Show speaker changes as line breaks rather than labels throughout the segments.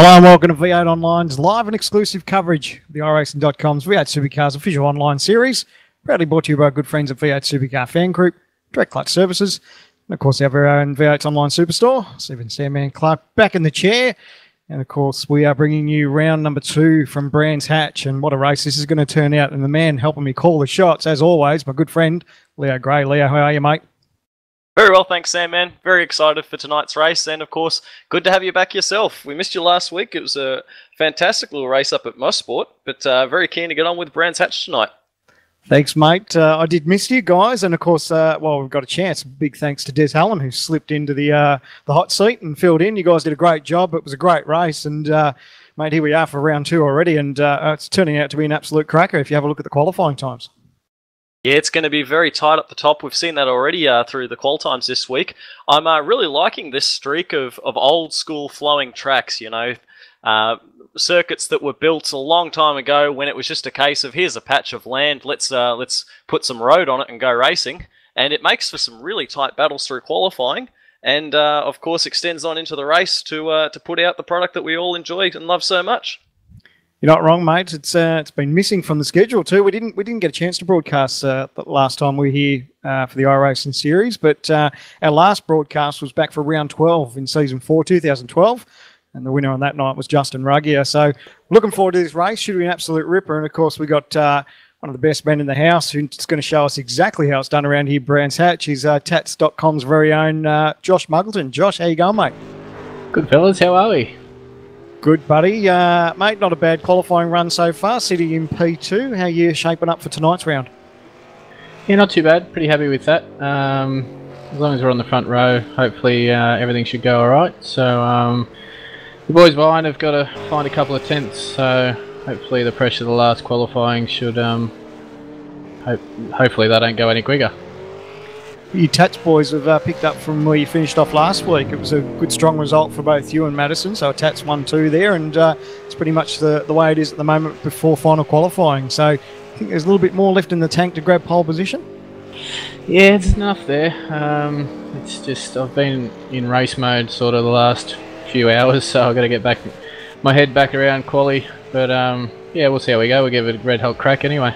Hello and welcome to V8 Online's live and exclusive coverage of the iRacing.com's V8 Supercars official online series, proudly brought to you by our good friends at V8 Supercar Fan Group, Direct Clutch Services, and of course our very own V8 Online Superstore. Stephen Sandman Clark back in the chair, and of course we are bringing you round number 2 from Brands Hatch, and what a race this is going to turn out. And the man helping me call the shots, as always, my good friend Leo Gray. Leo, how are you, mate?
Very well, thanks, Sam, man. Very excited for tonight's race, and of course, good to have you back yourself. We missed you last week. It was a fantastic little race up at Mosport, but very keen to get on with Brands Hatch tonight.
Thanks, mate. I did miss you guys, and of course, well, we've got a chance. Big thanks to Des Hallam, who slipped into the hot seat and filled in. You guys did a great job. It was a great race, and mate, here we are for round 2 already, and it's turning out to be an absolute cracker if you have a look at the qualifying times.
Yeah, it's going to be very tight up the top. We've seen that already through the qual times this week. I'm really liking this streak of old school flowing tracks, you know, circuits that were built a long time ago when it was just a case of here's a patch of land, let's put some road on it and go racing. And it makes for some really tight battles through qualifying, and of course extends on into the race to put out the product that we all enjoy and love so much.
You're not wrong, mate. It's been missing from the schedule too. We didn't get a chance to broadcast the last time we were here for the iRacing series, but our last broadcast was back for round 12 in season 4, 2012, and the winner on that night was Justin Ruggier. So looking forward to this race. Should be an absolute ripper, and of course we got one of the best men in the house who's going to show us exactly how it's done around here, Brands Hatch. He's Tats.com's very own Josh Muggleton. Josh, how you going, mate?
Good fellas, how are we?
Good, buddy. Mate, not a bad qualifying run so far, sitting in P2. How are you shaping up for tonight's round?
Yeah, not too bad. Pretty happy with that. As long as we're on the front row, hopefully everything should go alright. So the boys behind have got to find a couple of tenths, so hopefully the pressure of the last qualifying should... hopefully they don't go any quicker.
You Tats boys have picked up from where you finished off last week. It was a good, strong result for both you and Madison. So Tats 1-2 there, and it's pretty much the way it is at the moment before final qualifying. So I think there's a little bit more left in the tank to grab pole position.
Yeah, it's enough there. It's just I've been in race mode sort of the last few hours, so I've got to get my head back around quali. But yeah, we'll see how we go. We'll give it a red hot crack anyway.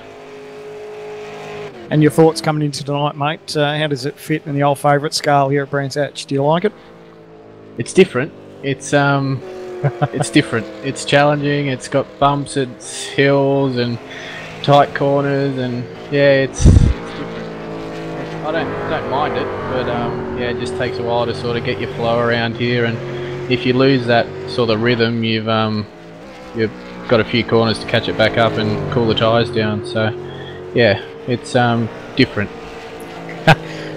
And your thoughts coming into tonight, mate? How does it fit in the old favourite scale here at Brands Hatch? Do you like it?
It's different. It's it's different. It's challenging. It's got bumps, it's hills and tight corners, and yeah, it's different. I don't mind it, but yeah, it just takes a while to sort of get your flow around here, and if you lose that sort of rhythm, you've got a few corners to catch it back up and cool the tyres down. So yeah. It's different.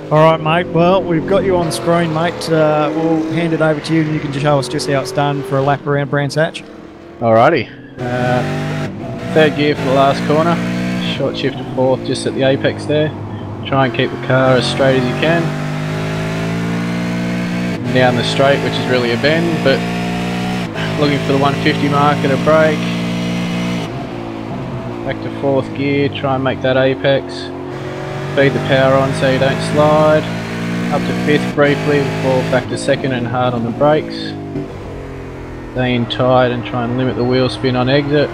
All right, mate. Well, we've got you on screen, mate. We'll hand it over to you, and you can just show us just how it's done for a lap around Brands Hatch.
Alrighty. Third gear for the last corner. Short shift to fourth, just at the apex there. Try and keep the car as straight as you can. Down the straight, which is really a bend, but looking for the 150 mark at a break. Back to fourth gear, try and make that apex. Feed the power on so you don't slide. Up to fifth briefly before back to second and hard on the brakes. Stay in tight and try and limit the wheel spin on exit.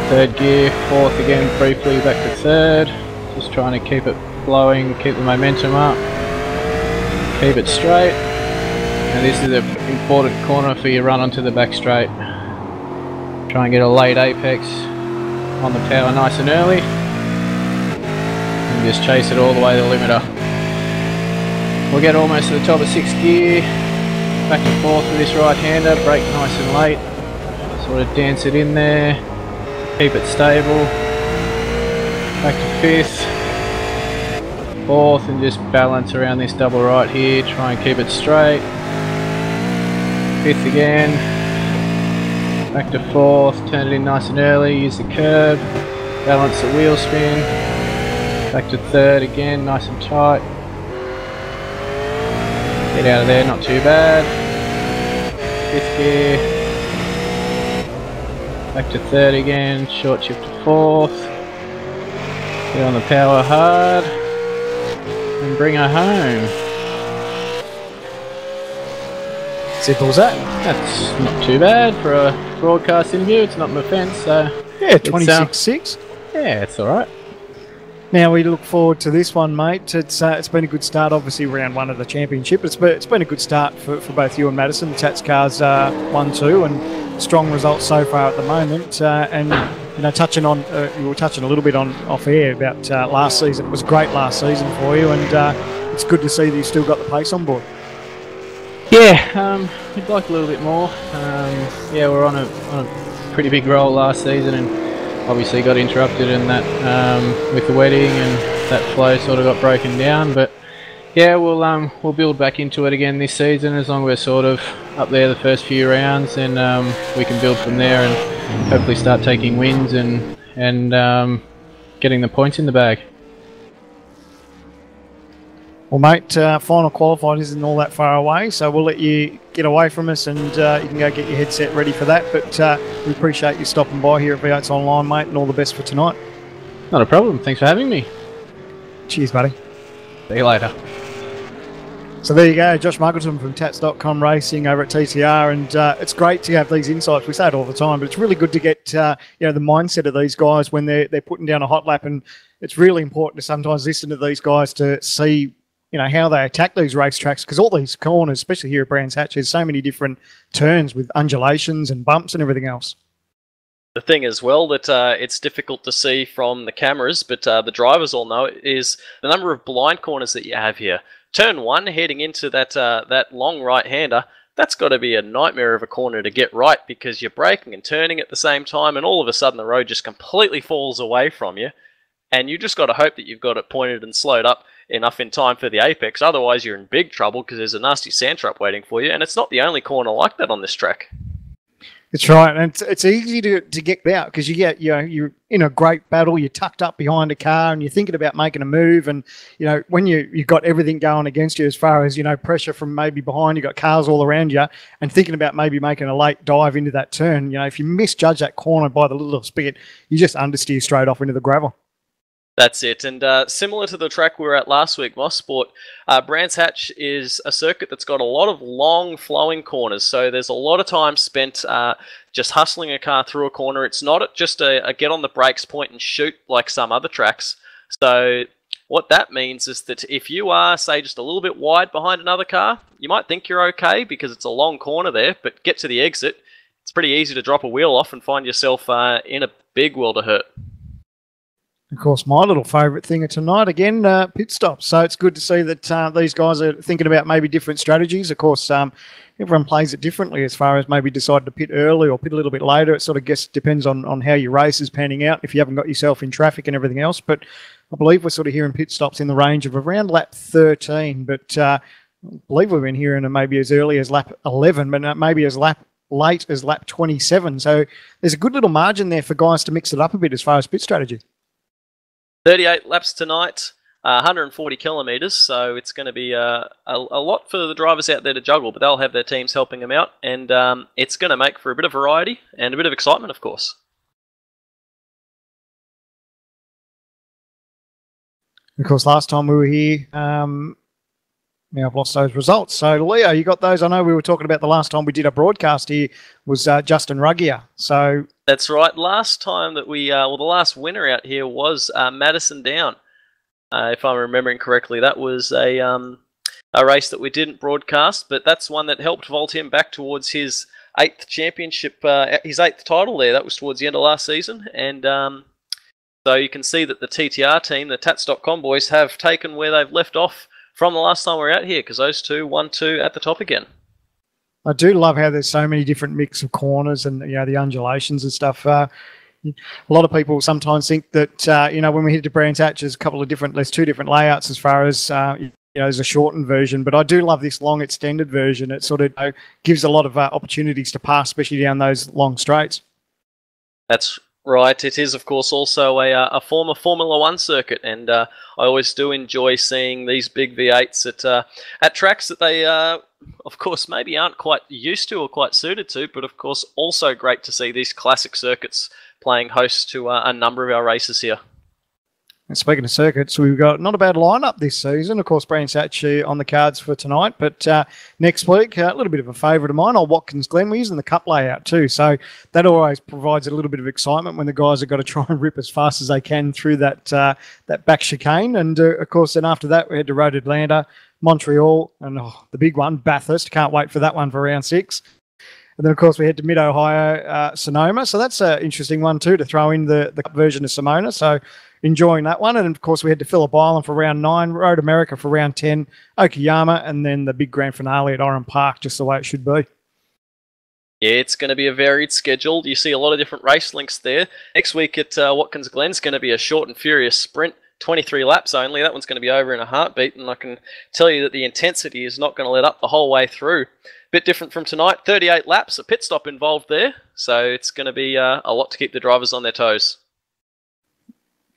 Third gear, fourth again briefly, back to third. Just trying to keep it flowing, keep the momentum up. Keep it straight. And this is an important corner for your run onto the back straight. Try and get a late apex on the power nice and early, and just chase it all the way to the limiter. We'll get almost to the top of sixth gear, back and forth with this right-hander, brake nice and late, sort of dance it in there, keep it stable, back to fifth, fourth, and just balance around this double right here, try and keep it straight, fifth again, back to fourth, turn it in nice and early, use the curb, balance the wheel spin, back to third again, nice and tight. Get out of there, not too bad. Fifth gear, back to third again, short shift to fourth. Get on the power hard, and bring her home.
Simple as that.
That's not too bad for a broadcast interview. It's not an offence, so
Yeah, 26-6.
yeah, it's all right.
Now we look forward to this one, mate. It's been a good start, obviously round 1 of the championship. It's been a good start for both you and Madison. The Tats cars 1-2 and strong results so far at the moment. And you know, touching on you were touching a little bit on off air about last season. It was a great last season for you, and it's good to see that you still got the pace on board.
Yeah, we'd like a little bit more. Yeah, we're on a pretty big roll last season, and obviously got interrupted in that with the wedding, and that flow sort of got broken down. But yeah, we'll build back into it again this season. As long as we're sort of up there the first few rounds, then we can build from there and hopefully start taking wins and getting the points in the bag.
Well, mate, final qualifying isn't all that far away, so we'll let you get away from us and you can go get your headset ready for that. But we appreciate you stopping by here at V8's Online, mate, and all the best for tonight.
Not a problem. Thanks for having me.
Cheers, buddy.
See you later.
So there you go, Josh Muggleton from Tats.com Racing over at TTR, and it's great to have these insights. We say it all the time, but it's really good to get you know, the mindset of these guys when they're putting down a hot lap, and it's really important to sometimes listen to these guys to see, you know, how they attack these racetracks, because all these corners, especially here at Brands Hatch, there's so many different turns with undulations and bumps and everything else.
The thing as well that it's difficult to see from the cameras, but the drivers all know, is the number of blind corners that you have here. Turn 1, heading into that long right-hander, that's got to be a nightmare of a corner to get right, because you're braking and turning at the same time, and all of a sudden the road just completely falls away from you, and you just got to hope that you've got it pointed and slowed up enough in time for the apex. Otherwise you're in big trouble, because there's a nasty sand trap waiting for you, and it's not the only corner like that on this track.
That's right, and it's easy to get out, because you're in a great battle, you're tucked up behind a car, and you're thinking about making a move, and you know, when you've got everything going against you as far as, you know, pressure from maybe behind, you've got cars all around you, and thinking about maybe making a late dive into that turn, you know, if you misjudge that corner by the little spigot, you just understeer straight off into the gravel.
That's it, and similar to the track we were at last week, Mosport, Brands Hatch is a circuit that's got a lot of long flowing corners, so there's a lot of time spent just hustling a car through a corner. It's not just a get on the brakes, point and shoot like some other tracks. So what that means is that if you are, say, just a little bit wide behind another car, you might think you're okay because it's a long corner there, but get to the exit, it's pretty easy to drop a wheel off and find yourself in a big world of hurt.
Of course, my little favourite thing of tonight, again, pit stops. So it's good to see that these guys are thinking about maybe different strategies. Of course, everyone plays it differently as far as maybe deciding to pit early or pit a little bit later. It sort of depends on how your race is panning out, if you haven't got yourself in traffic and everything else. But I believe we're sort of hearing pit stops in the range of around lap 13. But I believe we've been hearing maybe as early as lap 11, but maybe as late as lap 27. So there's a good little margin there for guys to mix it up a bit as far as pit strategy.
38 laps tonight, 140 kilometres, so it's going to be a lot for the drivers out there to juggle, but they'll have their teams helping them out, and it's going to make for a bit of variety and a bit of excitement, of course.
Of course, last time we were here, now I've lost those results. So, Leo, you got those? I know we were talking about the last time we did a broadcast here was Justin Ruggier. So
that's right. Last time that we, well, the last winner out here was Madison Down. If I'm remembering correctly, that was a race that we didn't broadcast, but that's one that helped vault him back towards his 8th championship, his 8th title there. That was towards the end of last season, and so you can see that the TTR team, the Tats.com boys, have taken where they've left off from the last time we were out here, because those two 1-2 at the top again.
I do love how there's so many different mix of corners and, you know, the undulations and stuff. A lot of people sometimes think that, you know, when we hit to Brands Hatch, there's there's 2 different layouts as far as, you know, there's a shortened version, but I do love this long extended version. It sort of, you know, gives a lot of opportunities to pass, especially down those long straights. That's
right. It is, of course, also a former Formula One circuit, and I always do enjoy seeing these big V8s at tracks that they, of course, maybe aren't quite used to or quite suited to, but of course, also great to see these classic circuits playing host to a number of our races here.
And speaking of circuits, we've got not a bad lineup this season. Of course, Brands Hatch on the cards for tonight, but next week, a little bit of a favourite of mine, old Watkins Glen. We're using the cup layout too, so that always provides a little bit of excitement when the guys have got to try and rip as fast as they can through that back chicane. And of course, then after that, we head to Road Atlanta, Montreal, and the big one, Bathurst. Can't wait for that one for round 6. And then, of course, we head to Mid-Ohio, Sonoma. So that's an interesting one, too, to throw in the version of Sonoma. So enjoying that one. And, of course, we head to Phillip Island for round 9, Road America for round 10, Okayama, and then the big grand finale at Oran Park, just the way it should be.
Yeah, it's going to be a varied schedule. You see a lot of different race links there. Next week at Watkins Glen is going to be a short and furious sprint, 23 laps only. That one's going to be over in a heartbeat, and I can tell you that the intensity is not going to let up the whole way through. Bit different from tonight, 38 laps, a pit stop involved there, so it's going to be a lot to keep the drivers on their toes.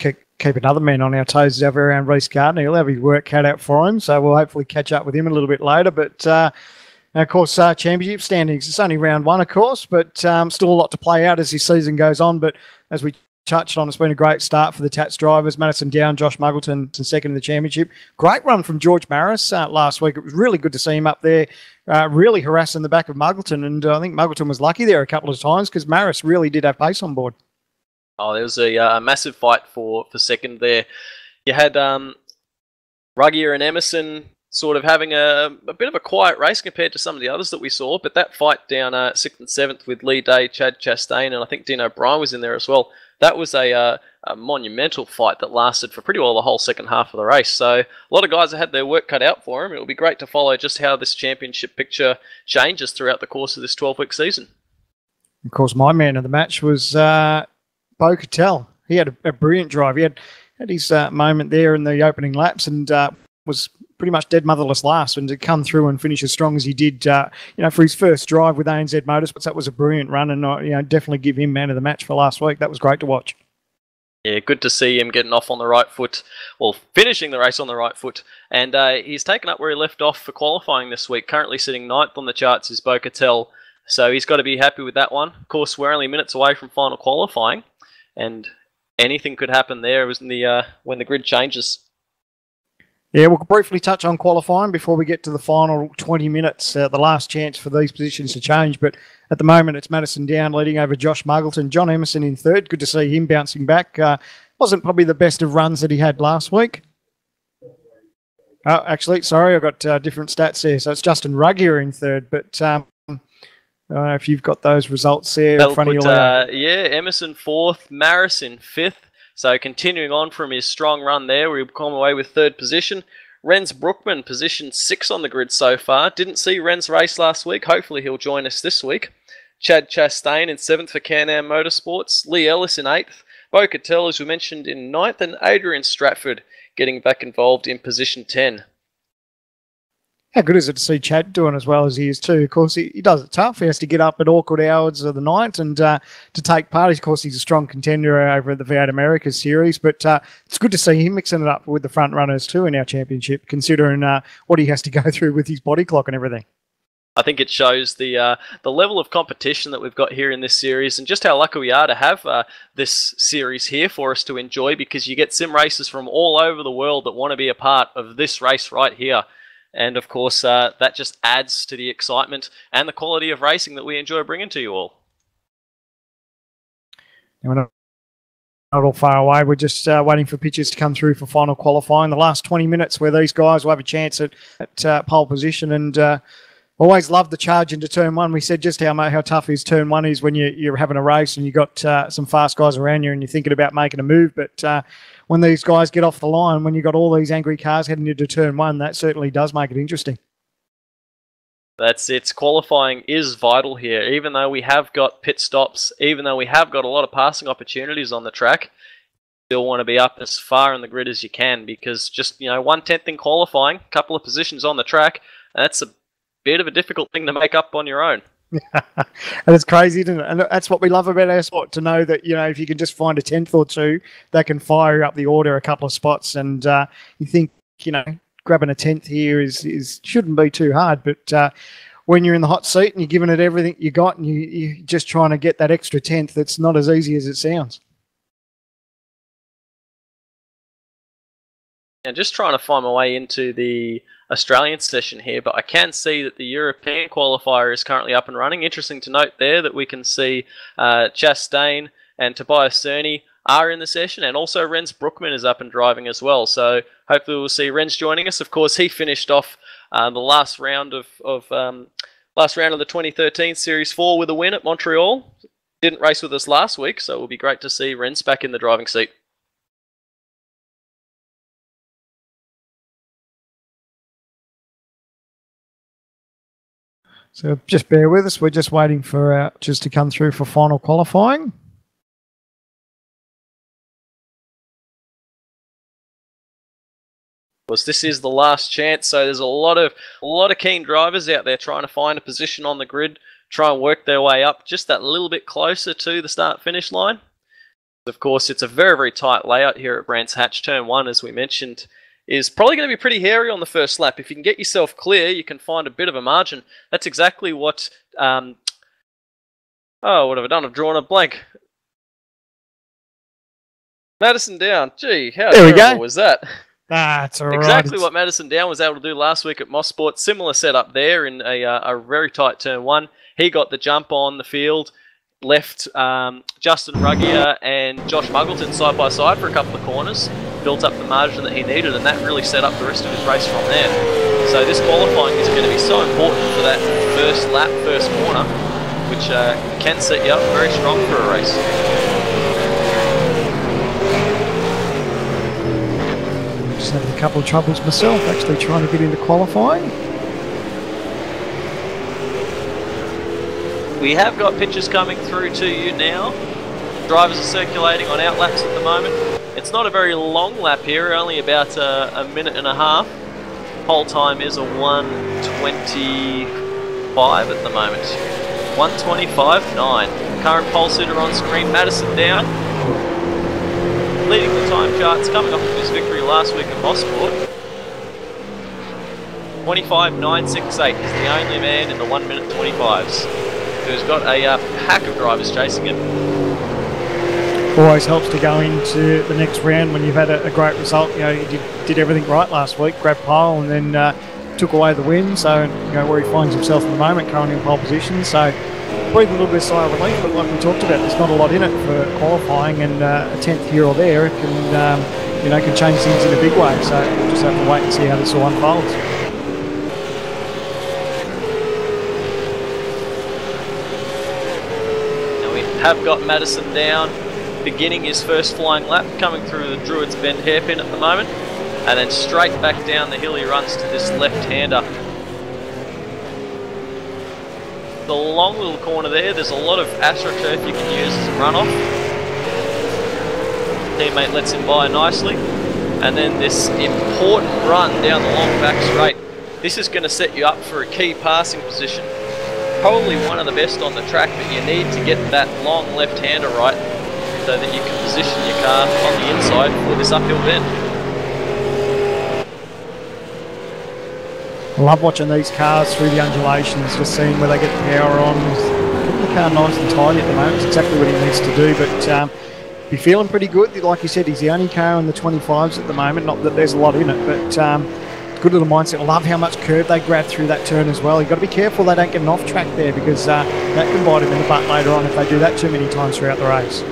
Keep another man on our toes is over around Reece Gardner. He'll have his work cut out for him, so we'll hopefully catch up with him a little bit later. But, of course, championship standings, it's only round 1, of course, but still a lot to play out as this season goes on. But as we touched on, it's been a great start for the Tats drivers. Madison Down, Josh Muggleton second in the championship. Great run from George Maris last week. It was really good to see him up there, really harassing the back of Muggleton. And I think Muggleton was lucky there a couple of times because Maris really did have pace on board.
Oh, there was a massive fight for second there. You had Ruggier and Emerson sort of having a bit of a quiet race compared to some of the others that we saw, but that fight down 6th and 7th with Lee Day, Chad Chastain, and I think Dean O'Brien was in there as well. That was a monumental fight that lasted for pretty well the whole second half of the race. So a lot of guys have had their work cut out for them. It'll be great to follow just how this championship picture changes throughout the course of this 12-week season.
Of course, my man of the match was Bo Cattell. He had a brilliant drive. He had his moment there in the opening laps and was pretty much dead motherless last, and to come through and finish as strong as he did, for his first drive with ANZ Motorsports, that was a brilliant run, and definitely give him man of the match for last week. That was great to watch.
Yeah, good to see him getting off on the right foot, well, finishing the race on the right foot, and he's taken up where he left off for qualifying this week. Currently sitting 9th on the charts is Bo Cattell, so he's got to be happy with that one. Of course, we're only minutes away from final qualifying, and anything could happen there when the grid changes.
Yeah, we'll briefly touch on qualifying before we get to the final 20 minutes, the last chance for these positions to change. But at the moment, it's Madison Down leading over Josh Muggleton. John Emerson in 3rd. Good to see him bouncing back. Wasn't probably the best of runs that he had last week. Oh, actually, sorry, I've got different stats there. So it's Justin Ruggier in 3rd. But I don't know if you've got those results there in front of you.
Yeah, Emerson 4th, Maris in 5th. So continuing on from his strong run there, we've come away with 3rd position. Renz Brookman, position 6 on the grid so far. Didn't see Renz race last week. Hopefully he'll join us this week. Chad Chastain in 7th for Can-Am Motorsports. Lee Ellis in 8th. Bo Cattell, as we mentioned, in 9th. And Adrian Stratford getting back involved in position 10.
How good is it to see Chad doing as well as he is too? Of course, he does it tough. He has to get up at awkward hours of the night and to take part. Of course, he's a strong contender over at the V8 Americas series, but it's good to see him mixing it up with the front runners too in our championship, considering what he has to go through with his body clock and everything.
I think it shows the level of competition that we've got here in this series, and just how lucky we are to have this series here for us to enjoy, because you get sim racers from all over the world that want to be a part of this race right here. And, of course, that just adds to the excitement and the quality of racing that we enjoy bringing to you all.
We're not all far away. We're just waiting for pitches to come through for final qualifying. The last 20 minutes where these guys will have a chance at pole position. And always loved the charge into turn 1. We said just how tough his turn 1 is when you're having a race and you've got some fast guys around you and you're thinking about making a move. But when these guys get off the line, when you've got all these angry cars heading into turn 1, that certainly does make it interesting.
That's it. Qualifying is vital here. Even though we have got pit stops, even though we have got a lot of passing opportunities on the track, you still want to be up as far in the grid as you can, because just 1/10 in qualifying, a couple of positions on the track, that's a bit of a difficult thing to make up on your own.
And it's crazy, isn't it? And that's what we love about our sport, to know that, if you can just find a 10th or two, that can fire up the order a couple of spots. And you think, grabbing a 10th here shouldn't be too hard. But when you're in the hot seat and you're giving it everything you got and you're just trying to get that extra 10th, it's not as easy as it sounds.
And just trying to find my way into the Australian session here, but I can see that the European qualifier is currently up and running. Interesting to note there that we can see Chastain and Tobias Cerny are in the session, and also Rens Brookman is up and driving as well. So hopefully we'll see Rens joining us. Of course, he finished off the last round of the 2013 Series 4 with a win at Montreal. Didn't race with us last week, so it will be great to see Rens back in the driving seat.
So just bear with us. We're just waiting for just to come through for final qualifying.
Because this is the last chance, so there's a lot of keen drivers out there trying to find a position on the grid, try and work their way up just that little bit closer to the start-finish line. Of course, it's a very, very tight layout here at Brands Hatch. Turn 1, as we mentioned, is probably going to be pretty hairy on the first lap. If you can get yourself clear, you can find a bit of a margin. That's exactly what... oh, what have I done? I've drawn a blank. Madison Down. Gee, how terrible was that?
That's all right.
Exactly what Madison Down was able to do last week at Mosport. Similar setup there in a very tight turn 1. He got the jump on the field, left Justin Ruggier and Josh Muggleton side by side for a couple of corners, built up the margin that he needed, and that really set up the rest of his race from there. So this qualifying is going to be so important for that first lap, first corner, which can set you up very strong for a race.
Just having a couple of troubles myself, actually trying to get into qualifying.
We have got pictures coming through to you now. Drivers are circulating on outlaps at the moment. It's not a very long lap here, only about a minute and a half. Pole time is a 1:25 at the moment. 1:25.9. Current pole sitter on screen, Madison Down, leading the time charts, coming off of his victory last week at Mosport. 25.968. He's the only man in the 1 minute 25s who's got a pack of drivers chasing him.
Always helps to go into the next round when you've had a great result. You know, you did everything right last week, grabbed pole, and then took away the win. So, you know, where he finds himself at the moment, currently in pole position. So, breathing a little bit of sigh of relief, but like we talked about, there's not a lot in it for qualifying, and a 10th here or there it can, you know, can change things in a big way. So, we'll just have to wait and see how this all unfolds.
Have got Madison Down beginning his first flying lap, coming through the Druids Bend hairpin at the moment, and then straight back down the hill he runs to this left-hander. The long little corner there's a lot of AstroTurf you can use as a runoff. Teammate lets him by nicely, and then this important run down the long back straight. This is going to set you up for a key passing position. Probably one of the best on the track, but you need to get that long left-hander right so that you can position your car on the inside for this uphill bend.
I love watching these cars through the undulations, just seeing where they get the power on. Keeping the car nice and tidy at the moment. It's exactly what he needs to do, but be feeling pretty good. Like you said, he's the only car in the 25s at the moment. Not that there's a lot in it, but good little mindset. I love how much curve they grab through that turn as well. You've got to be careful they don't get an off track there, because that can bite him in the butt later on if they do that too many times throughout the race.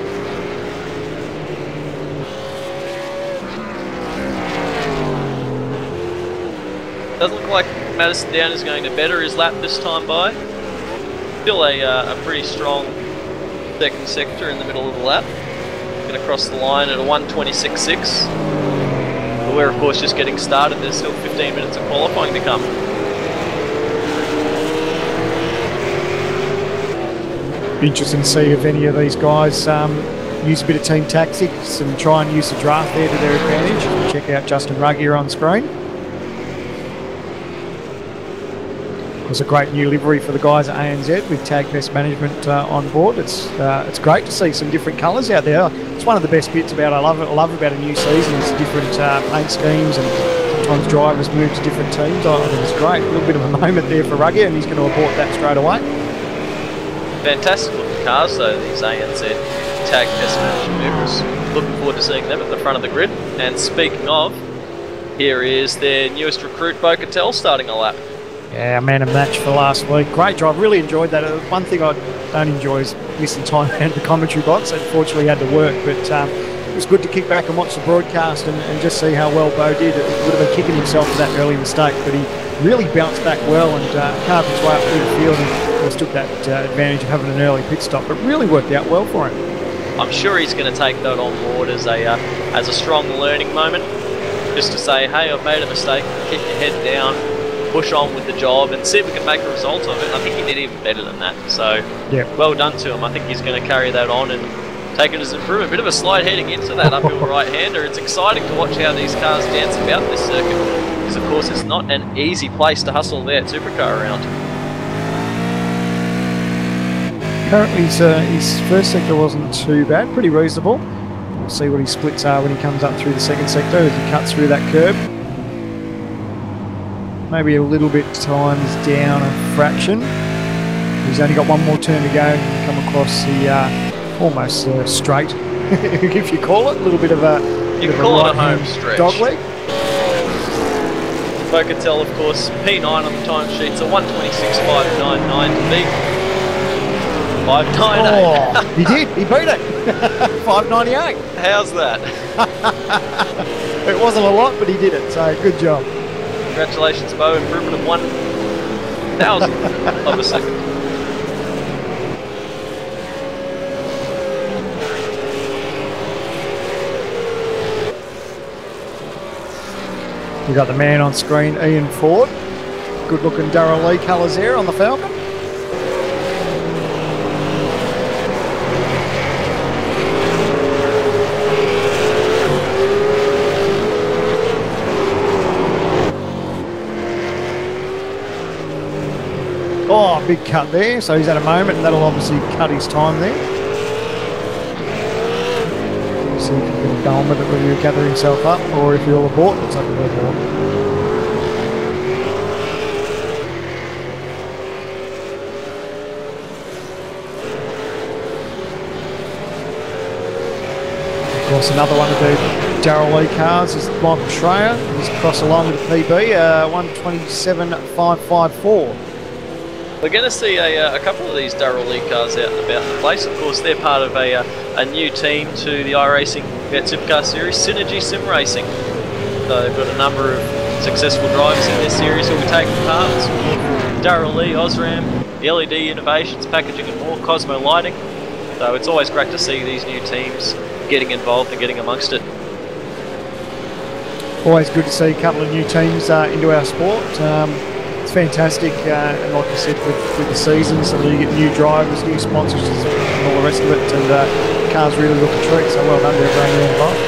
Doesn't look like Madison Down is going to better his lap this time by. Still a pretty strong second sector in the middle of the lap. Going to cross the line at a 1:26.6. We're of course just getting started. There's still 15 minutes of qualifying to come.
Be interesting to see if any of these guys use a bit of team tactics and try and use the draft there to their advantage. Check out Justin Ruggier on screen. It was a great new livery for the guys at ANZ with Tag Best Management on board. It's great to see some different colours out there. It's one of the best bits about I love about a new season is the different paint schemes, and sometimes drivers move to different teams. I think it's great. A little bit of a moment there for Ruggier, and he's going to abort that straight away.
Fantastic looking cars though, these ANZ Tag Best Management vehicles. Looking forward to seeing them at the front of the grid. And speaking of, Here is their newest recruit, Bo-Catel, starting a lap.
Yeah, man of match for last week. Great drive. Really enjoyed that. One thing I don't enjoy is missing time out of the commentary box. Unfortunately, had to work, but it was good to kick back and watch the broadcast and just see how well Bo did. It would have been kicking himself for that early mistake, but he really bounced back well and carved his way up through the field and of course took that advantage of having an early pit stop. But really worked out well for him.
I'm sure he's going to take that on board as a strong learning moment. Just to say, hey, I've made a mistake, keep your head down, push on with the job and see if we can make a result of it. I think he did even better than that. So, yeah, well done to him. I think he's going to carry that on and take it as an improvement. A bit of a slide heading into that uphill right-hander. It's exciting to watch how these cars dance about this circuit because, of course, it's not an easy place to hustle that supercar around.
Currently, his first sector wasn't too bad, pretty reasonable. We'll see what his splits are when he comes up through the second sector as he cuts through that curb. Maybe a little bit times down a fraction. He's only got one more turn to go and come across the almost straight, if you call it. A little bit of a
you can call it a home stretch.
Dog leg.
Bo-Catel, of course, P9 on the timesheet, so 126.599 to beat 598.
Oh, he did. He beat it. 598.
How's that?
It wasn't a lot, but he did it. So good job.
Congratulations, Bo. Improvement of 1,000th of a second.
We got the man on screen, Ian Ford. Good looking Darrell Lee colours there on the Falcon. Oh, big cut there. So he's at a moment and that'll obviously cut his time there. See if he can go on with it, whether he'll gather himself up or if he'll abort. Looks like he'll abort. Of course, another one of the Darrell Lee cars is Michael Schreier. He's across the line with the PB, 127.554.
We're going to see a couple of these Darrell Lee cars out and about the place. Of course, they're part of a new team to the iRacing Supercar Series, Synergy Sim Racing. So they've got a number of successful drivers in this series who will be taking part. Darrell Lee, Osram, the LED Innovations, Packaging and more, Cosmo Lighting. So it's always great to see these new teams getting involved and getting amongst it.
Always good to see a couple of new teams into our sport. It's fantastic, and like you said, with the seasons, so you get new drivers, new sponsors, and all the rest of it, and cars really look a treat. So well done to everyone involved.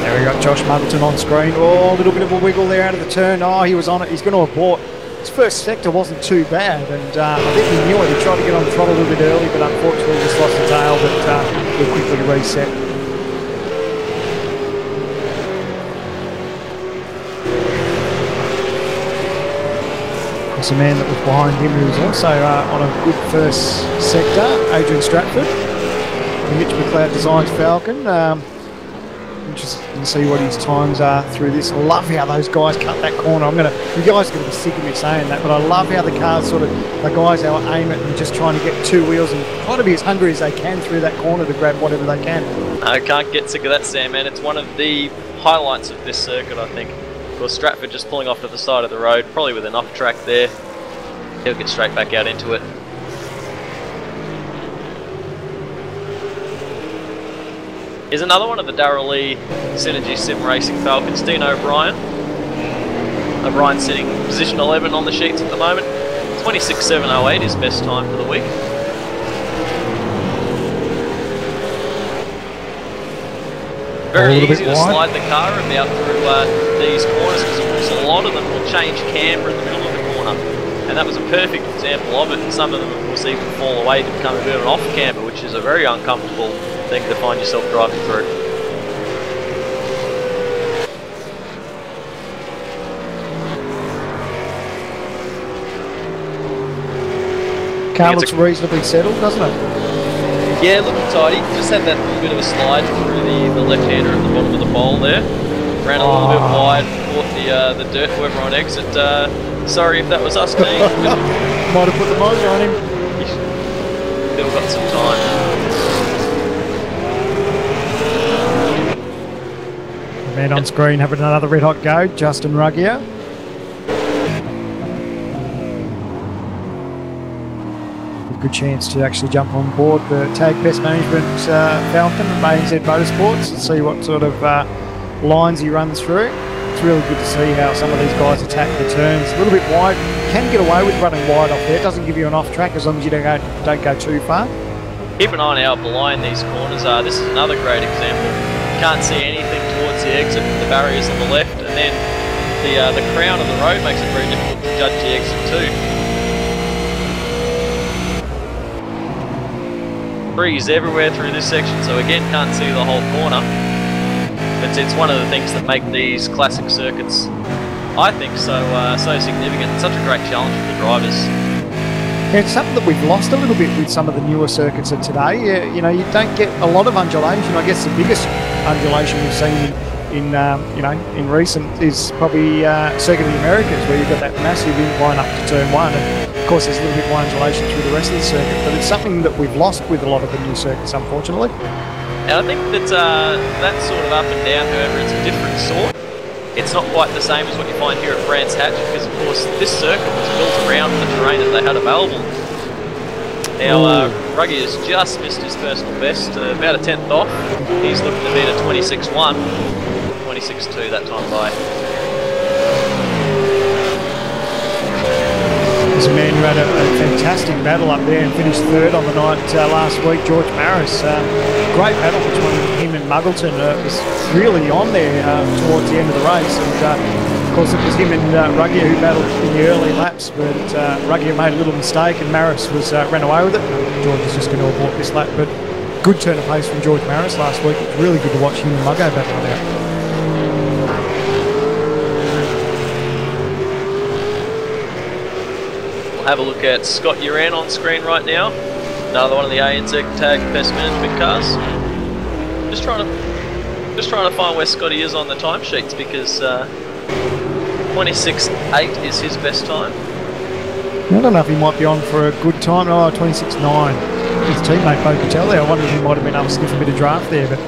There we got Josh Munton on screen. Oh, a little bit of a wiggle there out of the turn. Oh, he was on it. He's going to abort. His first sector wasn't too bad, and I think he knew it. He tried to get on the throttle a little bit early, but unfortunately just lost the tail, but he'll quickly reset. There's a man that was behind him who was also on a good first sector, Adrian Stratford, the Mitch McLeod Designs Falcon. Interesting to see what his times are through this. I love how those guys cut that corner. You guys are going to be sick of me saying that, but I love how the cars the guys how aim it and just trying to get two wheels and try to be as hungry as they can through that corner to grab whatever they can.
I can't get sick of that, Sam, man. It's one of the highlights of this circuit, I think. Of course, Stratford just pulling off to the side of the road, probably with an off track there. He'll get straight back out into it. Here's another one of the Darrell Lee Synergy Sim Racing Falcons, Dean O'Brien. O'Brien sitting position 11 on the sheets at the moment. 26.708 is best time for the week. Very easy to slide the car about through these corners because of course a lot of them will change camber in the middle of the corner. And that was a perfect example of it. And some of them of course even fall away to become a bit of an off camber, which is a very uncomfortable thing to find yourself driving through.
Car looks reasonably settled, doesn't it?
Yeah, looking tidy. Just had that little bit of a slide through the left-hander at the bottom of the bowl there. Ran a little bit wide, caught the dirt whoever on exit. Sorry if that was us, Dean.
Might have put the motor on him.
Still got some time.
The man on screen having another red hot go, Justin Ruggier. Good chance to actually jump on board the Tag Pest Management Falcon at ANZ Motorsports and see what sort of lines he runs through. It's really good to see how some of these guys attack the turns. A little bit wide, can get away with running wide off there. It doesn't give you an off track as long as you don't go too far.
Keep an eye out below in these corners. This is another great example. You can't see anything towards the exit, the barriers on the left, and then the crown of the road makes it very difficult to judge the exit too. Trees everywhere through this section, so again can't see the whole corner. It's one of the things that make these classic circuits, I think, so significant. It's such a great challenge for the drivers.
Yeah, it's something that we've lost a little bit with some of the newer circuits of today. You know, you don't get a lot of undulation. I guess the biggest undulation we've seen in recent is probably Circuit of the Americas, where you've got that massive incline up to turn one. And of course, there's a little bit more undulation through the rest of the circuit, but it's something that we've lost with a lot of the new circuits, unfortunately.
And I think that that sort of up and down, however, it's a different sort. It's not quite the same as what you find here at Brands Hatch, because of course this circuit was built around the terrain that they had available. Now, Ruggie has just missed his personal best, about a 10th off. He's looking to beat a 26.1, 26.2 that time by.
There's a man who had a fantastic battle up there and finished third on the night last week, George Maris. Great battle between him and Muggleton. It was really on there towards the end of the race. And of course it was him and Ruggier who battled in the early laps, but Ruggier made a little mistake and Maris ran away with it. George is just going to abort this lap, but good turn of pace from George Maris last week. It was really good to watch him and Muggo battle it out.
Have a look at Scott Uran on screen right now. Another one of the ANZ Tag Pest Management cars. Just trying to find where Scotty is on the timesheets, because 26.8 is his best time.
I don't know if he might be on for a good time. Oh, 26.9. His teammate Bo Catelli, I wonder if he might have been able to sniff a bit of draft there, but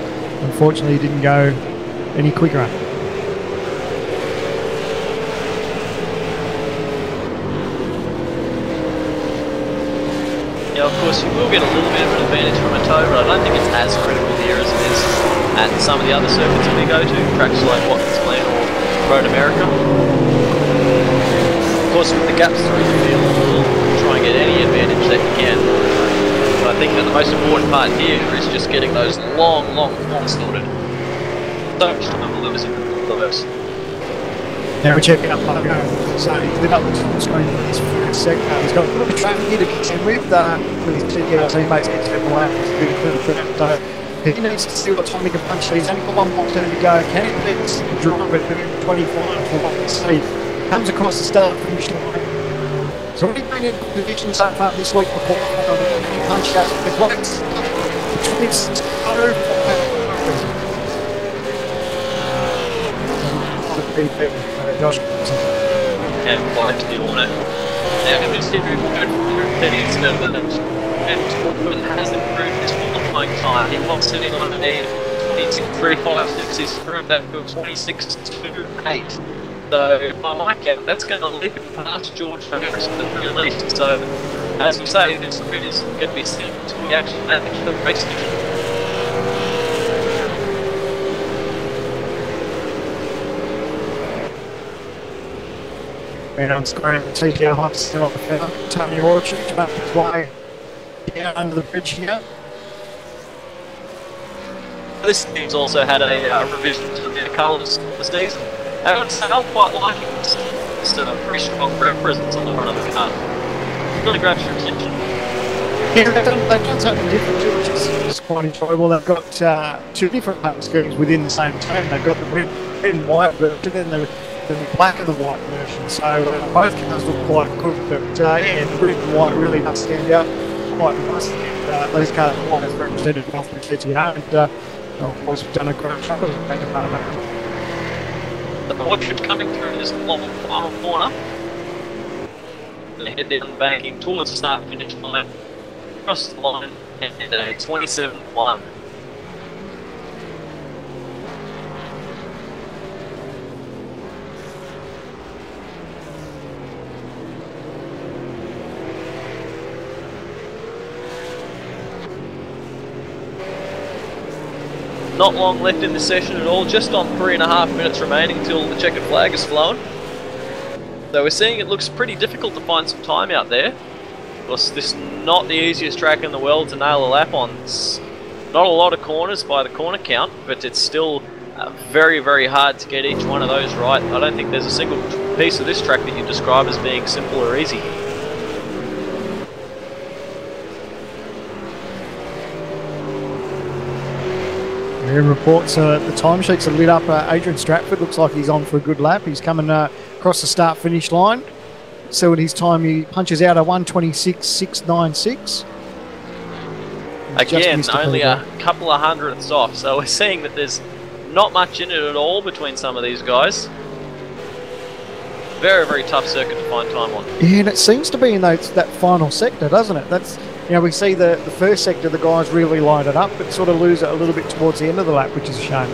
unfortunately he didn't go any quicker.
Of course, you will get a little bit of an advantage from a tow, but I don't think it's as critical here as it is at some of the other circuits that we go to, tracks like Watkins Glen or Road America. Of course, with the gaps through the field, we'll try and get any advantage that you can. But I think that the most important part here is just getting those long forms sorted. So much time to lose in the list.
Now we're checking up Muggo. So he's lit up the screen for this first sector. He's got a little bit of traffic here to contend with his teammates get to away. So he needs to see what time he can punch. He's only got one more turn to go. Can he beat this driver at 25 for what we see? Comes across the start finish line. So what are you been in position so far this week before he punched out the clocks? The 26 Josh.
And quite to the order. And considering that he's and has improved his qualifying time. He was sitting on an 26.356. He's improved that to 26.28. So by my count, that's going to leap past George Maris at the very least. So as you say, this is going to be seen to be actually at the race.
And on screen, TTL Hunt's still on the field. Tony Orchard to make his way down under the bridge here.
This team's also had a revision to their colours this season. I would say I'm quite liking this. It's a pretty strong presence on the front of the car. Really grabs your attention.
Yeah, they've done something different too, which is quite enjoyable. They've got two different paint schemes within the same team. They've got the red and white version and the black and the white version. So both cars look quite good, but yeah, the red and white really does stand out. quite nice. And these cars are always represented well through CTR, and of course we've done a great job of being a part of that.
The portrait coming through this long final corner. They head down banking towards the start finish line, across the line, and 27-1. Not long left in the session at all, just on 3.5 minutes remaining until the checkered flag is flown. So we're seeing it looks pretty difficult to find some time out there. Of course, this is not the easiest track in the world to nail a lap on. It's not a lot of corners by the corner count, but it's still very, very hard to get each one of those right. I don't think there's a single piece of this track that you describe as being simple or easy.
Reports the timesheets are lit up. Adrian Stratford looks like he's on for a good lap. He's coming across the start finish line. So at his time he punches out a 1:26.696.
Again, only a couple of hundredths off. So we're seeing that there's not much in it at all between some of these guys. Very, very tough circuit to find time on.
Yeah, and it seems to be in that final sector, doesn't it? That's, you know, we see the first sector, the guys really line it up, but sort of lose it a little bit towards the end of the lap, which is a shame.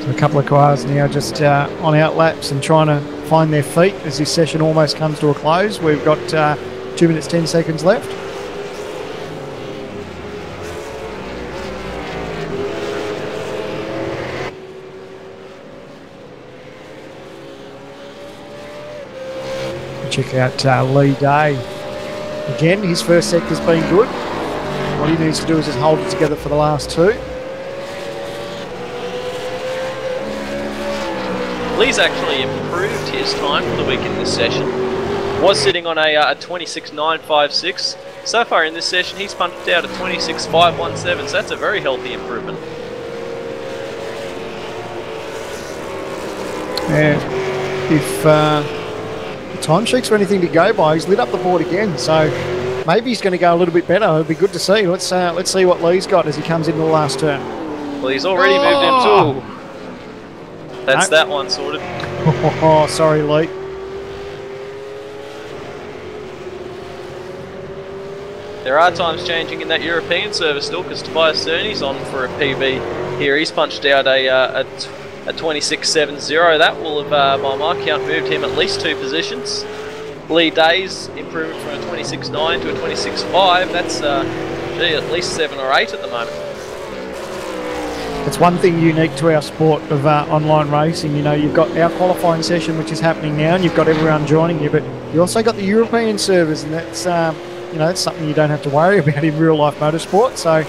So a couple of cars now just on out laps and trying to find their feet as this session almost comes to a close. We've got 2 minutes 10 seconds left. Check out Lee Day. Again, his first sector's been good. What he needs to do is just hold it together for the last two.
Lee's actually improved his time for the week in this session. Was sitting on a 26.956. So far in this session, he's punched out a 26.517, so that's a very healthy improvement.
And if timesheets or anything to go by, he's lit up the board again, so maybe he's going to go a little bit better. It'll be good to see. Let's see what Lee's got as he comes into the last turn.
Well, he's already moved him too. That's that one sorted.
Oh, sorry, Lee.
There are times changing in that European service still, because Tobias Cerny's on for a PB here. He's punched out a 26.70. That will have, by my count, moved him at least 2 positions. Lee Day's improvement from a 26.9 to a 26.5. That's at least 7 or 8 at the moment.
It's one thing unique to our sport of online racing. You know, you've got our qualifying session, which is happening now, and you've got everyone joining you, but you also got the European servers, and that's you know, it's something you don't have to worry about in real life motorsport. So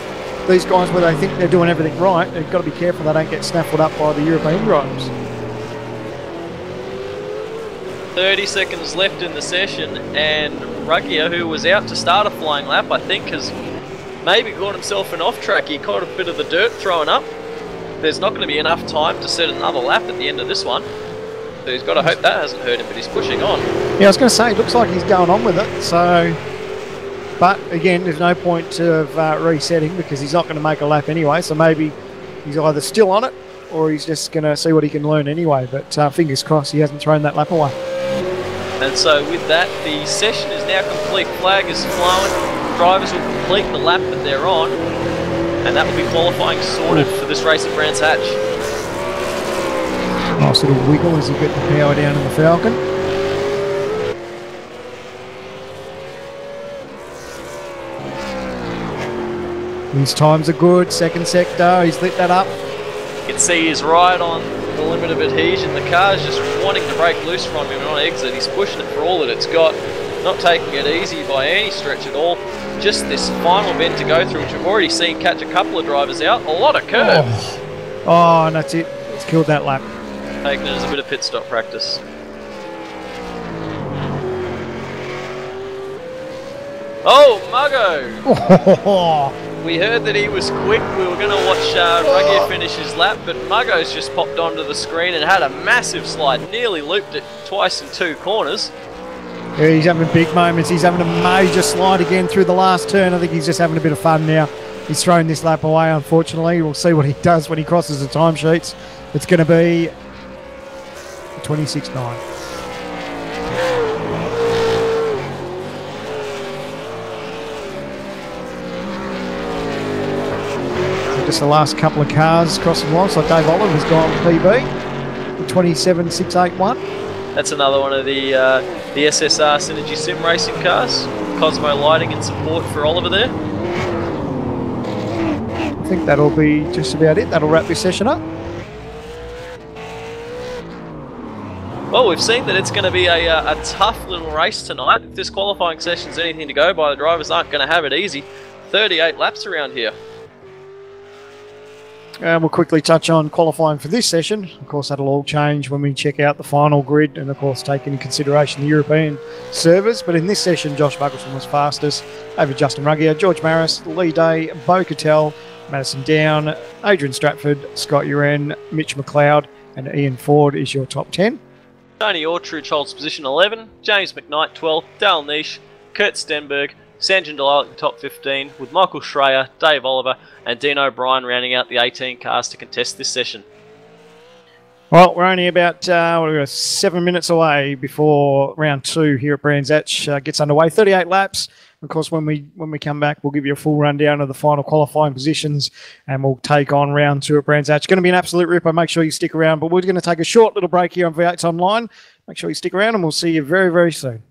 these guys, where they think they're doing everything right, they've got to be careful they don't get snaffled up by the European drivers.
30 seconds left in the session, and Ruggier, who was out to start a flying lap, I think has maybe got himself an off track. He caught a bit of the dirt thrown up. There's not going to be enough time to set another lap at the end of this one. So he's got to hope that hasn't hurt him, but he's pushing on. Yeah,
I was going to say, it looks like he's going on with it. So, but again, there's no point of resetting because he's not going to make a lap anyway. So maybe he's either still on it or he's just going to see what he can learn anyway. But fingers crossed he hasn't thrown that lap away.
And so with that, the session is now complete. Flag is flown. Drivers will complete the lap that they're on, and that will be qualifying sorted for this race at Brands Hatch.
Nice little wiggle as he gets the power down in the Falcon. His times are good. Second sector, he's lit that up.
You can see he's right on the limit of adhesion. The car's just wanting to break loose from him on exit. He's pushing it for all that it's got. Not taking it easy by any stretch at all. Just this final bend to go through, which we've already seen catch a couple of drivers out. A lot of curve.
Oh, and that's it. It's killed that lap.
Taking it as a bit of pit stop practice. Oh, Muggo! We heard that he was quick. We were going to watch Ruggier finish his lap, but Muggo's just popped onto the screen and had a massive slide. Nearly looped it twice in 2 corners.
Yeah, he's having big moments. He's having a major slide again through the last turn. I think he's just having a bit of fun now. He's thrown this lap away, unfortunately. We'll see what he does when he crosses the timesheets. It's going to be 26.9. Just the last couple of cars crossing lines, like Dave Oliver's gone PB, 27.681.
That's another one of the SSR Synergy Sim racing cars. Cosmo lighting and support for Oliver there.
I think that'll be just about it. That'll wrap this session up.
Well, we've seen that it's going to be a tough little race tonight. If this qualifying session's anything to go by, the drivers aren't going to have it easy. 38 laps around here.
We'll quickly touch on qualifying for this session. Of course, that'll all change when we check out the final grid and, of course, take into consideration the European servers. But in this session, Josh Buggleson was fastest over Justin Ruggier, George Maris, Lee Day, Bo Cattell, Madison Down, Adrian Stratford, Scott Uren, Mitch McLeod, and Ian Ford is your top 10.
Tony Ortruch holds position 11, James McKnight 12th, Dale Nish, Kurt Stenberg, Sanjin Dalal at the top 15, with Michael Schreier, Dave Oliver, and Dean O'Brien rounding out the 18 cars to contest this session.
Well, we're only about 7 minutes away before round 2 here at Brands Hatch gets underway. 38 laps. Of course, when we come back, we'll give you a full rundown of the final qualifying positions, and we'll take on round 2 at Brands Hatch. It's going to be an absolute ripper. Make sure you stick around. But we're going to take a short little break here on V8's Online. Make sure you stick around, and we'll see you very, very soon.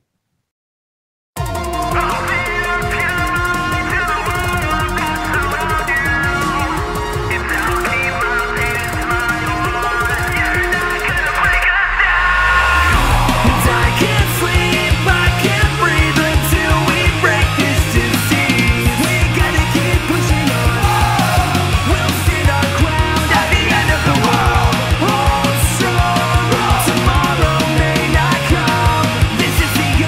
This is the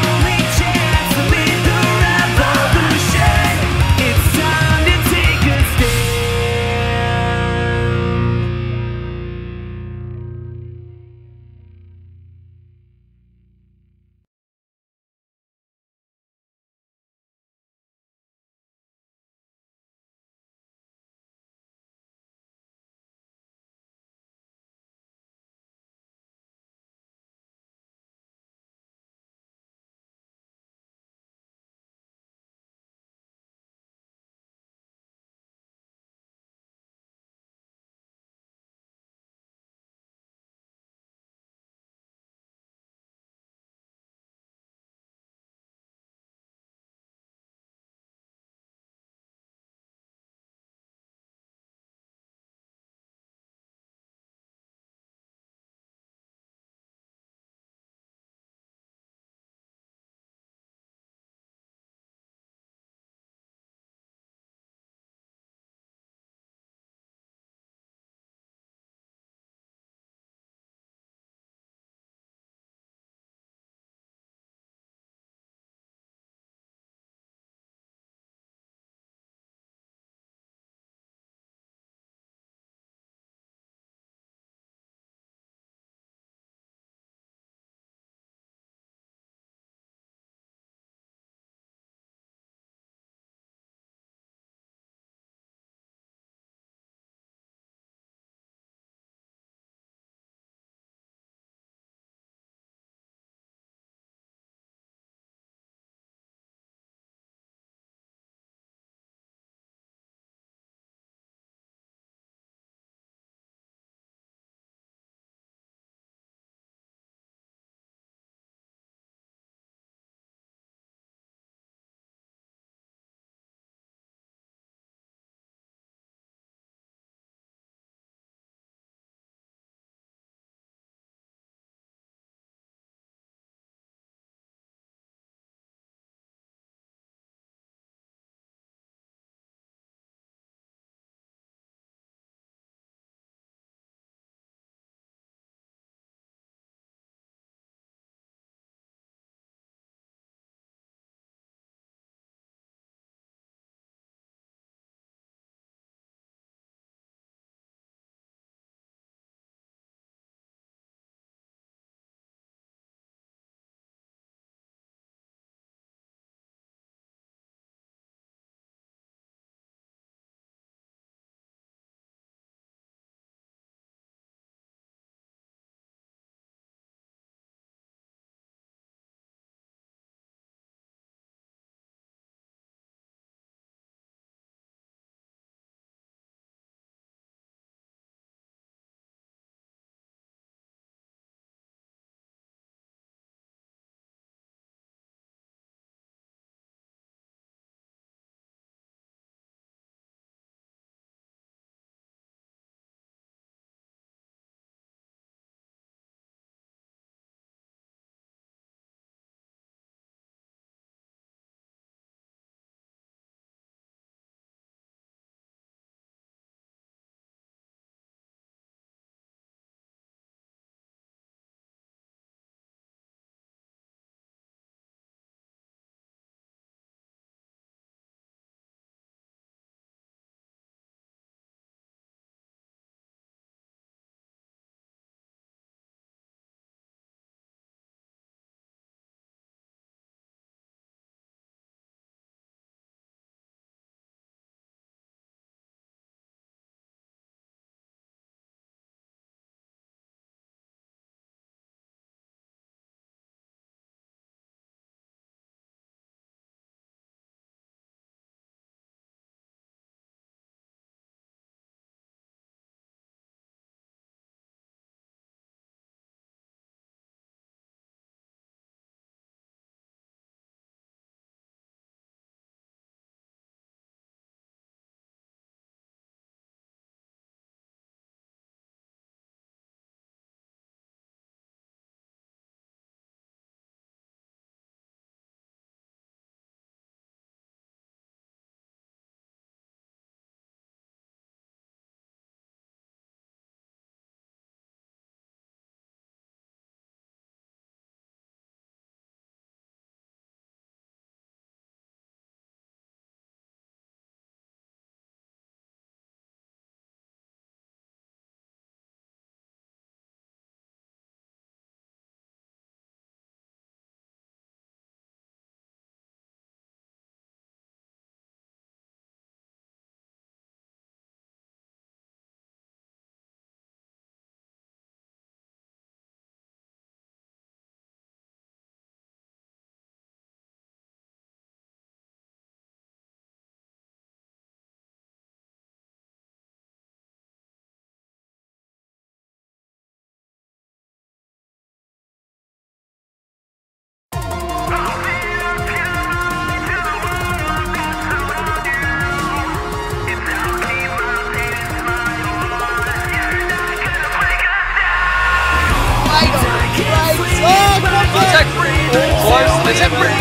Close. There's Everett.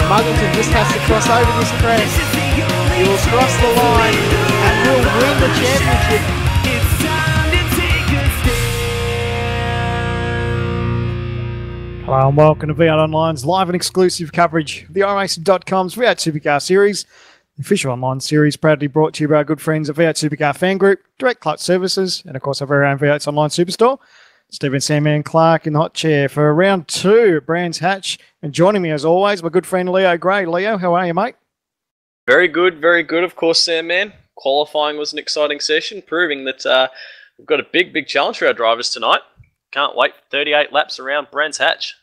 Muggleton just has to cross over this crest. He will cross the line and will win the championship.
Hello and welcome to V8 Online's live and exclusive coverage of the iRacing.com's V8 Supercar Series. The official online series proudly brought to you by our good friends at V8 Supercar Fan Group, Direct Clutch Services, and of course our very own V8's online superstore. Stephen Sandman Clark in the hot chair for round 2 at Brands Hatch. And joining me as always, my good friend Leo Gray. Leo, how are you, mate?
Very good, of course, Sandman. Qualifying was an exciting session, proving that we've got a big challenge for our drivers tonight. Can't wait for 38 laps around Brands Hatch.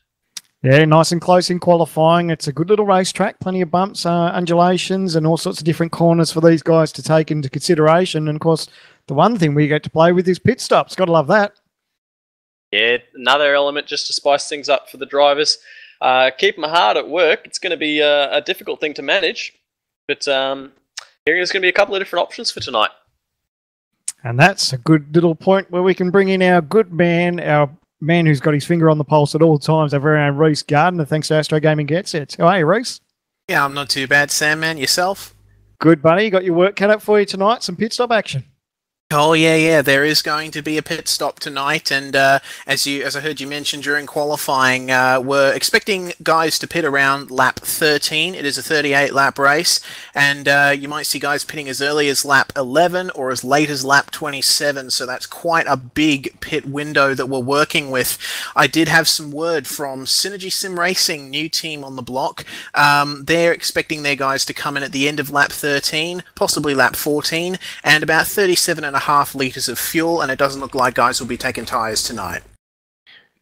Yeah, nice and close in qualifying. It's a good little racetrack, plenty of bumps, undulations, and all sorts of different corners for these guys to take into consideration. And of course, the one thing we get to play with is pit stops. Got to love that.
Yeah, another element just to spice things up for the drivers. Keep them hard at work. It's going to be a difficult thing to manage, but there's going to be a couple of different options for tonight.
And that's a good little point where we can bring in our good man, our man who's got his finger on the pulse at all times, our very own Reese Gardner, thanks to Astro Gaming Getsets. How are you, Reese?
Yeah, I'm not too bad, Sam, man. Yourself?
Good, buddy. You got your work cut up for you tonight. Some pit stop action.
Oh yeah. There is going to be a pit stop tonight, and as I heard you mention during qualifying, we're expecting guys to pit around lap 13. It is a 38-lap race, and you might see guys pitting as early as lap 11 or as late as lap 27. So that's quite a big pit window that we're working with. I did have some word from Synergy Sim Racing, new team on the block. They're expecting their guys to come in at the end of lap 13, possibly lap 14, and about 37.5 litres of fuel, and it doesn't look like guys will be taking tyres tonight.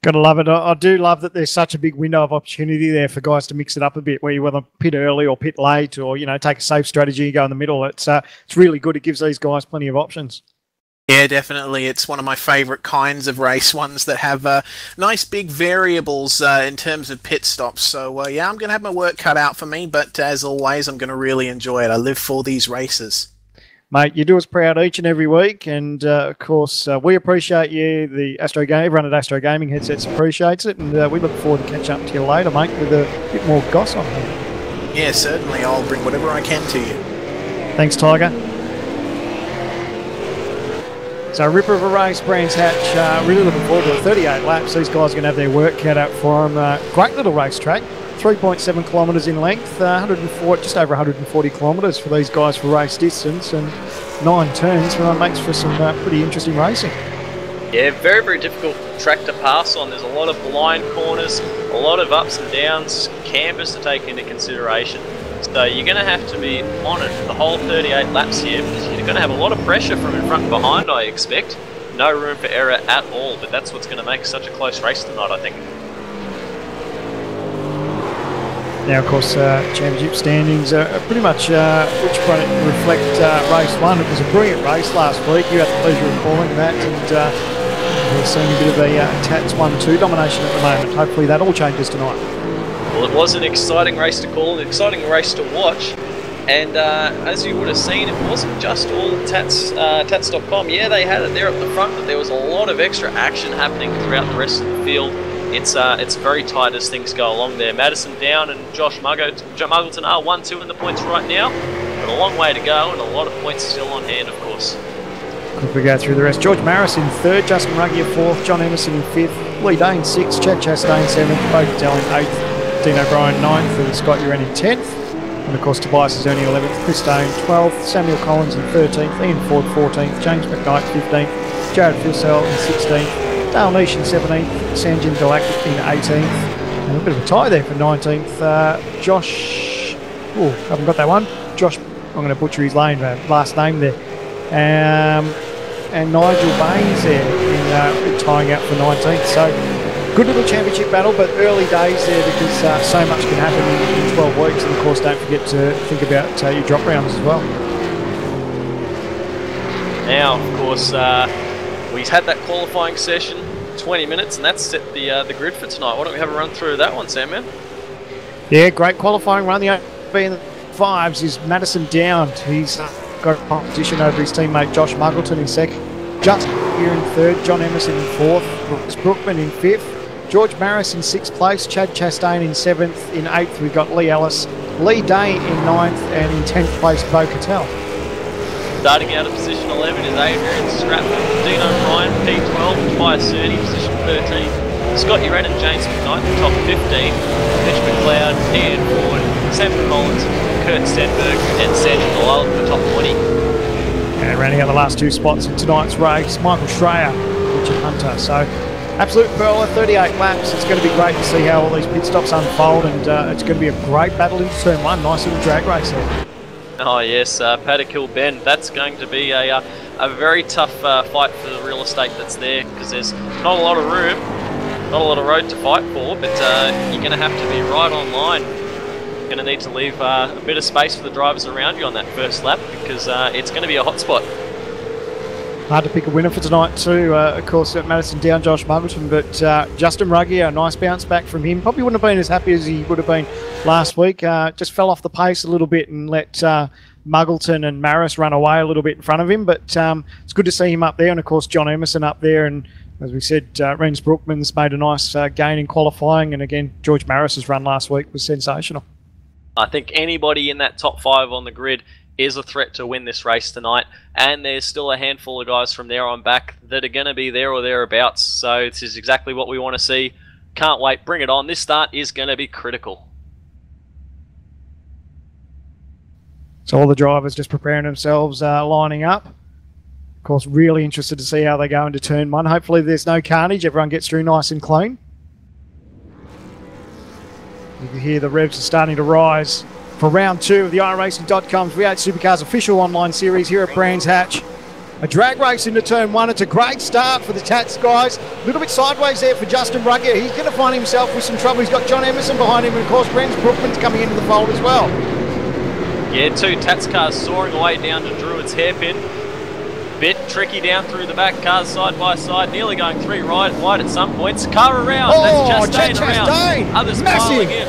Gotta love it. I do love that there's such a big window of opportunity there for guys to mix it up a bit, where you whether pit early or pit late, or take a safe strategy and go in the middle. It's really good. It gives these guys plenty of options.
Yeah, definitely. It's one of my favourite kinds of race, ones that have nice big variables in terms of pit stops. So yeah, I'm going to have my work cut out for me, but as always, I'm going to really enjoy it. I live for these races.
Mate, you do us proud each and every week, and of course, we appreciate you. The everyone at Astro Gaming Headsets appreciates it, and we look forward to catching up to you later, mate, with a bit more goss on here.
Yeah, certainly. I'll bring whatever I can to you.
Thanks, Tiger. So, ripper of a race, Brands Hatch. Really looking forward to it. 38 laps. These guys are going to have their work cut out for them. Great little racetrack. 3.7 kilometres in length, just over 140 kilometres for these guys for race distance, and 9 turns. That makes for some pretty interesting racing.
Yeah, very difficult track to pass on. There's a lot of blind corners, a lot of ups and downs, campers to take into consideration. So you're going to have to be on it the whole 38 laps here, because you're going to have a lot of pressure from in front and behind, I expect. No room for error at all, but that's what's going to make such a close race tonight, I think.
Now, of course, championship standings are pretty much which reflect race 1. It was a brilliant race last week. You had the pleasure of calling that, and we're seeing a bit of a Tats 1-2 domination at the moment. Hopefully that all changes tonight.
Well, it was an exciting race to call, an exciting race to watch, and as you would have seen, it wasn't just all Tats.com. Yeah, they had it there at the front, but there was a lot of extra action happening throughout the rest of the field. It's very tight as things go along there. Madison Down and Josh Muggleton are 1-2 in the points right now, but a long way to go and a lot of points still on hand, of course.
If we go through the rest, George Maris in 3rd, Justin Ruggie in 4th, John Emerson in 5th, Lee Dane 6th, Chad Chastain 7th, Bo Patel in 8th, Dean O'Brien 9th, and Scott Uren in 10th. And of course Tobias is only 11th, Chris Stone 12th, Samuel Collins in 13th, Ian Ford 14th, James McKnight 15th, Jared Filsell in 16th, Dale Nish in 17th, Sanjin Galactic in 18th, and a bit of a tie there for 19th. Josh, haven't got that one. Josh, I'm going to butcher his last name there. And Nigel Baines there in tying out for 19th. So good little championship battle, but early days there because so much can happen in 12 weeks. And of course, don't forget to think about your drop rounds as well.
Now, of course, we had that qualifying session, 20 minutes, and that's set the grid for tonight. Why don't we have a run through that one, Sam, man?
Yeah, great qualifying run. The OB in the 5s is Madison Down. He's got a competition over his teammate Josh Muggleton in second. Just here in third, John Emerson in fourth, Brooks Brookman in fifth, George Maris in sixth place, Chad Chastain in seventh. In eighth, we've got Lee Ellis, Lee Day in ninth, and in 10th place, Bo Cattell.
Starting out at position 11 is Adrian Stratford, Dean O'Brien, P12, Tobias Cerny, position 13, Scott Uren and James McKnight, top 15, Mitch McLeod, Ian Ford, Sam Collins, Kurt Stenberg, and Sandy Delisle in the top 20.
And rounding out the last two spots in tonight's race, Michael Schreier, Richard Hunter. So, absolute pearler, 38 laps. It's going to be great to see how all these pit stops unfold, and it's going to be a great battle into turn one. Nice little drag race there.
Oh yes, Paddock Hill Bend. That's going to be a very tough fight for the real estate that's there, because there's not a lot of room, not a lot of road to fight for, but you're going to have to be right on line. You're going to need to leave a bit of space for the drivers around you on that first lap, because it's going to be a hot spot.
Hard to pick a winner for tonight too. Of course, at Madison Down, Josh Muggleton, but Justin Ruggier, a nice bounce back from him. Probably wouldn't have been as happy as he would have been last week. Just fell off the pace a little bit and let Muggleton and Maris run away a little bit in front of him. But it's good to see him up there, and of course John Emerson up there. And as we said, Renz Brookman's made a nice gain in qualifying, and again George Maris's run last week was sensational.
I think anybody in that top 5 on the grid is a threat to win this race tonight, and there's still a handful of guys from there on back that are going to be there or thereabouts, so this is exactly what we want to see. Can't wait, bring it on. This start is going to be critical.
So all the drivers just preparing themselves, lining up. Of course, really interested to see how they go into turn one. Hopefully there's no carnage, everyone gets through nice and clean. You can hear the revs are starting to rise for round 2 of the iRacing.com's V8 Supercars official online series here at Brands Hatch. A drag race into turn 1. It's a great start for the Tats guys. A little bit sideways there for Justin Ruggier. He's going to find himself with some trouble. He's got John Emerson behind him, and of course Renz Brookman's coming into the fold as well.
Yeah, 2 Tats cars soaring away down to Druid's hairpin. Bit tricky down through the back, cars side by side, nearly going 3 wide at some points. Car around, that's Chastain around. Others piling in.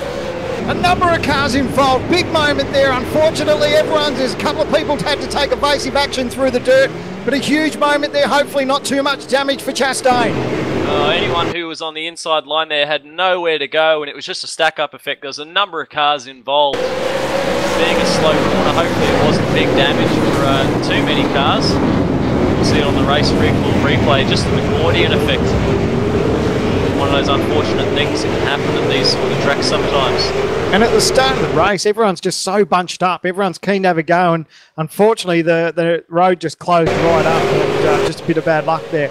A number of cars involved. Big moment there. Unfortunately, there's a couple of people had to take evasive action through the dirt, but a huge moment there. Hopefully not too much damage for Chastain.
Anyone who was on the inside line there had nowhere to go, and it was just a stack-up effect. There was a number of cars involved. Being a slow corner, hopefully it wasn't big damage for too many cars. We'll see it on the race replay, just the McGordian effect. One of those unfortunate things that can happen at these sort of tracks sometimes. And
at the start of the race, everyone's just so bunched up. Everyone's keen to have a go, and unfortunately the road just closed right up, and just a bit of bad luck there.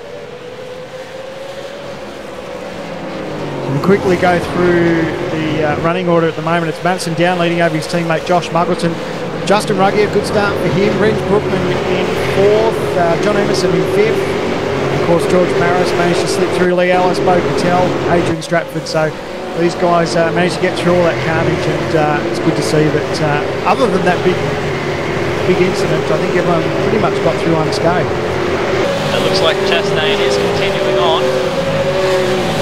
We'll quickly go through the running order at the moment. It's Madison Down leading over his teammate Josh Muggleton. Justin Ruggier, good start for him. Renz Brookman in 4th, John Emerson in 5th. Of course, George Maris managed to slip through, Lee Ellis, Bo Cattell, Adrian Stratford. So these guys managed to get through all that carnage, and it's good to see that other than that big incident, I think everyone pretty much got through unscathed.
It looks like Chastain is continuing on.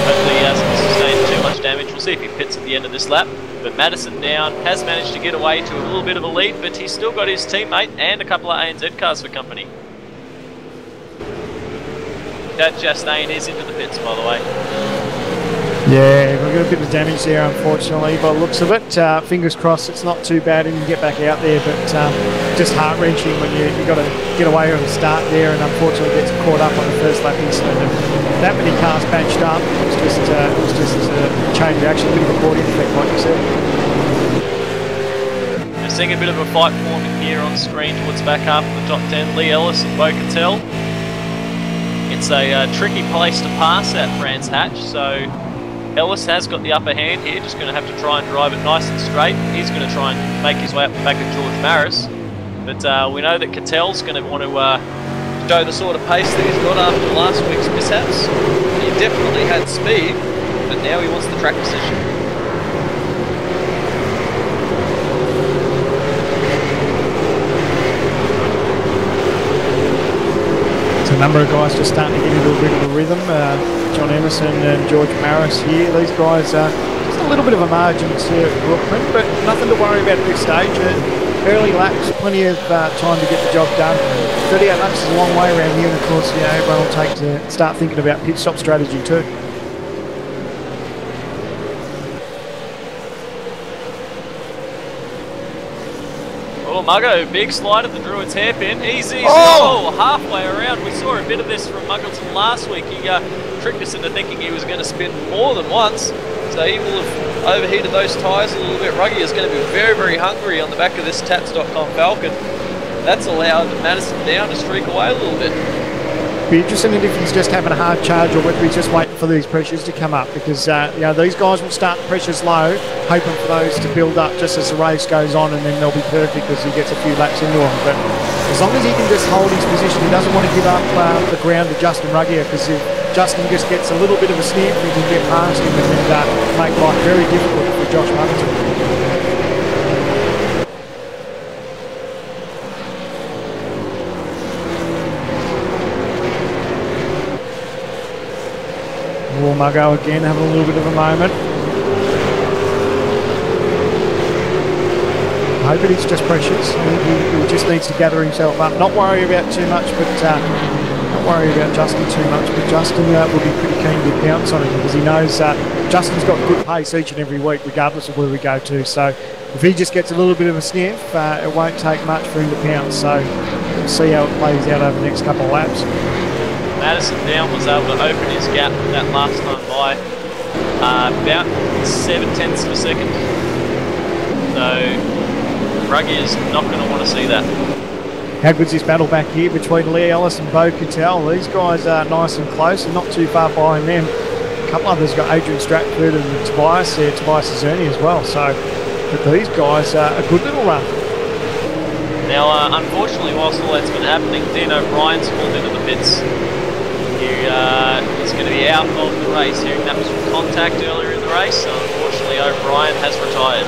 Hopefully he hasn't sustained too much damage. We'll see if he pits at the end of this lap. But Madison Down has managed to get away to a little bit of a lead, but he's still got his teammate and a couple of ANZ cars for company. That Chastain is into the pits, by the way.
Yeah, we've got a bit of damage there, unfortunately, by the looks of it. Fingers crossed it's not too bad and you can get back out there, but just heart-wrenching when you've got to get away from the start there, and unfortunately gets caught up on the first lap incident. And that many cars batched up, it was just a chain reaction, a bit of a boarding effect, like you said.
We're seeing a bit of a fight forming here on screen towards back half of the top 10. Lee Ellis and Bo Cattell. It's a tricky place to pass at Brands Hatch, so Ellis has got the upper hand here, just going to have to try and drive it nice and straight. He's going to try and make his way up the back of George Maris, but we know that Cattell's going to want to show the sort of pace that he's got after last week's mishaps. He definitely had speed, but now he wants the track position.
A number of guys just starting to get into a bit of a rhythm. John Emerson and George Maris here. These guys just a little bit of a margin to Brookman, but nothing to worry about at this stage. early laps, plenty of time to get the job done. 38 laps is a long way around here, and of course, everyone will take to start thinking about pit stop strategy too.
Oh, Muggo, big slide at the Druids hairpin. Easy. Oh, halfway around. We saw a bit of this from Muggleton last week. He tricked us into thinking he was going to spin more than once. So he will have overheated those tyres a little bit. Ruggy is going to be very, very hungry on the back of this Tats.com Falcon. That's allowed Madison down to streak away a little bit.
Be interesting if he's just having a hard charge or whether he's just waiting for these pressures to come up, because these guys will start the pressures low, hoping for those to build up just as the race goes on, and then they'll be perfect as he gets a few laps into them. But as long as he can just hold his position, he doesn't want to give up the ground to Justin Ruggier, because if Justin just gets a little bit of a sniff, he can get past him and then make life very difficult for Josh Muggleton. Muggo again having a little bit of a moment. I hope it's just pressures. He just needs to gather himself up. Not worry about too much, but not worry about Justin too much. But Justin will be pretty keen to pounce on him, because he knows Justin's got good pace each and every week, regardless of where we go to. So if he just gets a little bit of a sniff, it won't take much for him to pounce. So we'll see how it plays out over the next couple of laps.
Madison down was able to open his gap that last time by about 7/10 of a second. So Ruggy is not going to want to see that.
How good's this battle back here between Lee Ellis and Bo Cattell? These guys are nice and close and not too far behind them. A couple others got Adrian Stratford and Tobias there, Tobias Azerni as well. So, but these guys are a good little run.
Now, unfortunately, whilst all that's been happening, Dean O'Brien's pulled into the pits. He's going to be out of the race. Hearing that was from contact earlier in the race, so unfortunately O'Brien has retired.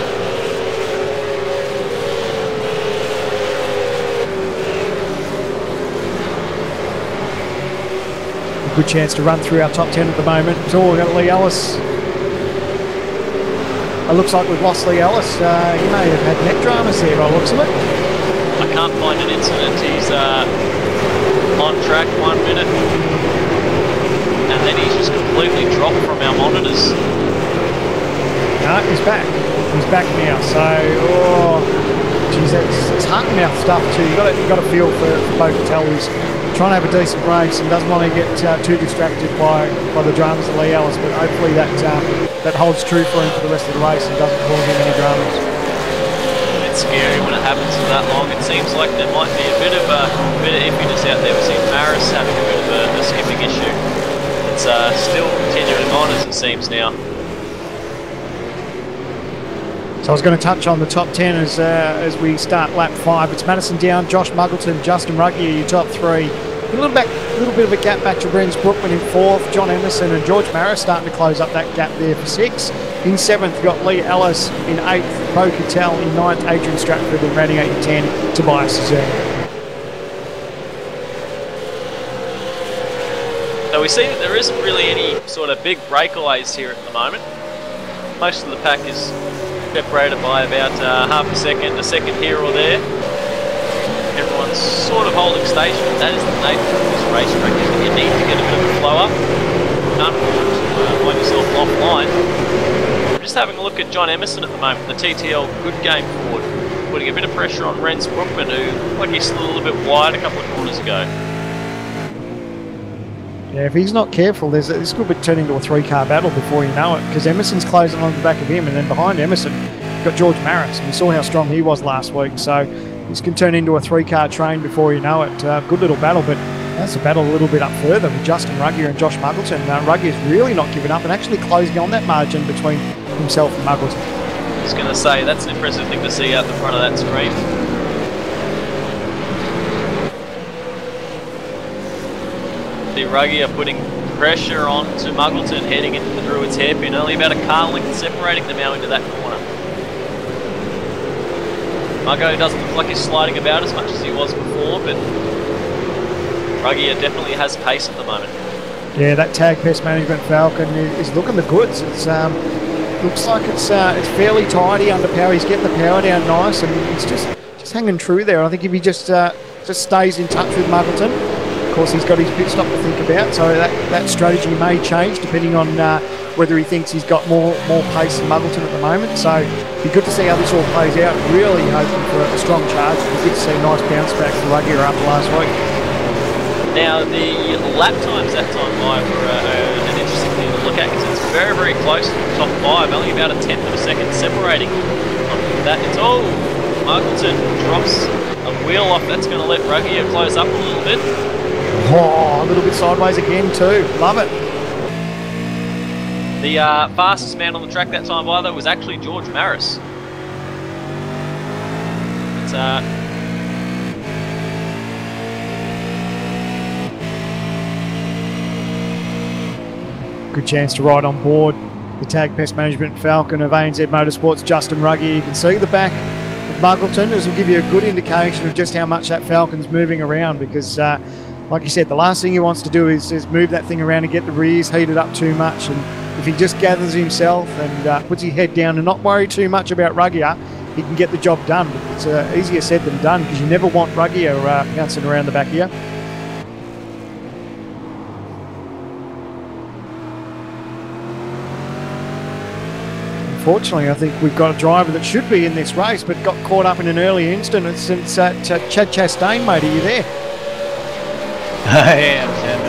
A good chance to run through our top 10 at the moment. So we've got Lee Ellis. It looks like we've lost Lee Ellis. He may have had neck dramas there by the looks of it.
I can't find an incident. He's on track 1 minute, and then he's just completely dropped from our monitors.
No, he's back. He's back now. So, geez, it's heart and mouth stuff too. You've got to feel for Bo Cattell, who's trying to have a decent race and doesn't want to get too distracted by the dramas of Lee Ellis. But hopefully that holds true for him for the rest of the race and doesn't cause him any dramas.
It's scary when it happens for that long. It seems like there might be a bit of iffiness out there. We've seen Maris having a bit of a skipping issue. It's still continuing on as it seems now.
So I was going to touch on the top 10 as we start lap 5. It's Madison down, Josh Muggleton, Justin Ruggier, your top 3. A little bit of a gap back to Brens Brookman in 4th, John Emerson and George Maris starting to close up that gap there for 6. In 7th, you've got Lee Ellis. In 8th, Bo Cattell. In 9th, Adrian Stratford. And rounding out in 10, Tobias Azerni.
So we see that there isn't really any sort of big breakaways here at the moment. Most of the pack is separated by about half a second here or there. Everyone's sort of holding station. That is the nature of this racetrack. You need to get a bit of a flow up. You can't afford to find yourself offline. I'm just having a look at John Emerson at the moment, the TTL good game forward, putting a bit of pressure on Rens Brookman, who looked like he slid a little bit wide a couple of corners ago.
Yeah, if he's not careful, this could be turning into a 3-car battle before you know it, because Emerson's closing on the back of him, and then behind Emerson, you've got George Maris, and you saw how strong he was last week, so this can turn into a 3-car train before you know it. Good little battle, but that's a battle a little bit up further with Justin Ruggier and Josh Muggleton. Ruggier's really not giving up and actually closing on that margin between himself and Muggleton.
I was going to say, that's an impressive thing to see out the front of that screen. The Ruggier putting pressure on to Muggleton heading into the Druids hairpin, only about a car length separating them out into that corner. Muggo doesn't look like he's sliding about as much as he was before, but Ruggier definitely has pace at the moment.
Yeah, that tag pest management Falcon is looking the goods. It's looks like it's fairly tidy under power. He's getting the power down nice, and it's just He's hanging true there. I think if he just stays in touch with Muggleton, of course he's got his pit stop to think about, so that strategy may change depending on whether he thinks he's got more pace than Muggleton at the moment. So it'd be good to see how this all plays out. Really hoping for a strong charge. It'd be good to see a nice bounce back from Ruggier after last week.
Now, the lap times that time by were an interesting thing to look at because it's very, very close to the top 5, only about a tenth of a second separating from that. It's Muggleton drops a wheel off. That's going to let Ruggier close up a little bit.
Oh, a little bit sideways again too. Love it.
The fastest man on the track that time by, though, was actually George Maris. It's
good chance to ride on board the Tag Pest Management Falcon of ANZ Motorsports, Justin Ruggier. You can see the back of Muggleton. This will give you a good indication of just how much that Falcon's moving around because, like you said, the last thing he wants to do is move that thing around and get the rears heated up too much. And if he just gathers himself and puts his head down and not worry too much about Ruggier, he can get the job done. But it's easier said than done because you never want Ruggier bouncing around the back here. Unfortunately, I think we've got a driver that should be in this race but got caught up in an early instant. It's Chad Chastain, mate. Are you there?
I am, Sam.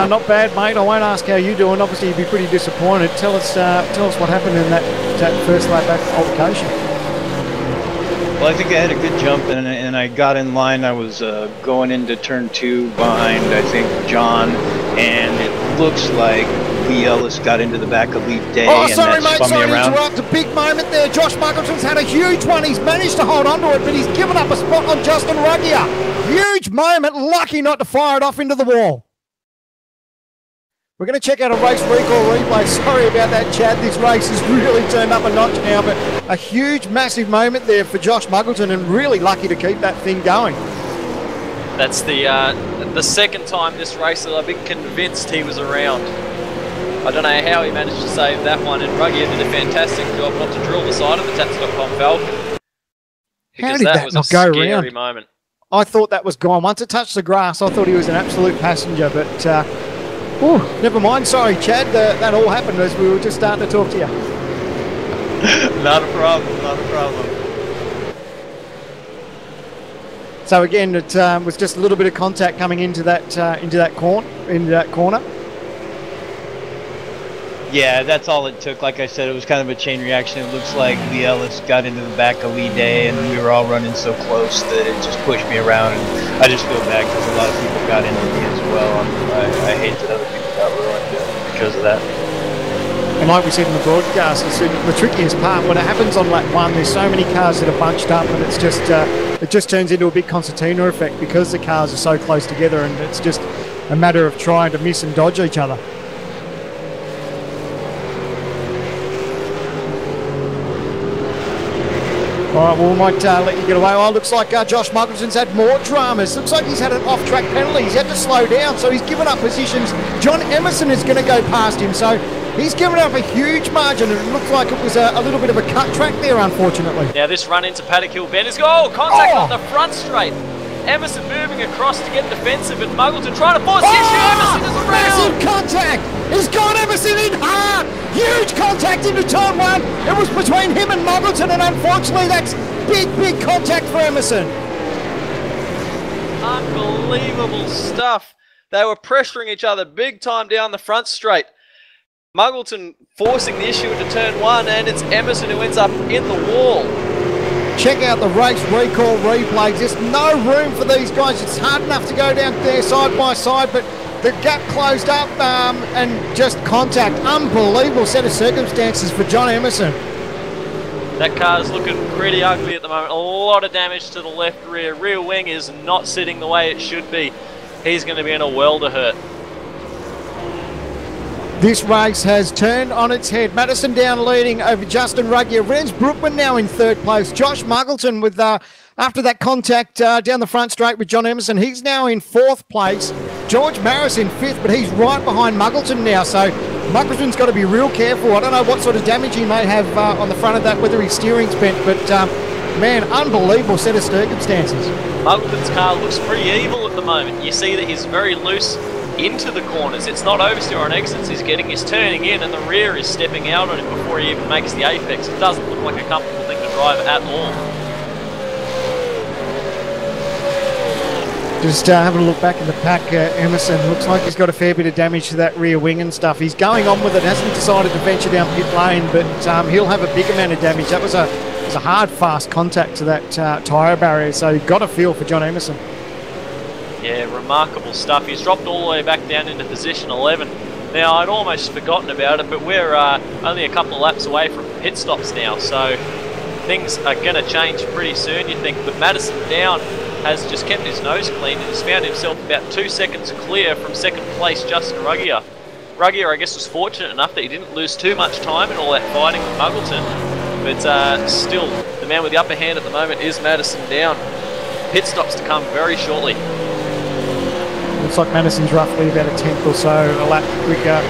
Not bad, mate. I won't ask how you're doing. Obviously, you'd be pretty disappointed. Tell us what happened in that first lap back altercation.
Well, I think I had a good jump and I got in line. I was going into turn 2 behind, I think, John, and it looks like Lee Ellis got into the back of Lead Day.
Oh, sorry, mate.
Sorry
To interrupt. A big moment there. Josh Muggleton's had a huge one. He's managed to hold on to it, but he's given up a spot on Justin Ruggier. Huge moment. Lucky not to fire it off into the wall. We're going to check out a race recall replay. Sorry about that, Chad. This race has really turned up a notch now, but a huge, massive moment there for Josh Muggleton and really lucky to keep that thing going.
That's the second time this race that I've been convinced he was around. I don't know how he managed to save that one, and Ruggier did a fantastic job not to drill the side of the Tats.com Falcon.
How did that not go around?
Moment.
I thought that was gone. Once it touched the grass, I thought he was an absolute passenger, but never mind. Sorry, Chad. That all happened as we were just starting to talk to you.
Not a problem. Not a problem.
So again, it was just a little bit of contact coming into that corner.
Yeah, that's all it took. Like I said, it was kind of a chain reaction. It looks like Lee Ellis got into the back of Lee Day, and we were all running so close that it just pushed me around. And I just feel bad because a lot of people got into me as well. I hate that other people got ruined because of that.
And like we said in the broadcast, it's the trickiest part. When it happens on lap 1, there's so many cars that are bunched up, and it's just it just turns into a big concertina effect because the cars are so close together, and it's just a matter of trying to miss and dodge each other. All right, well, we might let you get away. Oh, looks like Josh Muggleton's had more dramas. Looks like he's had an off-track penalty. He's had to slow down, so he's given up positions. John Emerson is going to go past him, so he's given up a huge margin, and it looks like it was a little bit of a cut track there, unfortunately.
Now this run into Paddock Hill Bend is contact on the front straight. Emerson moving across to get defensive, and Muggleton trying to force the issue. Emerson is around.
Massive contact! He's got Emerson in hard! Huge contact into turn 1. It was between him and Muggleton, and unfortunately that's big contact for Emerson.
Unbelievable stuff. They were pressuring each other big time down the front straight. Muggleton forcing the issue into turn 1, and it's Emerson who ends up in the wall.
Check out the race recall replay. Just no room for these guys. It's hard enough to go down there side by side, but the gap closed up and just contact. Unbelievable set of circumstances for John Emerson.
That car's looking pretty ugly at the moment. A lot of damage to the left rear. Rear wing is not sitting the way it should be. He's going to be in a world of hurt.
This race has turned on its head. Madison down leading over Justin Ruggier. Renz Brookman now in third place. Josh Muggleton with, after that contact down the front straight with John Emerson, he's now in fourth place. George Maris in fifth, but he's right behind Muggleton now. So Muggleton's got to be real careful. I don't know what sort of damage he may have on the front of that, whether his steering's bent, but Man, unbelievable set of circumstances.
Muggleton's car looks pretty evil at the moment. You see that he's very loose into the corners. It's not oversteer on exits he's getting, he's turning in, and the rear is stepping out on him before he even makes the apex. It doesn't look like a comfortable thing to drive at all.
Just having a look back in the pack, Emerson looks like he's got a fair bit of damage to that rear wing and stuff. He's going on with it, hasn't decided to venture down pit lane, but he'll have a big amount of damage. That was a hard, fast contact to that tyre barrier, so you've got a feel for John Emerson.
Yeah, remarkable stuff. He's dropped all the way back down into position 11. Now, I'd almost forgotten about it, but we're only a couple of laps away from pit stops now, so things are going to change pretty soon, you think. But Madison Down has just kept his nose clean and has found himself about 2 seconds clear from second place Justin Ruggier. Ruggier, I guess, was fortunate enough that he didn't lose too much time in all that fighting with Muggleton. But still, the man with the upper hand at the moment is Madison Down. Pit stops to come very shortly.
Looks like Madison's roughly about a tenth or so a lap quicker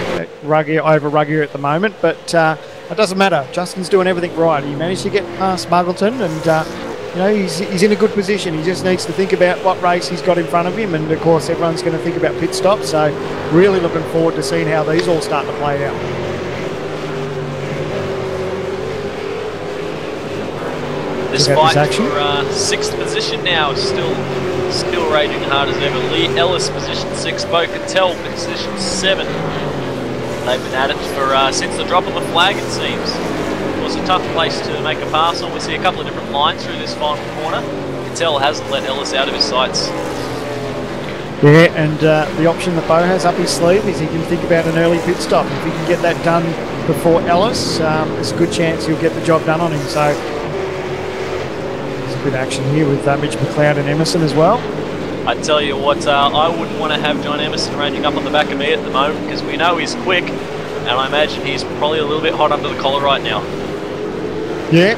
over Ruggier at the moment, but it doesn't matter. Justin's doing everything right. He managed to get past Muggleton, and you know, he's in a good position. He just needs to think about what race he's got in front of him, and of course everyone's going to think about pit stops, so really looking forward to seeing how these all start to play out.
This fight for sixth position now is still raging hard as ever. Lee Ellis position 6, Bo Cattell position 7. They've been at it for since the drop of the flag, it seems. It was a tough place to make a pass on. We see a couple of different lines through this final corner. Cattell hasn't let Ellis out of his sights.
Yeah, and the option that Bo has up his sleeve is he can think about an early pit stop. If he can get that done before Ellis, there's a good chance he'll get the job done on him. So good action here with Mitch McLeod and Emerson as well.
I tell you what, I wouldn't want to have John Emerson ranging up on the back of me at the moment, because we know he's quick, and I imagine he's probably a little bit hot under the collar right now.
Yeah,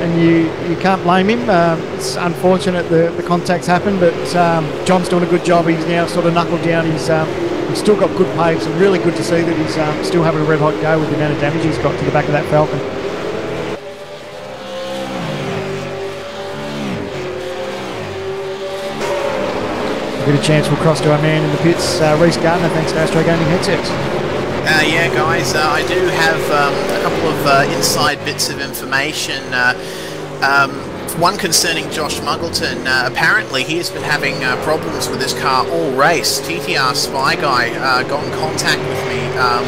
and you can't blame him. It's unfortunate the contacts happened, but John's doing a good job. He's now sort of knuckled down. He's still got good pace, and really good to see that he's still having a red hot go with the amount of damage he's got to the back of that Falcon. Get a chance, we'll cross to our man in the pits, Reece Gardner, thanks to Astro Gaming Headsets.
Yeah, guys, I do have a couple of inside bits of information. One concerning Josh Muggleton. Apparently, he has been having problems with his car all race. TTR Spy Guy got in contact with me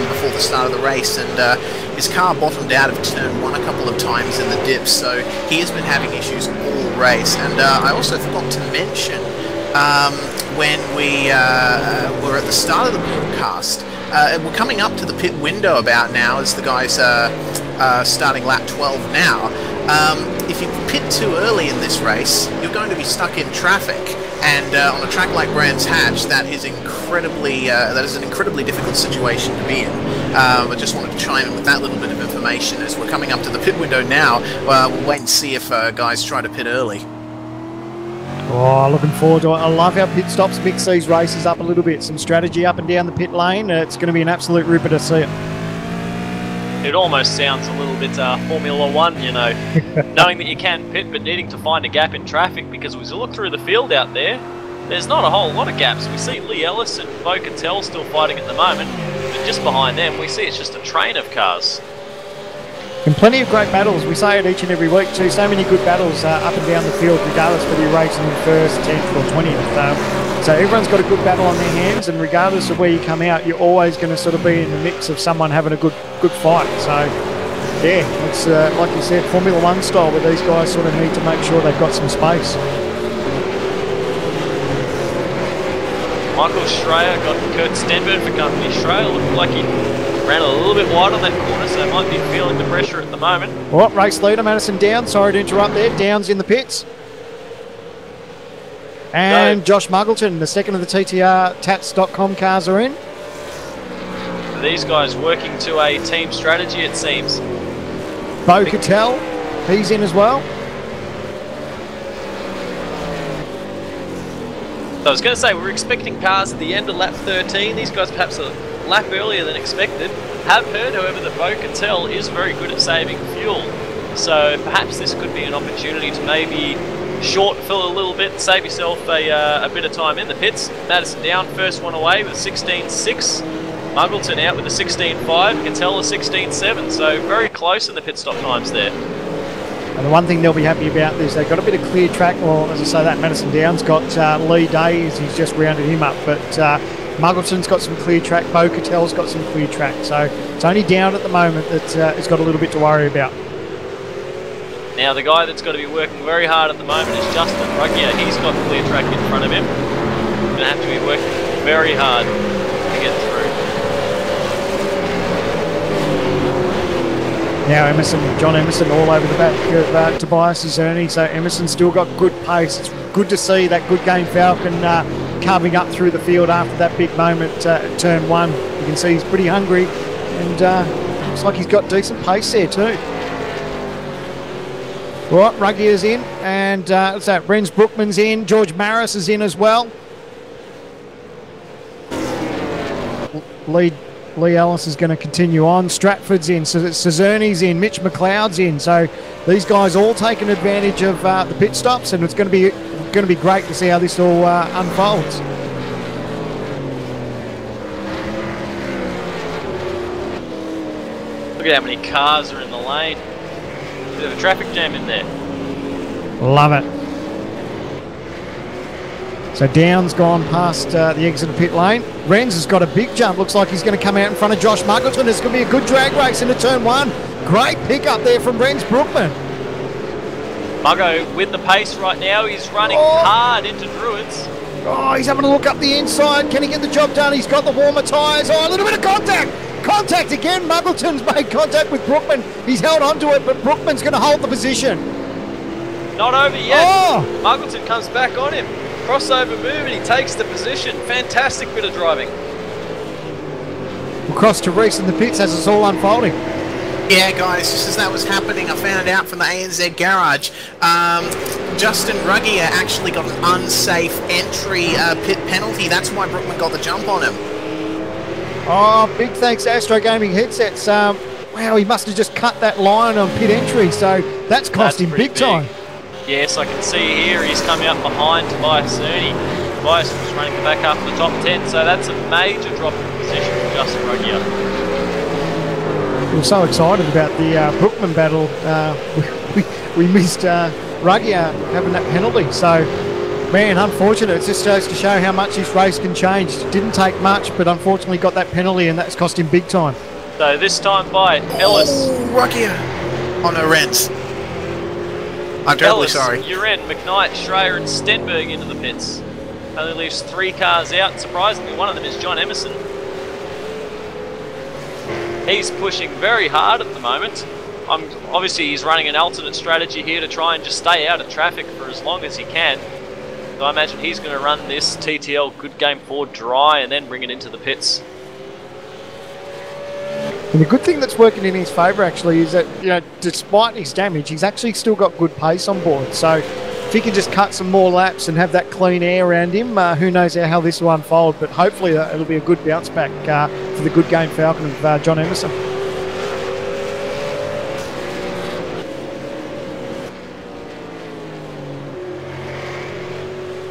before the start of the race, and his car bottomed out of turn 1 a couple of times in the dips, so he has been having issues all race. And I also forgot to mention, when we were at the start of the broadcast, we're coming up to the pit window about now as the guys are starting lap 12 now. If you pit too early in this race, you're going to be stuck in traffic, and on a track like Brands Hatch, that is an incredibly difficult situation to be in. I just wanted to chime in with that little bit of information as we're coming up to the pit window now. We'll wait and see if guys try to pit early.
Oh, looking forward to it. I love how pit stops mix these races up a little bit. Some strategy up and down the pit lane. It's going to be an absolute ripper to see it.
It almost sounds a little bit Formula One, you know, knowing that you can pit but needing to find a gap in traffic, because as we look through the field out there, there's not a whole lot of gaps. We see Lee Ellis and Bo Cattell still fighting at the moment, but just behind them we see it's just a train of cars.
And plenty of great battles. We say it each and every week too. So many good battles up and down the field, regardless whether you're racing in first, 10th or 20th. So everyone's got a good battle on their hands, and regardless of where you come out, you're always going to sort of be in the mix of someone having a good fight. So yeah, it's like you said, Formula One style, where these guys sort of need to make sure they've got some space.
Michael Schreier got Kurt Stenberg for company. Schreier looked like he ran a little bit wide on that corner, so might be feeling the pressure at the moment.
Well, race leader Madison Down, sorry to interrupt there. Down's in the pits. And Josh Muggleton, the second of the TTR Tats.com cars are in.
These guys working to a team strategy, it seems.
Bo Cattell, he's in as well.
So I was going to say, we were expecting cars at the end of lap 13. These guys perhaps a lap earlier than expected. Have heard, however, that Bo Cattell is very good at saving fuel. So perhaps this could be an opportunity to maybe short fill a little bit and save yourself a bit of time in the pits. Madison down, first one away with 16.6. Muggleton out with a 16.5. Cattell a 16.7. So very close in the pit stop times there.
And the one thing they'll be happy about is they've got a bit of clear track. Well, as I say, that Madison Down's got Lee Days. He's just rounded him up. But Muggleton's got some clear track. Bo Cattell's got some clear track. So it's only Down at the moment that he's got a little bit to worry about.
Now the guy that's got to be working very hard at the moment is Justin Ruggier. He's got clear track in front of him. Going to have to be working very hard to get through.
Now John Emerson all over the back of Tobias Zerny. So Emerson's still got good pace. It's good to see that Good Game Falcon carving up through the field after that big moment at turn 1. You can see he's pretty hungry and looks like he's got decent pace there too. Right, Ruggier's in, and what's that? Renz Brookman's in. George Maris is in as well. Lee Ellis is going to continue on. Stratford's in. Cezerni's in. Mitch McLeod's in. So these guys all taking advantage of the pit stops, and it's going to be great to see how this all unfolds.
Look at how many cars are in the lane. Bit of a traffic jam in there.
Love it. So Down's gone past the exit of pit lane. Renz has got a big jump. Looks like he's going to come out in front of Josh Muggleton. It's going to be a good drag race into turn 1. Great pick up there from Renz Brookman.
Muggo with the pace right now. He's running hard into Druids.
Oh, he's having a look up the inside. Can he get the job done? He's got the warmer tyres. Oh, a little bit of contact. Contact again. Muggleton's made contact with Brookman. He's held onto it, but Brookman's going to hold the position.
Not over yet.
Oh!
Muggleton comes back on him. Crossover move and he takes the position. Fantastic bit of driving.
We'll cross to Reese in the pits as it's all unfolding.
Yeah, guys, just as that was happening, I found out from the ANZ garage, Justin Ruggier actually got an unsafe entry pit penalty. That's why Brookman got the jump on him.
Oh, big thanks to Astro Gaming Headsets. Wow, he must have just cut that line on pit entry, so that's cost him big time.
Yes, I can see here he's coming up behind Tobias Zerny. Tobias was running back up the top 10, so that's a major drop in position for Justin Ruggier.
We were so excited about the Brookman battle. We missed Ruggier having that penalty, so man, unfortunate. It just goes to show how much this race can change. It didn't take much, but unfortunately got that penalty, and that's cost him big time.
So this time by Ellis.
Oh, Ruggier. Oh no, Renz. I'm terribly
Ellis,
sorry.
Uren, McKnight, Schreier and Stenberg into the pits. Only leaves 3 cars out. Surprisingly, one of them is John Emerson. He's pushing very hard at the moment. Obviously, he's running an alternate strategy here to try and just stay out of traffic for as long as he can. So I imagine he's going to run this TTL Good Game Ford dry and then bring it into the pits.
And the good thing that's working in his favour actually is that, you know, despite his damage, he's actually still got good pace on board. So if he can just cut some more laps and have that clean air around him, who knows how this will unfold. But hopefully it'll be a good bounce back for the Good Game Falcon of John Emerson.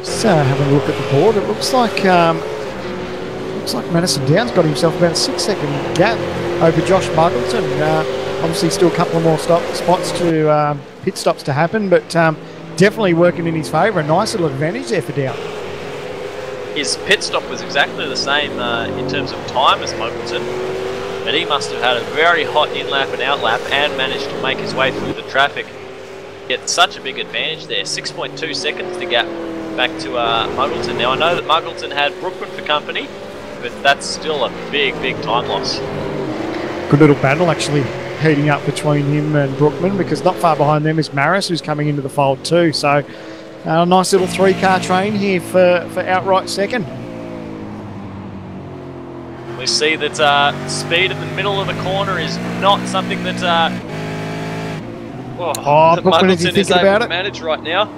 So having a look at the board, it looks like Madison Downs got himself about a 6-second gap over Josh Muggleton. Obviously still a couple of more spots to pit stops to happen, but definitely working in his favour. A nice little advantage there for Down.
His pit stop was exactly the same in terms of time as Muggleton, but he must have had a very hot in-lap and out-lap and managed to make his way through the traffic. Get such a big advantage there, 6.2 seconds to gap back to Muggleton. Now I know that Muggleton had Brookman for company, but that's still a big time loss.
Good little battle actually heating up between him and Brookman, because not far behind them is Maris, who's coming into the fold too. So a nice little 3-car train here for outright second.
We see that speed in the middle of the corner is not something that
Brookman, is he
Muggleton is
thinking
able
about
to
it?
manage right now.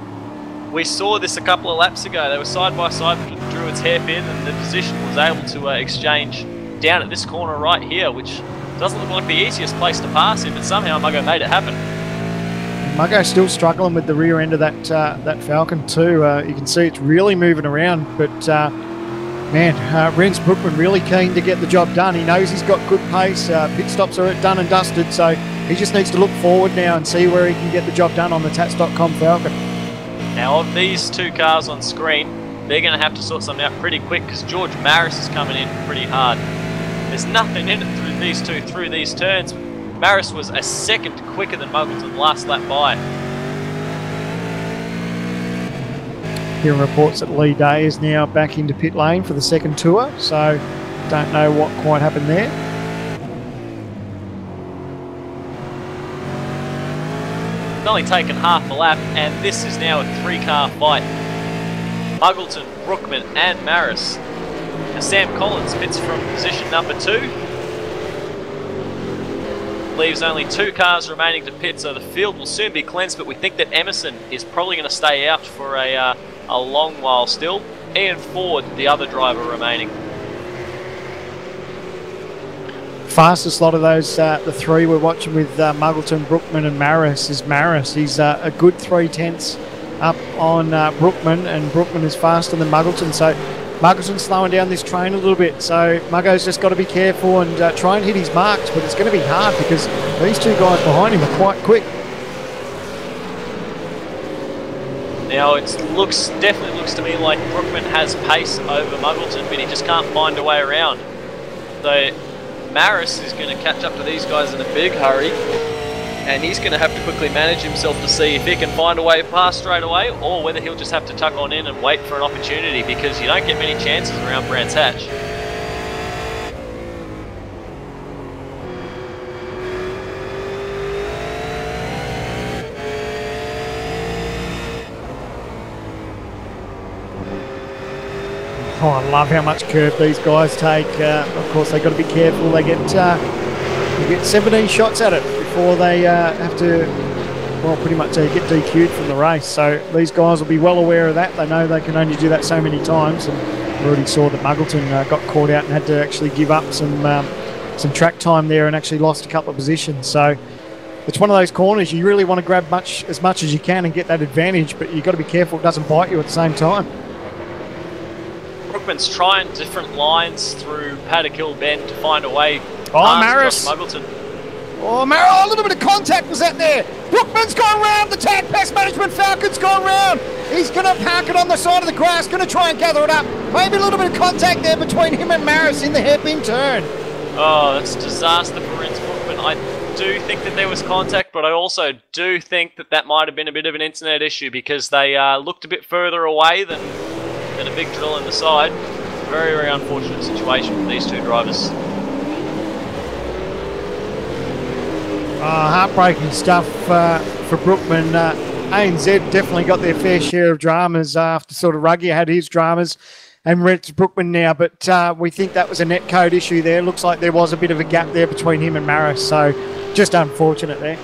We saw this a couple of laps ago. They were side by side with the Druids hairpin, and the position was able to exchange down at this corner right here, which doesn't look like the easiest place to pass him, but somehow Muggo made it happen.
Muggo's still struggling with the rear end of that Falcon too. You can see it's really moving around, but man, Rens Brookman really keen to get the job done. He knows he's got good pace. Pit stops are done and dusted, so he just needs to look forward now and see where he can get the job done on the Tats.com Falcon.
Now, of these two cars on screen, they're going to have to sort something out pretty quick because George Maris is coming in pretty hard. There's nothing in it through these two through these turns. Maris was a second quicker than Muggleton last lap by.
Hearing reports that Lee Day is now back into pit lane for the second tour, so don't know what quite happened there.
It's only taken half a lap, and this is now a 3-car fight. Muggleton, Brookman and Maris. Now Sam Collins pits from position number 2. Leaves only 2 cars remaining to pit, so the field will soon be cleansed, but we think that Emerson is probably going to stay out for a long while still. Ian Ford, the other driver remaining.
Fastest lot of those, the 3 we're watching with Muggleton, Brookman and Maris is Maris. He's a good 3/10 up on Brookman, and Brookman is faster than Muggleton, so Muggleton's slowing down this train a little bit, so Muggo's just got to be careful and try and hit his marks, but it's going to be hard because these 2 guys behind him are quite quick.
Now it definitely looks to me like Brookman has pace over Muggleton, but he just can't find a way around. So Maris is going to catch up to these guys in a big hurry, and he's going to have to quickly manage himself to see if he can find a way past straight away, or whether he'll just have to tuck on in and wait for an opportunity, because you don't get many chances around Brands Hatch.
Oh, I love how much curve these guys take. Of course, they've got to be careful. They get 17 shots at it before they have to, well, pretty much get DQ'd from the race. So these guys will be well aware of that. They know they can only do that so many times. And we already saw that Muggleton got caught out and had to actually give up some track time there and actually lost a couple of positions. So it's one of those corners you really want to grab as much as you can and get that advantage, but you've got to be careful it doesn't bite you at the same time.
Brookman's trying different lines through Paddock Hill Bend to find a way
past Maris.
Muggleton.
Oh, Maris, a little bit of contact was that there. Brookman's gone round. The Tag Pass Management Falcon's gone round. He's going to park it on the side of the grass, going to try and gather it up. Maybe a little bit of contact there between him and Maris in the hairpin turn.
Oh, that's a disaster for Rens Brookman. I do think that there was contact, but I also do think that that might have been a bit of an internet issue, because they looked a bit further away than a big drill in the side. Very, very unfortunate situation for these 2 drivers.
Heartbreaking stuff for Brookman. ANZ definitely got their fair share of dramas after sort of Ruggier had his dramas, and Rens Brookman now, but we think that was a net code issue there. Looks like there was a bit of a gap there between him and Maris, so just unfortunate there.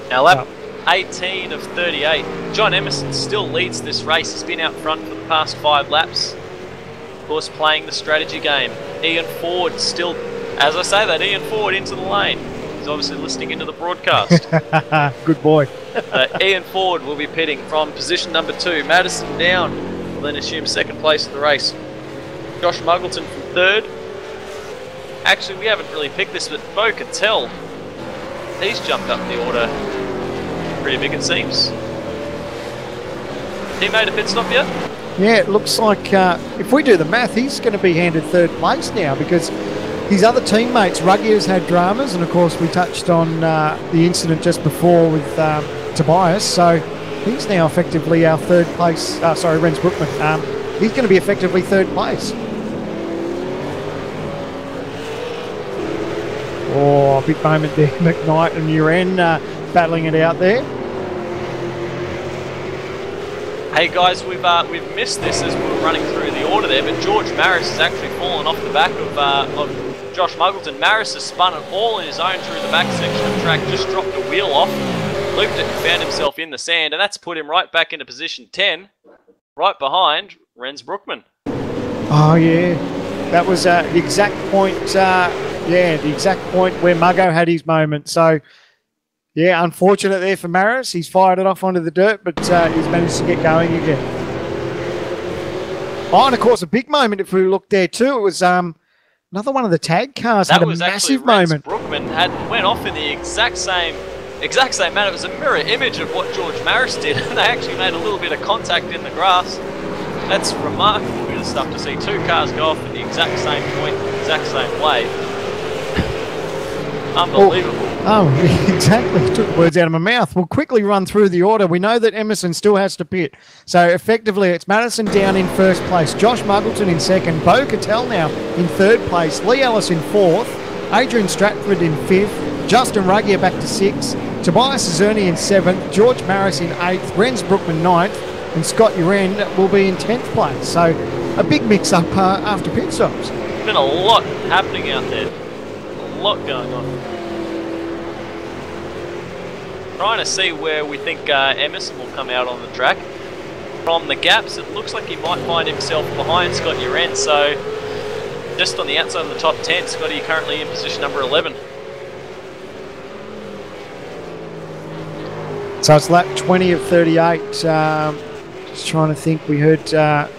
Now lap 18 of 38. John Emerson still leads this race. He's been out front for the past 5 laps. Of course, playing the strategy game. Ian Ford still, as I say that, Ian Ford into the lane. He's obviously listening into the broadcast.
Good boy.
Ian Ford will be pitting from position number 2. Madison down will then assume second place of the race. Josh Muggleton from 3rd. Actually, we haven't really picked this, but Bo Cattell, he's jumped up the order pretty big, it seems. He made a pit stop yet?
Yeah, it looks like if we do the math, he's going to be handed 3rd place now, because his other teammates, Ruggier's had dramas, and of course we touched on the incident just before with Tobias, so he's now effectively our 3rd place, Rens Brookman. He's going to be effectively 3rd place. Oh, big moment there, McKnight and Uren battling it out there.
Hey guys, we've missed this as we were running through the order there, but George Maris has actually fallen off the back of Josh Muggleton. Maris has spun it all in his own through the back section of the track, just dropped a wheel off, looped it and found himself in the sand, and that's put him right back into position 10, right behind Rens Brookman.
Oh yeah. That was the exact point, the exact point where Muggo had his moment. So, yeah, unfortunate there for Maris. He's fired it off onto the dirt, but he's managed to get going again. Oh, and of course, a big moment if we look there too. It was another one of the tag cars
that
had a
was
massive
actually
moment.
Brookman went off in the exact same manner. It was a mirror image of what George Maris did, and they actually made a little bit of contact in the grass. That's remarkable bit of stuff to see. Two cars go off at the exact same point, exact same way. Unbelievable.
Oh, exactly. Took words out of my mouth. We'll quickly run through the order. We know that Emerson still has to pit. So effectively, it's Madison Down in first place, Josh Muggleton in second, Bo Cattell now in third place, Lee Ellis in fourth, Adrian Stratford in fifth, Justin Ruggier back to sixth, Tobias Zerni in seventh, George Maris in eighth, Renz Brookman ninth, and Scott Uren will be in 10th place. So a big mix-up after pit stops.
Been a lot happening out there. A lot going on. Trying to see where we think Emerson will come out on the track. From the gaps, it looks like he might find himself behind Scott Uren. So just on the outside of the top 10, Scotty currently in position number 11.
So it's lap 20 of 38. Just trying to think. We heard our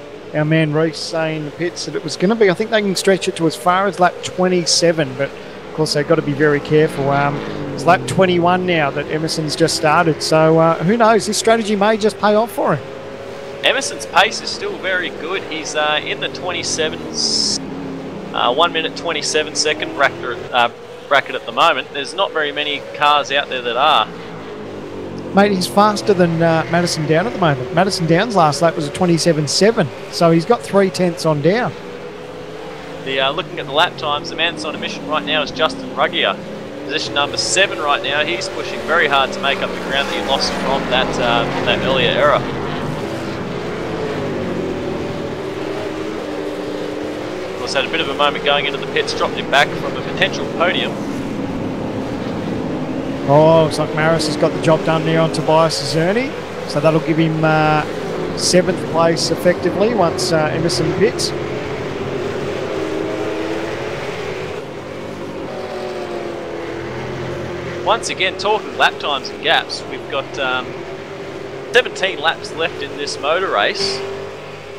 man Reese say in the pits that it was going to be, I think they can stretch it to as far as lap 27, but of course they've got to be very careful. It's lap 21 now that Emerson's just started, so who knows, this strategy may just pay off for him.
Emerson's pace is still very good. He's in the 27s, 1 minute 27 second bracket at the moment. There's not very many cars out there that are.
Mate, he's faster than Madison Down at the moment. Madison Down's last lap was a 27.7, so he's got 3/10 on Down.
Looking at the lap times, the man that's on a mission right now is Justin Ruggier. Position number 7 right now. He's pushing very hard to make up the ground that he lost from that earlier era. Of course, had a bit of a moment going into the pits, dropped him back from a potential podium.
Oh, looks like Maris has got the job done there on Tobias Zerni. So that'll give him 7th place effectively once Emerson pits.
Once again, talking lap times and gaps, we've got 17 laps left in this motor race.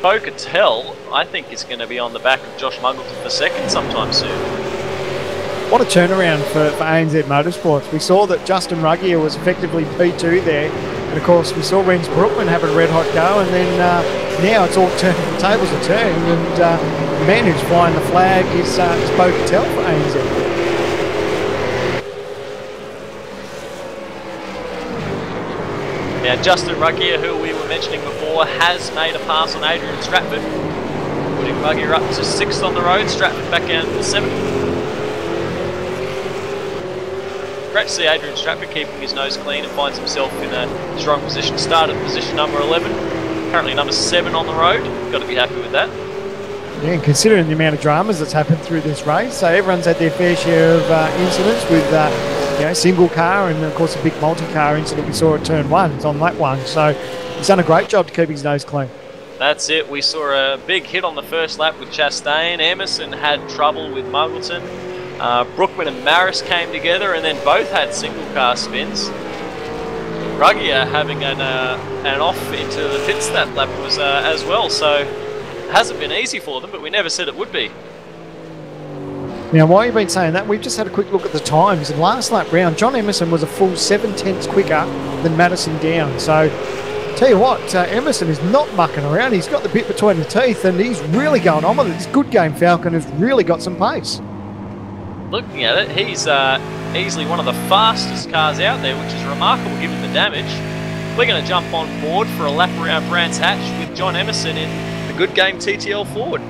Bo Cattell, I think, is going to be on the back of Josh Muggleton for second sometime soon.
What a turnaround for ANZ Motorsports. We saw that Justin Ruggier was effectively P2 there. And of course, we saw Renz Brookman have a red hot go. And then now it's all turned, the tables are turned. And the man who's flying the flag is Bo Cattell for ANZ.
Now, Justin Ruggier, who we were mentioning before, has made a pass on Adrian Stratford, putting Ruggier up to 6th on the road, Stratford back down to 7th. Great to see Adrian Stratford keeping his nose clean and finds himself in a strong position. Started position number 11, currently number 7 on the road. Got to be happy with that.
Yeah, and considering the amount of dramas that's happened through this race, so everyone's had their fair share of incidents with single car and of course a big multi-car incident we saw at turn 1. It's on that one, so he's done a great job to keep his nose clean.
That's it. We saw a big hit on the first lap with Chastain. Emerson had trouble with Muggleton. Brookman and Maris came together and then both had single car spins. Ruggier having an off into the pits that lap was as well, so it hasn't been easy for them, but we never said it would be.
Now, while you've been saying that, we've just had a quick look at the times. In the last lap round, John Emerson was a full 7/10 quicker than Madison Down. So, tell you what, Emerson is not mucking around. He's got the bit between the teeth and he's really going on with it. This good game Falcon has really got some pace.
Looking at it, he's easily one of the fastest cars out there, which is remarkable given the damage. We're going to jump on board for a lap around Brands Hatch with John Emerson in the Good Game TTL Ford.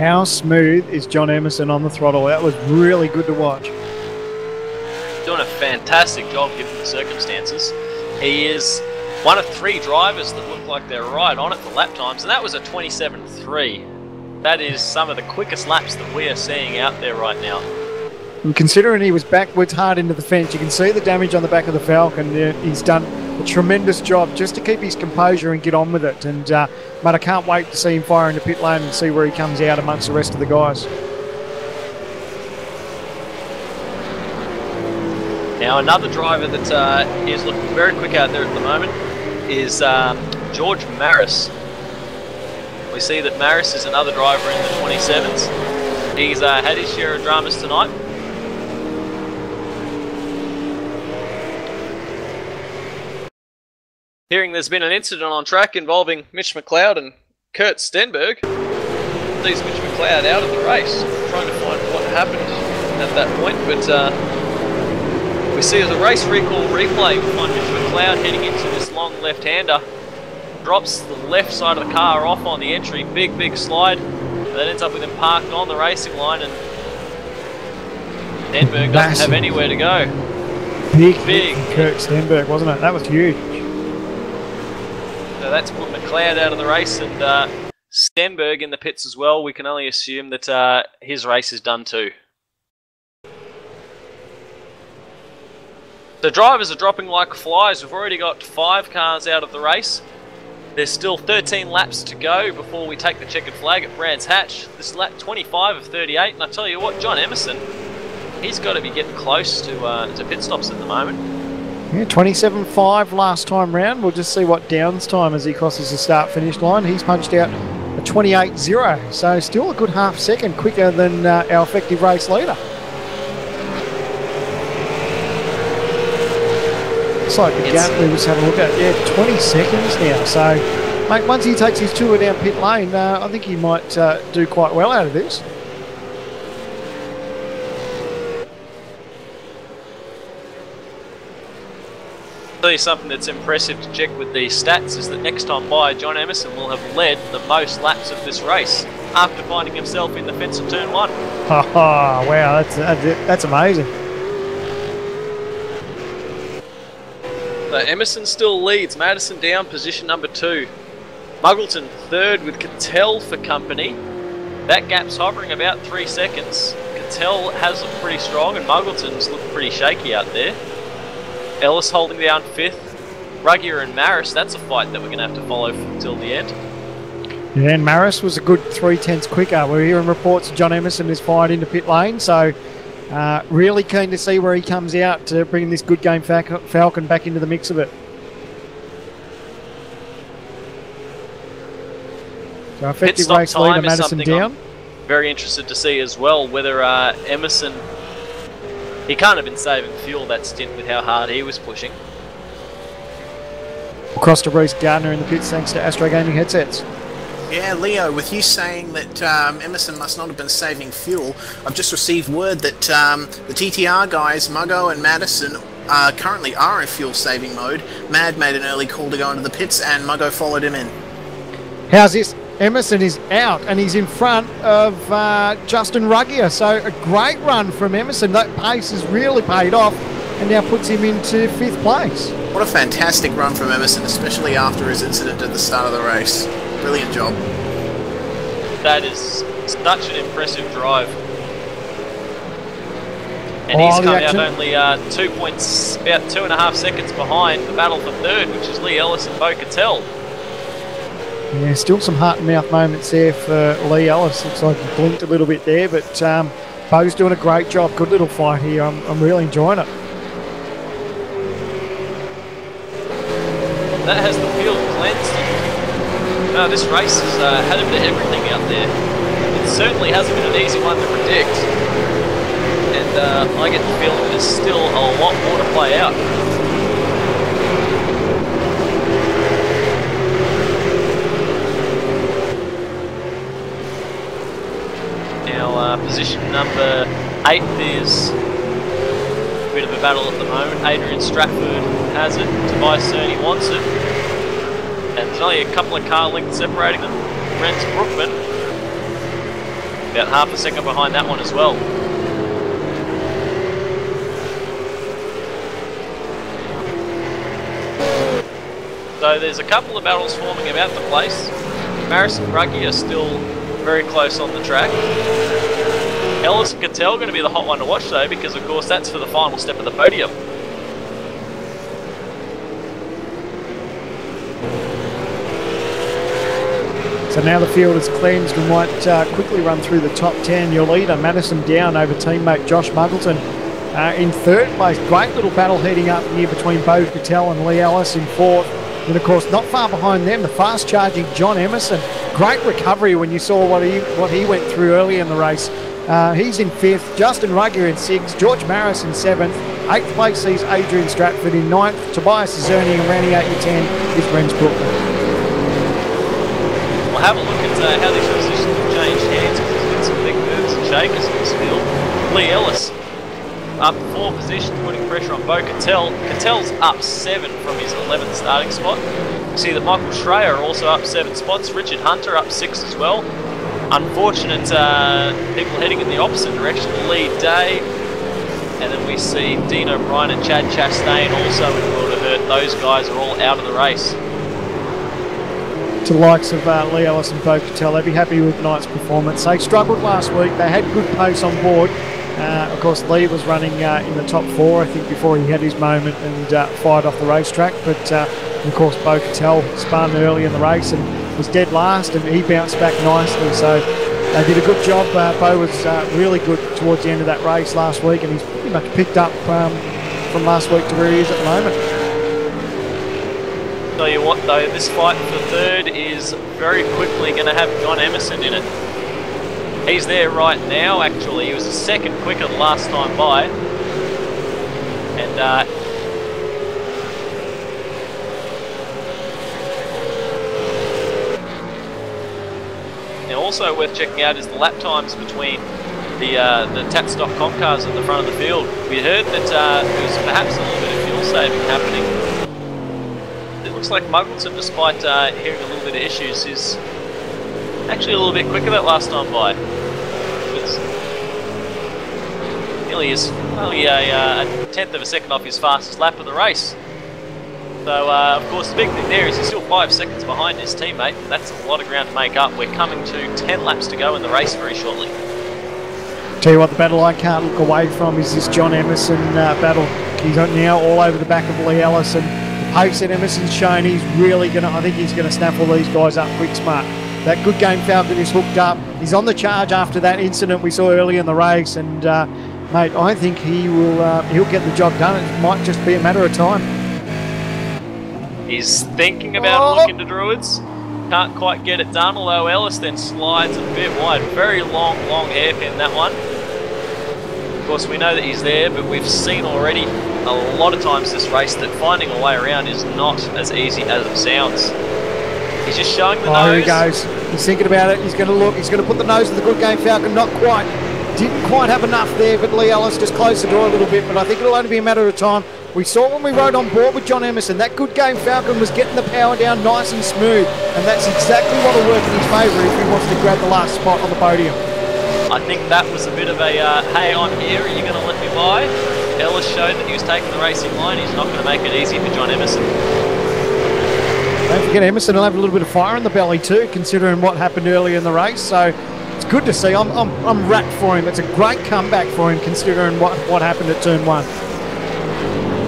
how smooth is John Emerson on the throttle. That was really good to watch.
Doing a fantastic job given the circumstances. He is one of 3 drivers that look like they're right on it for lap times, and that was a 27.3. That is some of the quickest laps that we are seeing out there right now.
And considering he was backwards hard into the fence, you can see the damage on the back of the Falcon. He's done a tremendous job just to keep his composure and get on with it. And but I can't wait to see him fire into pit lane and see where he comes out amongst the rest of the guys.
Now another driver that is looking very quick out there at the moment is George Maris. We see that Maris is another driver in the 27s. He's had his share of dramas tonight. Hearing there's been an incident on track involving Mitch McLeod and Kurt Stenberg. Leaves Mitch McLeod out of the race. Trying to find what happened at that point, but we see as a race recall replay, we find Mitch McLeod heading into this long left-hander. Drops the left side of the car off on the entry, big slide. That ends up with him parked on the racing line, and Stenberg doesn't have anywhere to go.
Big Kurt Stenberg, wasn't it? That was huge.
So that's put McLeod out of the race, and Stenberg in the pits as well. We can only assume that his race is done too. The drivers are dropping like flies. We've already got 5 cars out of the race. There's still 13 laps to go before we take the checkered flag at Brands Hatch. This is lap 25 of 38, and I tell you what, John Emerson, he's got to be getting close to pit stops at the moment.
Yeah, 27.5 last time round. We'll just see what Downs time as he crosses the start-finish line. He's punched out a 28.0, so still a good half second quicker than our effective race leader. Looks like the gap we was having a look at, yeah, 20 seconds now. So, mate, once he takes his tour down pit lane, I think he might do quite well out of this.
I'll tell you something that's impressive to check with the stats is that next time by, John Emerson will have led the most laps of this race after finding himself in the fence of turn 1.
Oh, wow, that's amazing.
So Emerson still leads, Madison down, position number 2. Muggleton third with Cattell for company. That gap's hovering about 3 seconds. Cattell has looked pretty strong and Muggleton's looked pretty shaky out there. Ellis holding down 5th. Ruggier and Maris, that's a fight that we're going to have to follow until the end.
Yeah, and Maris was a good 3/10 quicker. We're hearing reports John Emerson is fired into pit lane, so really keen to see where he comes out to bring this good game Falcon back into the mix of it. So effective race leader Madison down.
I'm very interested to see as well whether Emerson, he can't have been saving fuel that stint with how hard he was pushing.
Across to Bruce Gardner in the pits thanks to Astro Gaming headsets.
Yeah, Leo, with you saying that Emerson must not have been saving fuel, I've just received word that the TTR guys, Muggo and Madison, currently are in fuel-saving mode. Mad made an early call to go into the pits, and Muggo followed him in.
How's this? Emerson is out, and he's in front of Justin Ruggier. So a great run from Emerson. That pace has really paid off, and now puts him into 5th place.
What a fantastic run from Emerson, especially after his incident at the start of the race. Brilliant job.
That is such an impressive drive. And he's come out only 2 points, about 2.5 seconds behind the battle for 3rd, which is Lee Ellis and Bo Cattell.
Yeah, still some heart and mouth moments there for Lee Ellis. Looks like he blinked a little bit there, but Bo's doing a great job. Good little fight here. I'm really enjoying it.
That has the field cleansed. No, this race has had a bit of everything out there. It certainly hasn't been an easy one to predict. And I get the feeling there's still a lot more to play out. Now, position number 8 is a bit of a battle at the moment. Adrian Stratford has it, Tobias Cerny wants it. And there's only a couple of car lengths separating them. Renz Brookman. About half a second behind that one as well. So there's a couple of battles forming about the place. Maris and Ruggie are still very close on the track. Ellis and Cattell going to be the hot one to watch though, because of course that's for the final step of the podium.
So now the field is cleansed and might quickly run through the top 10. Your leader, Madison, down over teammate Josh Muggleton. In third place, great little battle heating up here between Bo Cattell and Lee Ellis in fourth. And of course, not far behind them, the fast-charging John Emerson. Great recovery when you saw what he went through early in the race. He's in fifth, Justin Ruggier in sixth, George Maris in seventh. Eighth place sees Adrian Stratford in ninth, Tobias Zerning, and rounding out your 10 is Renz Brooklyn.
We'll have a look at how these positions have changed hands, because there's been some big moves and shakers in this field. Lee Ellis up 4 positions, putting pressure on Bo Cattell. Cattell's up 7 from his 11th starting spot. You see that Michael Schreier also up 7 spots. Richard Hunter up 6 as well. Unfortunate people heading in the opposite direction. Lee Day. And then we see Dean O'Brien and Chad Chastain also in World of Hurt. Those guys are all out of the race.
To the likes of Lee Ellis and Bo Cattell, they'd be happy with tonight's performance. They struggled last week. They had good pace on board. Of course, Lee was running in the top 4, I think, before he had his moment and fired off the racetrack. But, of course, Bo Cattell spun early in the race and was dead last, and he bounced back nicely. So they did a good job. Bo was really good towards the end of that race last week, and he's pretty much picked up from last week to where he is at the moment.
Tell you what, though, this fight for third is very quickly going to have John Emerson in it. He's there right now, actually. He was a second quicker the last time by. And also worth checking out is the lap times between the Tats.com cars at the front of the field. We heard that there was perhaps a little bit of fuel saving happening. It looks like Muggleton, despite hearing a little bit of issues, is actually a little bit quicker that last time by. It's nearly only a tenth of a second off his fastest lap of the race. So, of course, the big thing there is he's still 5 seconds behind his teammate. That's a lot of ground to make up. We're coming to 10 laps to go in the race very shortly.
Tell you what, the battle I can't look away from is this John Emerson battle. He's now all over the back of Lee Ellis, and the pace that Emerson's shown, he's really going to, I think he's going to snaffle these guys up quick smart. That Good Game Falcon is hooked up. He's on the charge after that incident we saw early in the race, and mate, I think he'll get the job done. It might just be a matter of time.
He's thinking about looking to Druids. Can't quite get it done, although Ellis then slides a bit wide. Very long hairpin, that one. Of course, we know that he's there, but we've seen already a lot of times this race that finding a way around is not as easy as it sounds. He's just showing the nose.
Here he goes. He's thinking about it. He's going to look. He's going to put the nose of the Good Game Falcon. Not quite. Didn't quite have enough there, but Lee Ellis just closed the door a little bit. But I think it'll only be a matter of time. We saw when we rode on board with John Emerson, that Good Game Falcon was getting the power down nice and smooth. And that's exactly what will work in his favour if he wants to grab the last spot on the podium.
I think that was a bit of a, hey, I'm here, are you going to let me by? Ellis showed that he was taking the racing line. He's not going to make it easy for John Emerson.
Don't forget, Emerson will have a little bit of fire in the belly too, considering what happened early in the race. So it's good to see. I'm rapt for him. It's a great comeback for him, considering what happened at turn 1.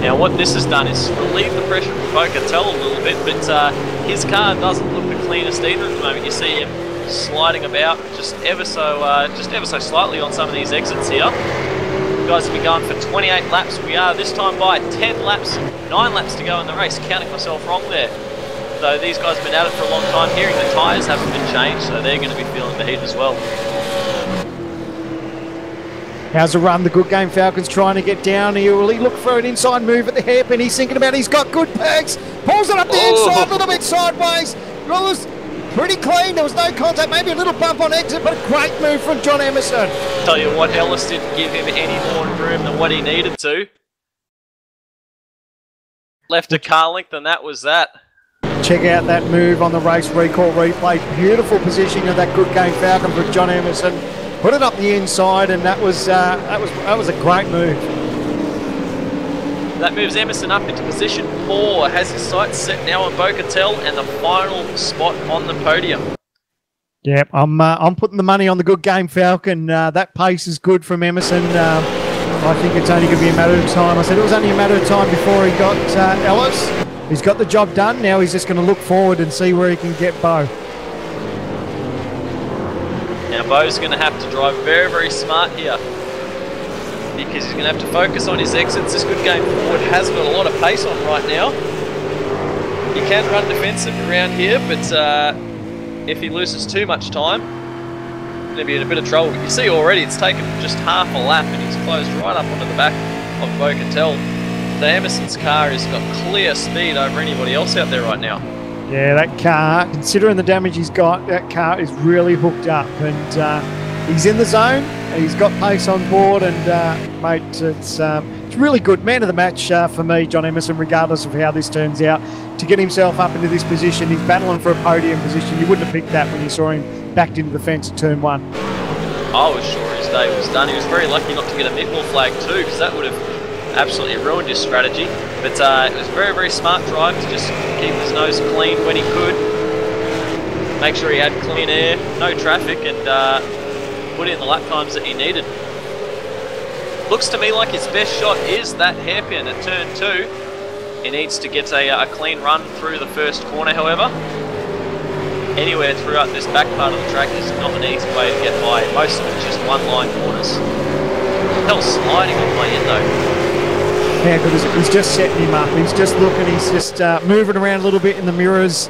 Now, what this has done is relieve the pressure from Bo Cattell a little bit, but his car doesn't look the cleanest either at the moment. You see him sliding about just ever so slightly on some of these exits here. You guys have been going for 28 laps. We are this time by 10 laps, 9 laps to go in the race. Counting myself wrong there. So these guys have been at it for a long time. Hearing the tyres haven't been changed, so they're going to be feeling the heat as well.
How's the run? The Good Game Falcon's trying to get down. Will he look for an inside move at the hairpin? He's thinking about it. He's got good pegs. Pulls it up the inside, a little bit sideways. Well, it was pretty clean. There was no contact. Maybe a little bump on exit, but a great move from John Emerson.
Tell you what, Ellis didn't give him any more room than what he needed to. Left a car length, and that was that.
Check out that move on the race recall replay. Beautiful positioning of that Good Game Falcon for John Emerson. put it up the inside, and that was a great move.
That moves Emerson up into position 4, has his sights set now on Bo-Catel and the final spot on the podium.
Yeah, I'm putting the money on the good game, Falcon. That pace is good from Emerson. I think it's only going to be a matter of time. I said it was only a matter of time before he got Ellis. He's got the job done. Now he's just going to look forward and see where he can get Bo.
Now Bo's going to have to drive very, very smart here, because he's going to have to focus on his exits. This good game forward has got a lot of pace on right now. He can run defensive around here, but if he loses too much time, he's going to be in a bit of trouble. But you see already it's taken just half a lap and he's closed right up onto the back of Bo-Catel. So Emerson's car has got clear speed over anybody else out there right now.
Yeah, that car, considering the damage he's got, that car is really hooked up, and he's in the zone. He's got pace on board, and mate, it's really good. Man of the match for me, John Emerson, regardless of how this turns out. To get himself up into this position, he's battling for a podium position. You wouldn't have picked that when you saw him backed into the fence at turn 1.
I was sure his day was done. He was very lucky not to get a mid-wall flag too, because that would have absolutely ruined his strategy. But it was very, very smart drive to just keep his nose clean when he could. Make sure he had clean air, no traffic, and put in the lap times that he needed. Looks to me like his best shot is that hairpin at turn 2. He needs to get a clean run through the first corner, however. Anywhere throughout this back part of the track is not an easy way to get by. Most of it's just one-line corners. Hell, sliding on the way in though.
Yeah, good. He's just setting him up. He's just looking. He's just moving around a little bit in the mirrors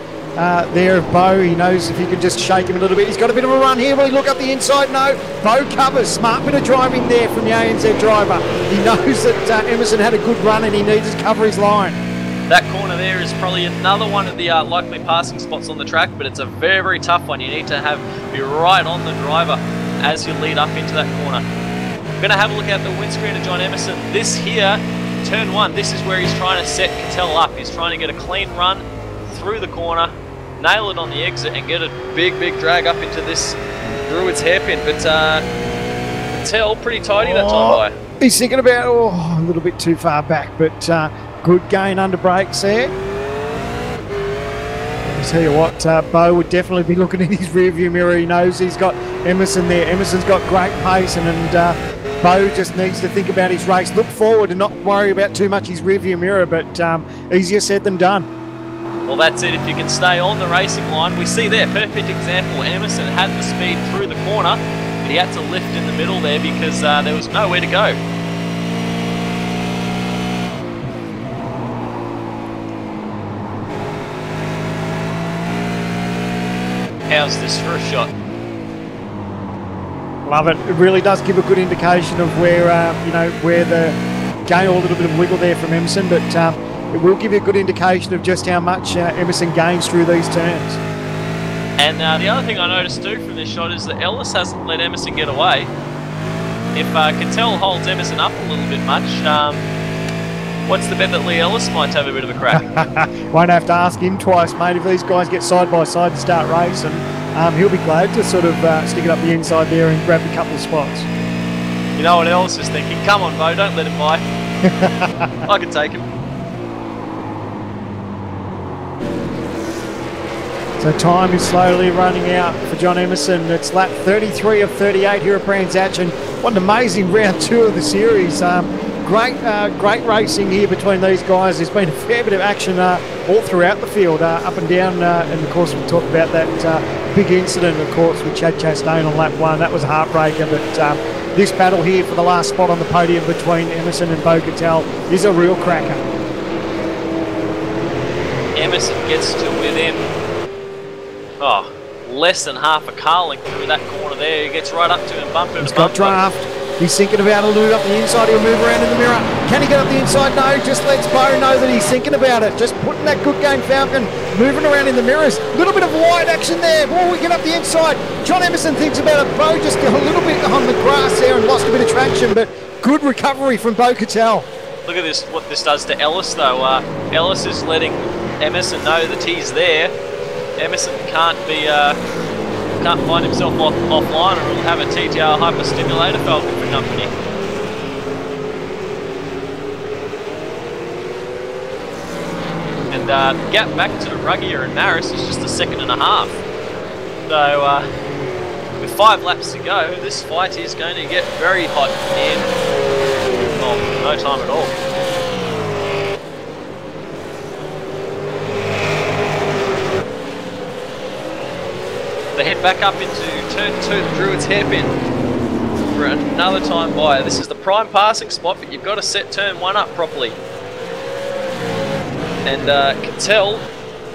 there of Bo. He knows if he can just shake him a little bit. He's got a bit of a run here. Will he look up the inside? No. Bo covers. Smart bit of driving there from the ANZ driver. He knows that Emerson had a good run and he needs to cover his line.
That corner there is probably another one of the likely passing spots on the track, but it's a very, very tough one. You need to be right on the driver as you lead up into that corner. I'm going to have a look at the windscreen of John Emerson. This here, turn 1, this is where he's trying to set Catel up. He's trying to get a clean run through the corner, nail it on the exit, and get a big, big drag up into this Druid's hairpin. But Catel pretty tidy that time by.
He's thinking about a little bit too far back, but good gain under brakes there. I'll tell you what, Bo would definitely be looking in his rear view mirror. He knows he's got Emerson there. Emerson's got great pace, and Bo just needs to think about his race, look forward and not worry about too much his rear view mirror, but easier said than done.
Well, that's it. If you can stay on the racing line, we see there, perfect example. Emerson had the speed through the corner, but he had to lift in the middle there because there was nowhere to go. How's this for a shot?
Love it. It really does give a good indication of where where the gain, a little bit of wiggle there from Emerson, but it will give you a good indication of just how much Emerson gains through these turns.
And the other thing I noticed too from this shot is that Ellis hasn't let Emerson get away. If Catel holds Emerson up a little bit much, what's the bet that Lee Ellis might have a bit of a crack?
Won't have to ask him twice, mate. If these guys get side by side to start racing, he'll be glad to sort of stick it up the inside there and grab a couple of spots.
You know what Ellis is thinking? Come on, Bo, don't let him by. I can take him.
So time is slowly running out for John Emerson. It's lap 33 of 38 here at Brands Hatch, and what an amazing round 2 of the series. Great racing here between these guys. There's been a fair bit of action all throughout the field, up and down, and of course we talked about that big incident, of course, with Chad Chastain on lap 1. That was a heartbreaker, but this battle here for the last spot on the podium between Emerson and Bo-Catel is a real cracker.
Emerson gets to within less than half a car length through that corner there. He gets right up to him, bumper
He's
to
got
bumper.
draft. He's thinking about a move up the inside. He'll move around in the mirror. Can he get up the inside? No, just lets Bo know that he's thinking about it. Just putting that good game Falcon, moving around in the mirrors. A little bit of wide action there. Oh, we get up the inside. John Emerson thinks about it. Bo just a little bit on the grass there and lost a bit of traction, but good recovery from Bo-Catel.
Look at this, what this does to Ellis though. Ellis is letting Emerson know that he's there. Emerson can't can't find himself offline, or he'll have a TTR hyperstimulator Falcon for company. And the gap back to Ruggier and Maris is just a 1.5 seconds. So with 5 laps to go, this fight is going to get very hot in no time at all. They head back up into turn 2, the Druids hairpin, for another time by. This is the prime passing spot, but you've got to set turn 1 up properly. And Cattell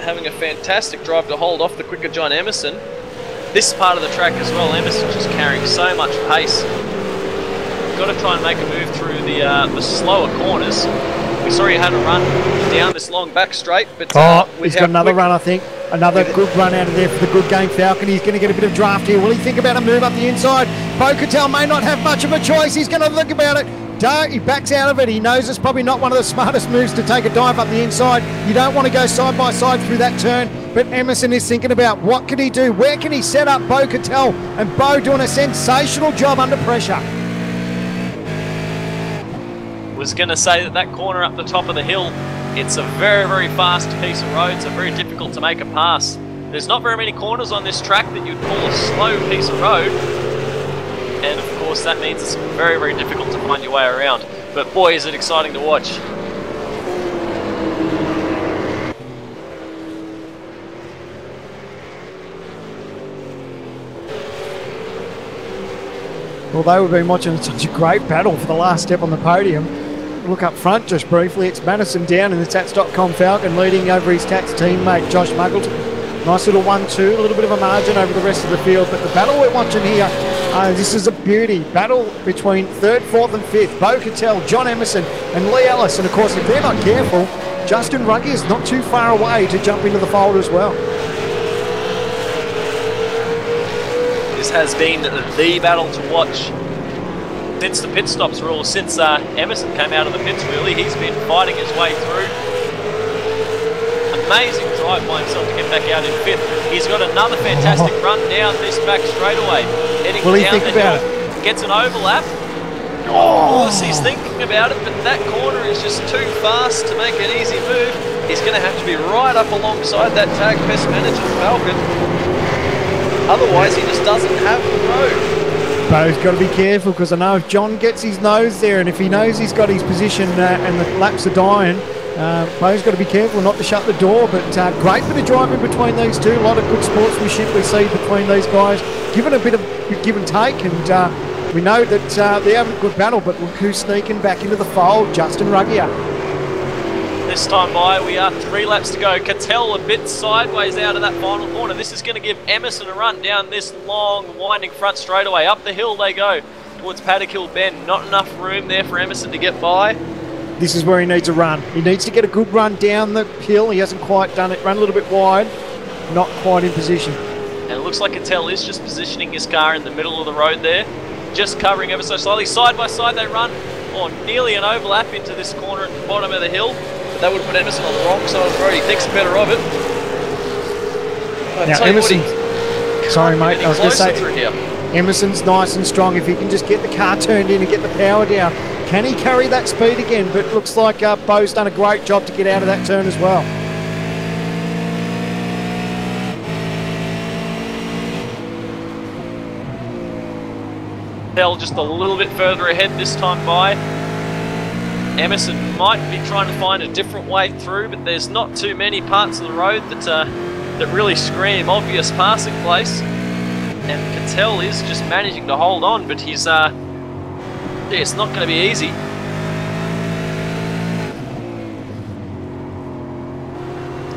having a fantastic drive to hold off the quicker John Emerson. This part of the track as well, Emerson just carrying so much pace. You've got to try and make a move through the slower corners. We saw he had a run down this long back straight, but
he's got another run, I think. Another good run out of there for the good game Falcon. He's going to get a bit of draft here. Will he think about a move up the inside? Bo Cattell may not have much of a choice. He's going to think about it. He backs out of it. He knows it's probably not one of the smartest moves to take a dive up the inside. You don't want to go side by side through that turn. But Emerson is thinking about what can he do? Where can he set up Bo Cattell? And Bo doing a sensational job under pressure.
Was going to say that corner up the top of the hill, it's a very, very fast piece of road, so very difficult to make a pass. There's not very many corners on this track that you'd call a slow piece of road, and of course that means it's very, very difficult to find your way around. But boy, is it exciting to watch.
Although we've been watching such a great battle for the last step on the podium, look up front just briefly, it's Madison down in the Tats.com Falcon, leading over his Tats teammate Josh Muggleton. Nice little 1-2, a little bit of a margin over the rest of the field, but the battle we're watching here, this is a beauty. Battle between 3rd, 4th and 5th. Bo Cattell, John Emerson and Lee Ellis, and of course if they're not careful, Justin Ruggier is not too far away to jump into the fold as well.
This has been the battle to watch since the pit stops rule, since Emerson came out of the pits really. He's been fighting his way through. Amazing drive by himself to get back out in 5th. He's got another fantastic run down this back straightaway. Heading
Will he
down
think
the
about
hill,
it?
gets an overlap. Of course he's thinking about it, but that corner is just too fast to make an easy move. He's going to have to be right up alongside that tag best manager Falcon. Otherwise he just doesn't have the road.
Bo's got to be careful, because I know if John gets his nose there and if he knows he's got his position and the laps are dying, Bo's got to be careful not to shut the door. But great bit of driving between these two. A lot of good sportsmanship we see between these guys, given a bit of give and take, and we know that they're having a good battle. But look who's sneaking back into the fold, Justin Ruggier.
This time by, we are 3 laps to go. Cattell a bit sideways out of that final corner. This is going to give Emerson a run down this long, winding front straightaway. Up the hill they go towards Paddock Hill Bend. Not enough room there for Emerson to get by.
This is where he needs a run. He needs to get a good run down the hill. He hasn't quite done it. Run a little bit wide, not quite in position.
And it looks like Cattell is just positioning his car in the middle of the road there. Just covering ever so slightly. Side by side they run, or nearly an overlap into this corner at the bottom of the hill. That would have put Emerson on the wrong side of the road. He thinks better of it.
Now Emerson, sorry mate, I was going to say,
here.
Emerson's nice and strong. If he can just get the car turned in and get the power down, can he carry that speed again? But it looks like Bo's done a great job to get out of that turn as well.
Cattell just a little bit further ahead this time by. Emerson might be trying to find a different way through, but there's not too many parts of the road that really scream obvious passing place. And Cattell is just managing to hold on, but he's it's not going to be easy.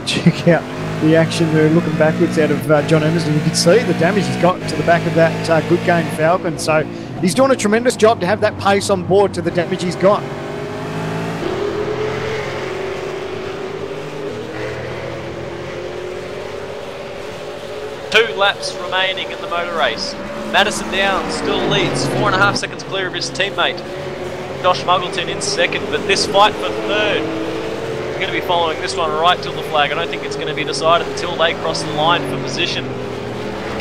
Check out the action there, looking backwards out of John Emerson. You can see the damage he's got to the back of that good game Falcon. So he's doing a tremendous job to have that pace on board to the damage he's got.
2 laps remaining in the motor race. Madison down, still leads, 4.5 seconds clear of his teammate. Josh Muggleton in 2nd, but this fight for 3rd. We're going to be following this one right till the flag. I don't think it's going to be decided until they cross the line for position.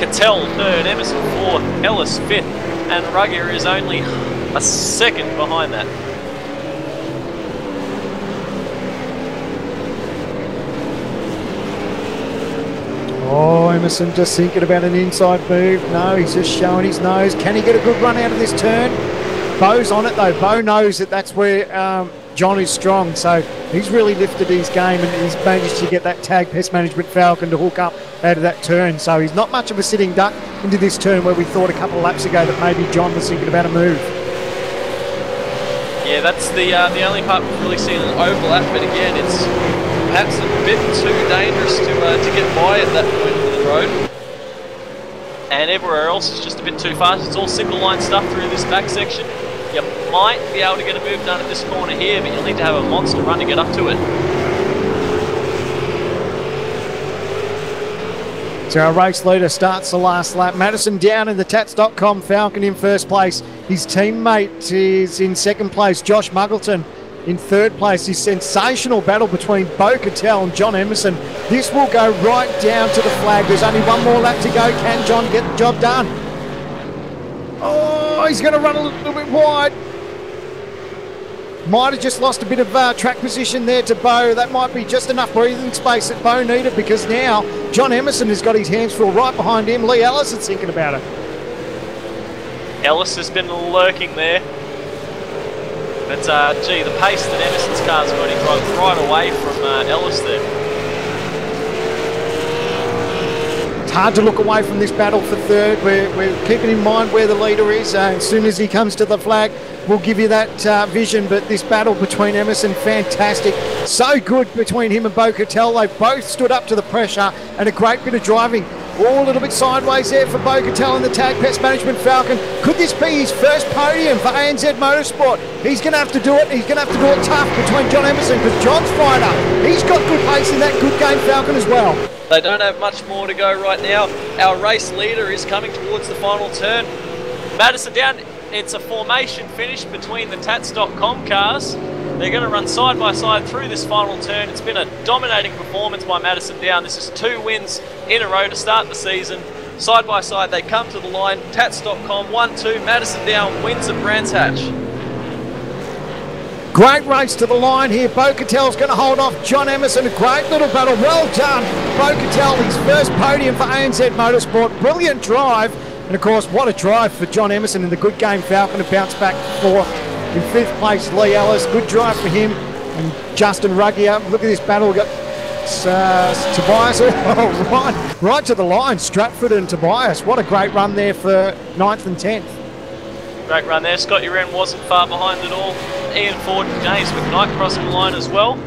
Cattell third, Emerson fourth, Ellis fifth, and Ruggier is only a second behind that.
Oh, Emerson just thinking about an inside move. No, he's just showing his nose. Can he get a good run out of this turn? Bo's on it though. Bo knows that that's where John is strong, so he's really lifted his game and he's managed to get that tag Pest Management Falcon to hook up out of that turn. So he's not much of a sitting duck into this turn where we thought a couple of laps ago that maybe John was thinking about a move.
Yeah, that's the only part we've really seen an overlap, but again, it's perhaps a bit too dangerous to get by at that point of the road. And everywhere else is just a bit too fast. It's all single line stuff through this back section. You might be able to get a move done at this corner here, but you'll need to have a monster run to get up to it.
So our race leader starts the last lap. Madison down in the Tats.com Falcon in first place. His teammate is in second place, Josh Muggleton in third place. This sensational battle between Bo Cattell and John Emerson. This will go right down to the flag. There's only one more lap to go. Can John get the job done? Oh, he's going to run a little bit wide. Might have just lost a bit of track position there to Bo. That might be just enough breathing space that Bo needed, because now John Emerson has got his hands full right behind him. Lee Ellis is thinking about it.
Ellis has been lurking there. But, gee, the pace that Emerson's car's got, he drives right away from Ellis there.
It's hard to look away from this battle for third. We're keeping in mind where the leader is. As soon as he comes to the flag, we'll give you that vision. But this battle between Emerson, fantastic. So good between him and Bo Cattell. They both stood up to the pressure, and a great bit of driving. All a little bit sideways there for Bo Cattell in the Tag Pest Management Falcon. Could this be his first podium for ANZ Motorsport? He's going to have to do it. He's going to have to do it tough between John Emerson, because John's fighter. He's got good pace in that good game Falcon as well.
They don't have much more to go right now. Our race leader is coming towards the final turn. Madison down. It's a formation finish between the Tats.com cars. They're going to run side by side through this final turn. It's been a dominating performance by Madison Down. This is 2 wins in a row to start the season. Side by side, they come to the line. Tats.com 1-2. Madison Down wins at Brands Hatch.
Great race to the line here. Bo Cattell's going to hold off John Emerson. A great little battle. Well done, Bo Cattell. His first podium for ANZ Motorsport. Brilliant drive. And of course, what a drive for John Emerson in the good game Falcon to bounce back fourth. In fifth place, Lee Ellis. Good drive for him. And Justin Ruggier. Look at this battle. We've got Tobias right to the line. Stratford and Tobias. What a great run there for 9th and 10th.
Great run there. Scott Uren wasn't far behind at all. Ian Ford and James McKnight crossing the line as well.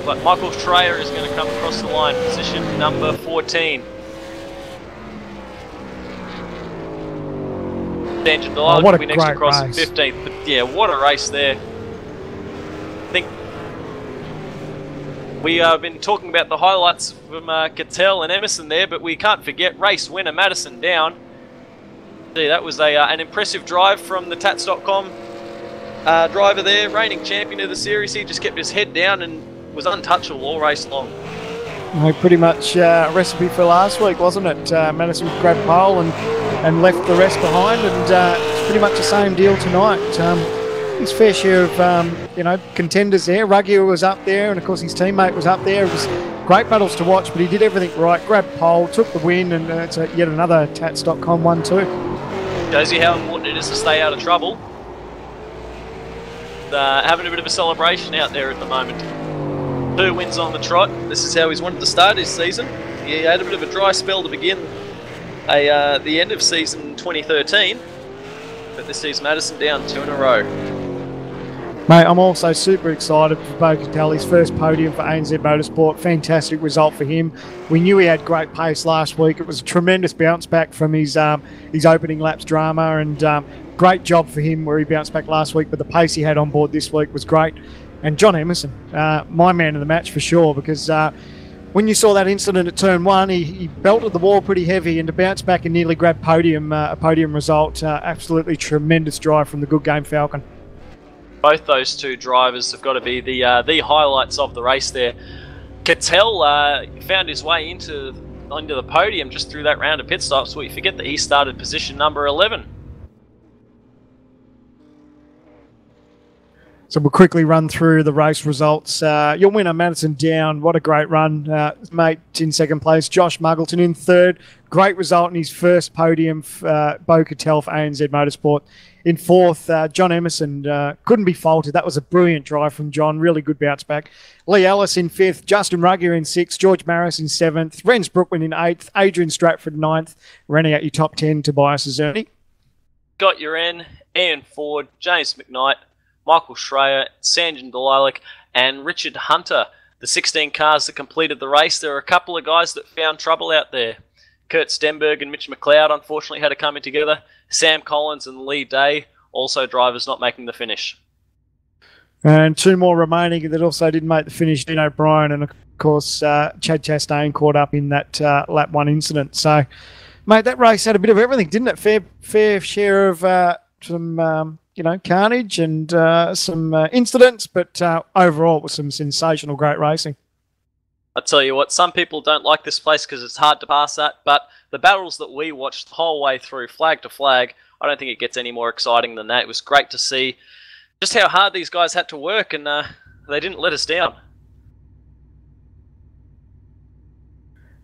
But Michael Schreier is going to come across the line, position number 14. Tangent Delight will be next to cross in 15th. But yeah, what a race there. I think we have been talking about the highlights from Cattell and Emerson there, but we can't forget race winner Madison Down. See, that was an impressive drive from the Tats.com driver there, reigning champion of the series. He just kept his head down and was untouchable all race long.
Pretty much a recipe for last week, wasn't it? Madison grabbed pole and left the rest behind, and it's pretty much the same deal tonight. His fair share of contenders there. Ruggier was up there, and of course his teammate was up there. It was great battles to watch, but he did everything right. Grabbed pole, took the win, and it's yet another Tats.com 1-2.
Shows you how important it is to stay out of trouble. Having a bit of a celebration out there at the moment. 2 wins on the trot. This is how he's wanted to start his season. He had a bit of a dry spell to begin the end of season 2013, but this sees Madison Down 2 in a row.
Mate, I'm also super excited for Bo Cattell, his first podium for ANZ Motorsport. Fantastic result for him. We knew he had great pace last week. It was a tremendous bounce back from his opening laps drama, and great job for him where he bounced back last week, but the pace he had on board this week was great. And John Emerson, my man of the match for sure, because when you saw that incident at turn 1, he belted the wall pretty heavy, and to bounce back and nearly grab a podium result, absolutely tremendous drive from the good game Falcon.
Both those two drivers have got to be the highlights of the race there. Cattell found his way into the podium just through that round of pit stops. We forget that he started position number 11.
So we'll quickly run through the race results. Your winner, Madison Down, what a great run. Mate in second place, Josh Muggleton in third. Great result in his first podium, Bo Cattell for ANZ Motorsport. In fourth, John Emerson couldn't be faulted. That was a brilliant drive from John. Really good bounce back. Lee Ellis in fifth, Justin Ruggier in sixth, George Maris in seventh, Renz Brooklyn in eighth, Adrian Stratford ninth. Running out your top 10, Tobias Azerni.
Got your Ian Ford, James McKnight, Michael Schreier, Sanjan Delilac, and Richard Hunter. The 16 cars that completed the race. There were a couple of guys that found trouble out there. Kurt Stenberg and Mitch McLeod unfortunately had to come in together. Sam Collins and Lee Day, also drivers not making the finish.
And two more remaining that also didn't make the finish, Dean O'Brien and, of course, Chad Chastain caught up in that lap 1 incident. So, mate, that race had a bit of everything, didn't it? Fair share of some, carnage and some incidents, but overall it was some sensational, great racing.
I tell you what, some people don't like this place because it's hard to pass that, but the battles that we watched the whole way through, flag to flag, I don't think it gets any more exciting than that. It was great to see just how hard these guys had to work, and they didn't let us down.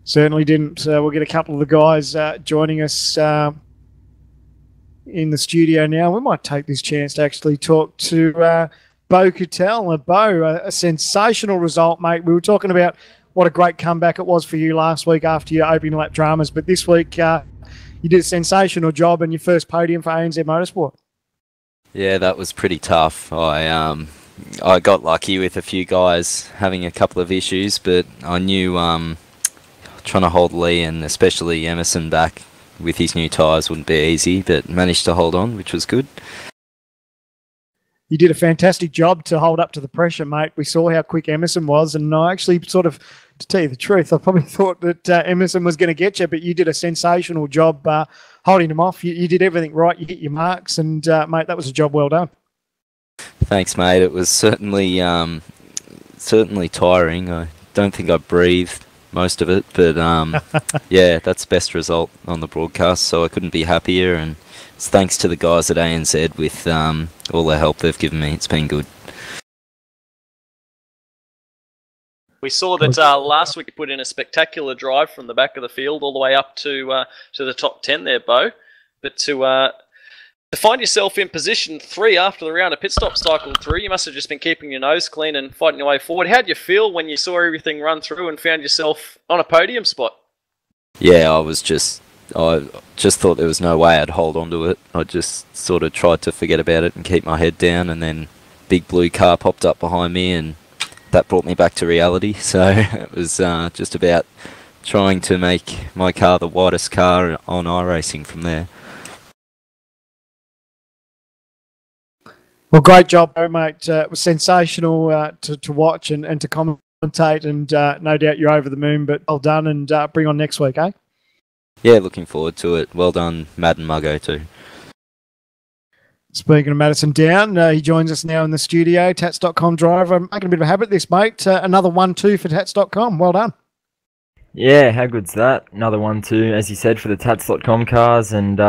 Certainly didn't. We'll get a couple of the guys joining us in the studio now. We might take this chance to actually talk to Bo Cattell. Bo, a sensational result, mate. We were talking about what a great comeback it was for you last week after your opening lap dramas, but this week you did a sensational job and your first podium for ANZ Motorsport.
Yeah, that was pretty tough. I got lucky with a few guys having a couple of issues, but I knew trying to hold Lee and especially Emerson back with his new tyres wouldn't be easy, but managed to hold on, which was good.
You did a fantastic job to hold up to the pressure, mate. We saw how quick Emerson was, and I actually to tell you the truth, I probably thought that Emerson was going to get you, but you did a sensational job holding him off. You did everything right. You hit your marks, and, mate, that was a job well done.
Thanks, mate. It was certainly tiring. I don't think I breathed most of it, but yeah, that's the best result on the broadcast, so I couldn't be happier, and it's thanks to the guys at ANZ with all the help they've given me. It's been good.
We saw that last week you put in a spectacular drive from the back of the field all the way up to the top 10 there, Bo. But to find yourself in position 3 after the round of pit stop cycled through, you must have just been keeping your nose clean and fighting your way forward. How did you feel when you saw everything run through and found yourself on a podium spot?
Yeah, I just thought there was no way I'd hold on to it. I just sort of tried to forget about it and keep my head down, and then big blue car popped up behind me, and that brought me back to reality. So it was just about trying to make my car the widest car on iRacing from there.
Well, great job, mate. It was sensational to watch and to commentate, and no doubt you're over the moon, but well done, and bring on next week, eh?
Yeah, looking forward to it. Well done, Matt and Muggo too.
Speaking of Madison Down, he joins us now in the studio, Tats.com driver. I'm making a bit of a habit of this, mate. Another 1-2 for Tats.com. Well done.
Yeah, how good's that? Another 1-2, as you said, for the Tats.com cars, and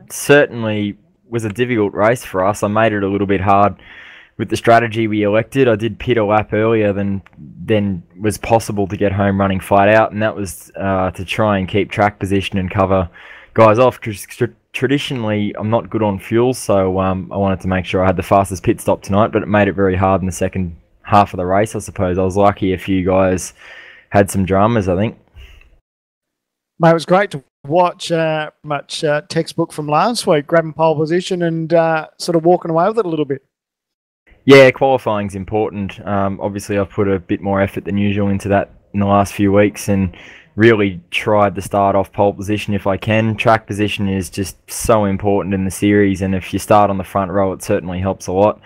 certainly was a difficult race for us. I made it a little bit hard with the strategy we elected. I did pit a lap earlier than was possible to get home running flat out, and that was to try and keep track position and cover guys off. Traditionally, I'm not good on fuel, so I wanted to make sure I had the fastest pit stop tonight, but it made it very hard in the second half of the race, I suppose. I was lucky a few guys had some dramas, I think.
Mate, it was great to watch much textbook from last week, grabbing pole position and sort of walking away with it a little bit.
Yeah, qualifying's important. Obviously, I've put a bit more effort than usual into that in the last few weeks and really tried to start off pole position if I can. Track position is just so important in the series, and if you start on the front row, it certainly helps a lot.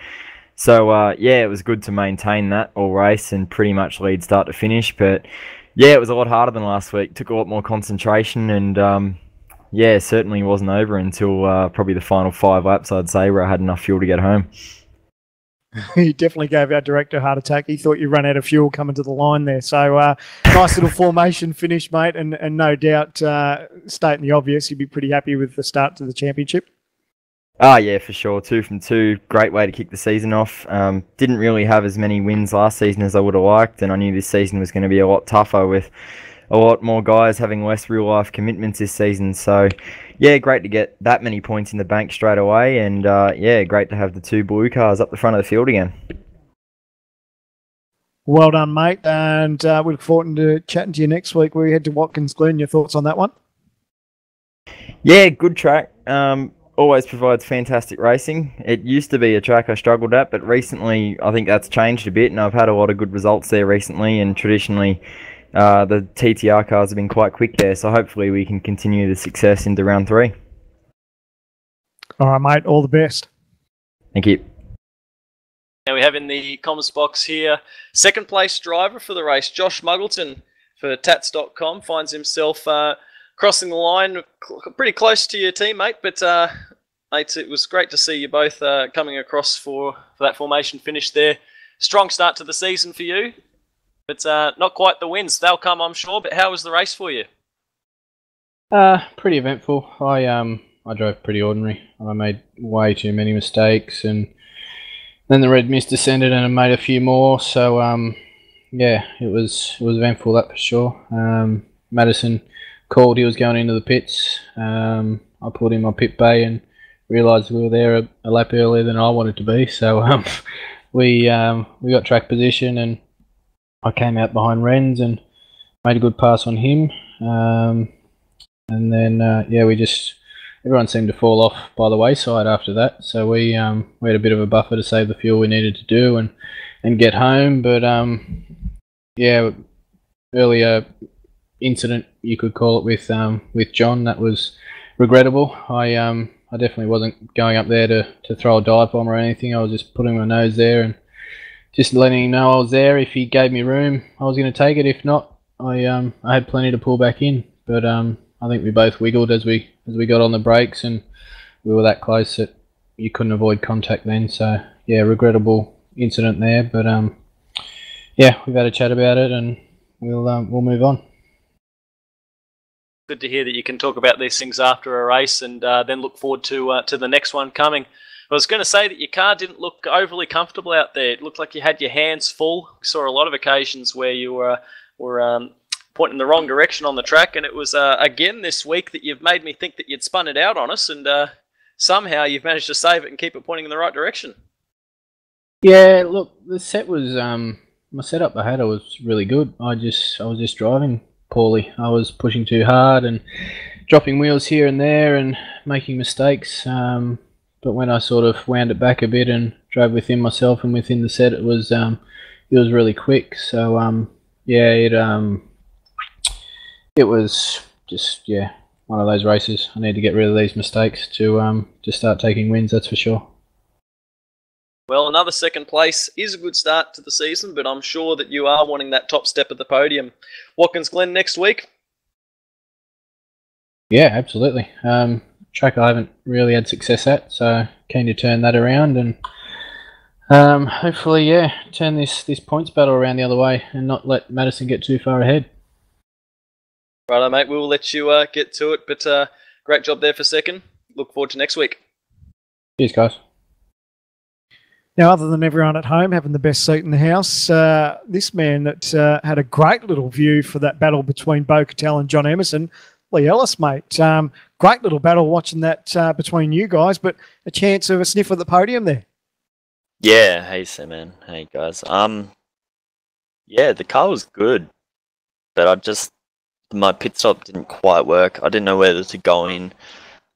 So, yeah, it was good to maintain that all race and pretty much lead start to finish, but yeah, it was a lot harder than last week. Took a lot more concentration, and yeah, certainly wasn't over until probably the final 5 laps, I'd say, where I had enough fuel to get home.
He definitely gave our director a heart attack. He thought you ran out of fuel coming to the line there. So nice little formation finish, mate, and no doubt, stating the obvious, you'd be pretty happy with the start to the championship.
Ah, yeah, for sure. 2 from 2. Great way to kick the season off. Didn't really have as many wins last season as I would have liked, and I knew this season was going to be a lot tougher with a lot more guys having less real-life commitments this season. So, yeah, great to get that many points in the bank straight away, and yeah, great to have the 2 blue cars up the front of the field again.
Well done, mate, and we look forward to chatting to you next week where we head to Watkins Glen. Your thoughts on that one?
Yeah, good track. Always provides fantastic racing. It used to be a track I struggled at, but recently I think that's changed a bit, and I've had a lot of good results there recently, and traditionally the TTR cars have been quite quick there, so hopefully we can continue the success into round 3.
All right, mate, all the best.
Thank you.
Now we have in the comments box here, second place driver for the race, Josh Muggleton for Tats.com, finds himself crossing the line pretty close to your teammate, but mates, it was great to see you both coming across for that formation finish there. Strong start to the season for you, but not quite the wins. They'll come, I'm sure, but how was the race for you?
Pretty eventful. I drove pretty ordinary. I made way too many mistakes, and then the red mist descended and I made a few more, so yeah, it was eventful, that for sure. Madison called he was going into the pits. I pulled in my pit bay and realised we were there a lap earlier than I wanted to be, so we got track position, and I came out behind Renz and made a good pass on him, and then yeah, everyone seemed to fall off by the wayside after that, so we had a bit of a buffer to save the fuel we needed to do and get home, but yeah, earlier incident, you could call it, with John, that was regrettable. I definitely wasn't going up there to throw a dive bomb or anything. I was just putting my nose there and just letting him know I was there. If he gave me room, I was going to take it. If not, I had plenty to pull back in. But I think we both wiggled as we got on the brakes, and we were that close that you couldn't avoid contact then. So yeah, regrettable incident there. But yeah, we've had a chat about it, and we'll move on.
Good to hear that you can talk about these things after a race, and then look forward to the next one coming. I was going to say that your car didn't look overly comfortable out there. It looked like you had your hands full. We saw a lot of occasions where you were pointing the wrong direction on the track, and it was again this week that you've made me think that you'd spun it out on us, and somehow you've managed to save it and keep it pointing in the right direction.
Yeah, look, the set was my setup I had was really good. I was just driving poorly. I was pushing too hard and dropping wheels here and there and making mistakes. But when I sort of wound it back a bit and drove within myself and within the set, it was really quick. So yeah, it was just one of those races. I need to get rid of these mistakes to start taking wins. That's for sure.
Well, another second place is a good start to the season, but I'm sure that you are wanting that top step at the podium. Watkins Glen next week?
Yeah, absolutely. Track I haven't really had success at, so keen to turn that around and hopefully, turn this points battle around the other way and not let Madison get too far ahead.
Righto, mate. We'll let you get to it, but great job there for second. Look forward to next week.
Cheers, guys.
Now, other than everyone at home having the best seat in the house, this man that had a great little view for that battle between Bo Cattell and John Emerson, Lee Ellis, mate. Great little battle watching that between you guys, but a chance of a sniff at the podium there.
Yeah, hey man, hey guys. Yeah, the car was good, but my pit stop didn't quite work. I didn't know whether to go in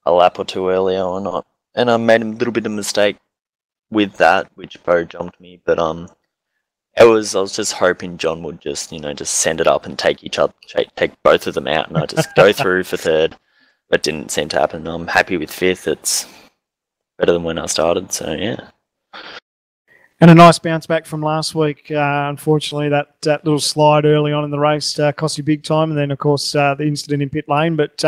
a lap or two earlier or not, and I made a little bit of mistake with that, which Bo jumped me, but I was just hoping John would just send it up and take both of them out, and I just go through for third, but didn't seem to happen. I'm happy with fifth. It's better than when I started, so yeah.
And a nice bounce back from last week. Unfortunately, that little slide early on in the race cost you big time, and then of course the incident in pit lane. But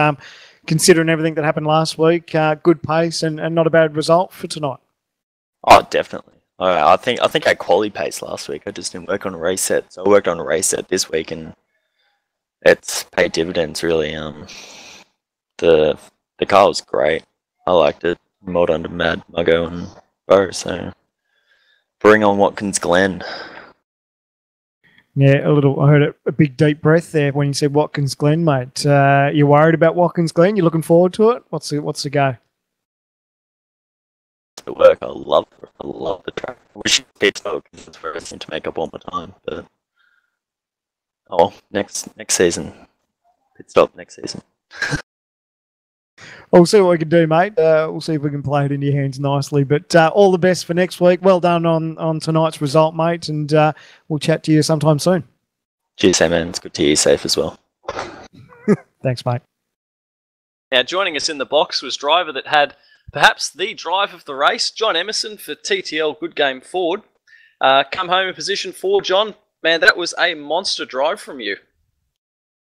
considering everything that happened last week, good pace and not a bad result for tonight.
Oh, definitely.
I think I quali paced last week. I just didn't work on a race set, so I worked on a race set this week, and it's paid dividends really. The car was great. I liked it. Well done to Mad, Muggo, and Bo. So bring on Watkins Glen.
Yeah, I heard a big deep breath there when you said Watkins Glen, mate. You worried about Watkins Glen? You looking forward to it? What's the go?
The work, I love the track. I wish it pit stop because it's very easy to make up all my time. But next season, pit stop next season.
We'll see what we can do, mate. We'll see if we can play it into your hands nicely. But all the best for next week. Well done on tonight's result, mate. And we'll chat to you sometime soon.
Cheers, man. It's good to hear you safe as well.
Thanks, mate.
Now, joining us in the box was driver that had perhaps the drive of the race, John Emerson for TTL Good Game Ford. Come home in position 4, John. Man, that was a monster drive from you.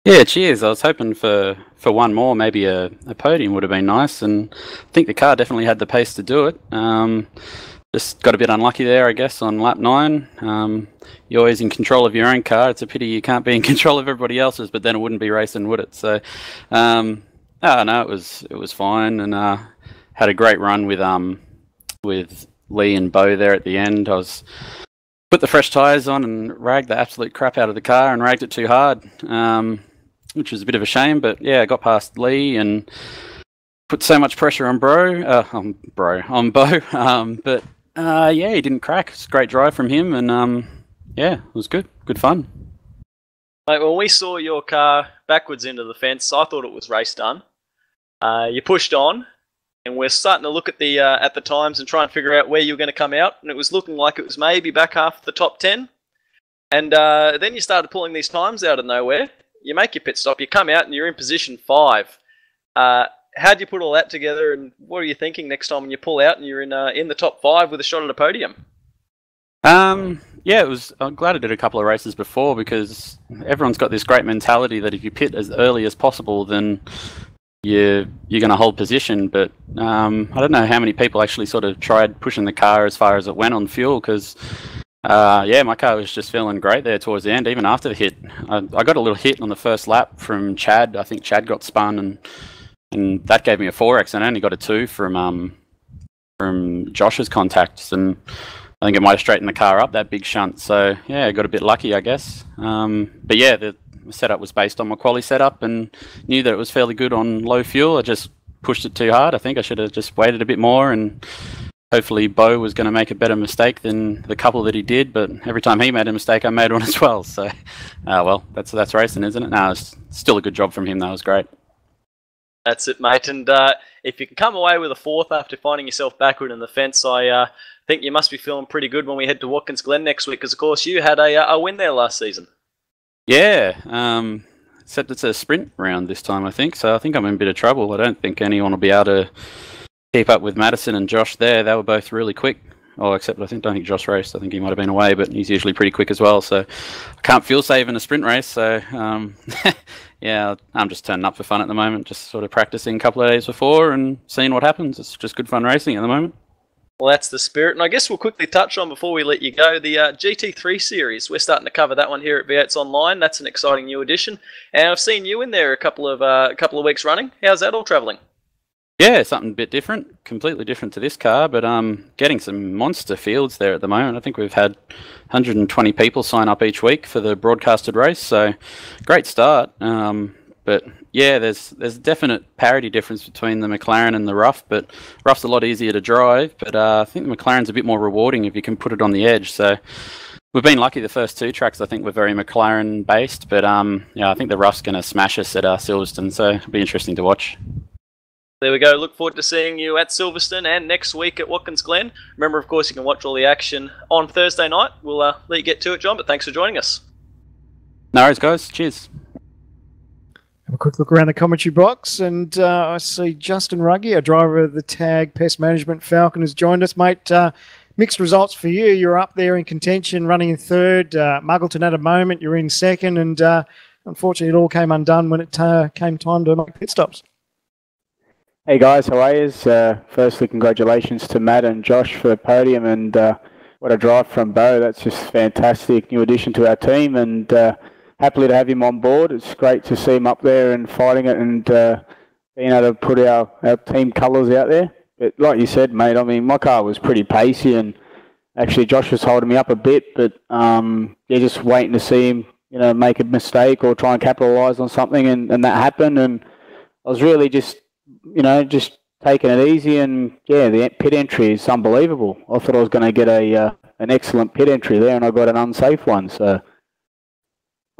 Yeah, cheers. I was hoping for one more, maybe a podium would have been nice, and I think the car definitely had the pace to do it. Just got a bit unlucky there, I guess, on lap 9. You're always in control of your own car. It's a pity you can't be in control of everybody else's, but then it wouldn't be racing, would it? So, no, it was fine, and had a great run with Lee and Bo there at the end. I was put the fresh tyres on and ragged the absolute crap out of the car and ragged it too hard, which was a bit of a shame. But yeah, I got past Lee and put so much pressure on Bo. But yeah, he didn't crack. It's a great drive from him, and yeah, it was good fun.
Mate, when we saw your car backwards into the fence, I thought it was race done. You pushed on, and we're starting to look at the times and try and figure out where you were going to come out, and it was looking like it was maybe back half of the top 10. And then you started pulling these times out of nowhere. You make your pit stop, you come out, and you're in position 5. How'd you put all that together, and what are you thinking next time when you pull out and you're in the top 5 with a shot at a podium?
Yeah, I'm glad I did a couple of races before, because everyone's got this great mentality that if you pit as early as possible, then you're going to hold position. But I don't know how many people actually sort of tried pushing the car as far as it went on fuel, because yeah, my car was just feeling great there towards the end, even after the hit. I got a little hit on the first lap from Chad. I think Chad got spun, and that gave me a 4X, and I only got a 2 from Josh's contacts, and I think it might have straightened the car up, that big shunt. So yeah, I got a bit lucky, I guess. But yeah, the setup was based on my quali setup, and knew that it was fairly good on low fuel. I just pushed it too hard. I think I should have just waited a bit more, and hopefully Bo was going to make a better mistake than the couple that he did. But every time he made a mistake, I made one as well. So well, that's racing, isn't it? No, it's still a good job from him. That was great.
That's it, mate. And if you can come away with a 4th after finding yourself backward in the fence, I think you must be feeling pretty good when we head to Watkins Glen next week, because of course you had a win there last season.
Yeah, except it's a sprint round this time, I think. So I think I'm in a bit of trouble. I don't think anyone will be able to keep up with Madison and Josh there. They were both really quick. Oh, except don't think Josh raced. I think he might have been away, but he's usually pretty quick as well. So I can't feel safe in a sprint race. So yeah, I'm just turning up for fun at the moment. Just sort of practicing a couple of days before and seeing what happens. It's just good fun racing at the moment.
Well, that's the spirit. And I guess we'll quickly touch on, before we let you go, the GT3 series. We're starting to cover that one here at V8's Online. That's an exciting new addition. And I've seen you in there a couple of weeks running. How's that all travelling?
Yeah, something a bit different, completely different to this car, but getting some monster fields there at the moment. I think we've had 120 people sign up each week for the broadcasted race, so great start. But yeah, there's definite parity difference between the McLaren and the Rough, but Rough's a lot easier to drive, but I think the McLaren's a bit more rewarding if you can put it on the edge. So we've been lucky the first 2 tracks. I think we're very McLaren based, but yeah, I think the Rough's going to smash us at Silverstone, so it'll be interesting to watch.
There we go. Look forward to seeing you at Silverstone and next week at Watkins Glen. Remember, of course, you can watch all the action on Thursday night. We'll let you get to it, John, but thanks for joining us.
No worries, guys. Cheers.
Have a quick look around the commentary box, and I see Justin Ruggie, a driver of the Tag Pest Management Falcon, has joined us, mate. Mixed results for you. You're up there in contention, running in 3rd. Muggleton at a moment, you're in 2nd, and unfortunately it all came undone when it came time to make pit stops.
Hey guys, how are you? Firstly, congratulations to Matt and Josh for the podium, and
what a drive from Bo. That's just fantastic. New addition to our team, and happily to have him on board. It's great to see him up there and fighting it, and being able to put our team colours out there. But like you said, mate, I mean, my car was pretty pacey, and actually Josh was holding me up a bit, but yeah, just waiting to see him, you know, make a mistake or try and capitalise on something, and that happened. And I was really just, you know, just taking it easy, and yeah, the pit entry is unbelievable. I thought I was going to get an excellent pit entry there, and I got an unsafe one, so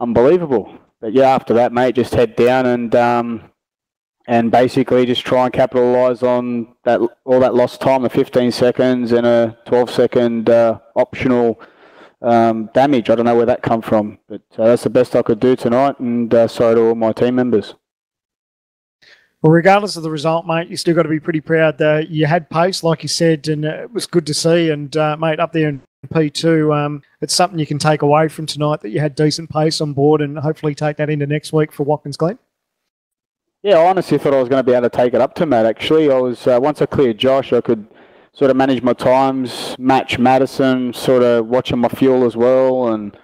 unbelievable. But yeah, after that, mate, just head down and basically just try and capitalise on that, all that lost time of 15 seconds and a 12-second optional damage. I don't know where that come from, but that's the best I could do tonight, and sorry to all my team members.
Well, regardless of the result, mate, you still got to be pretty proud. You had pace, like you said, and it was good to see. And, mate, up there in P2, it's something you can take away from tonight, that you had decent pace on board, and hopefully take that into next week for Watkins Glen.
Yeah, I honestly thought I was going to be able to take it up to Matt, actually. I was once I cleared Josh, I could sort of manage my times, match Madison, sort of watching my fuel as well, and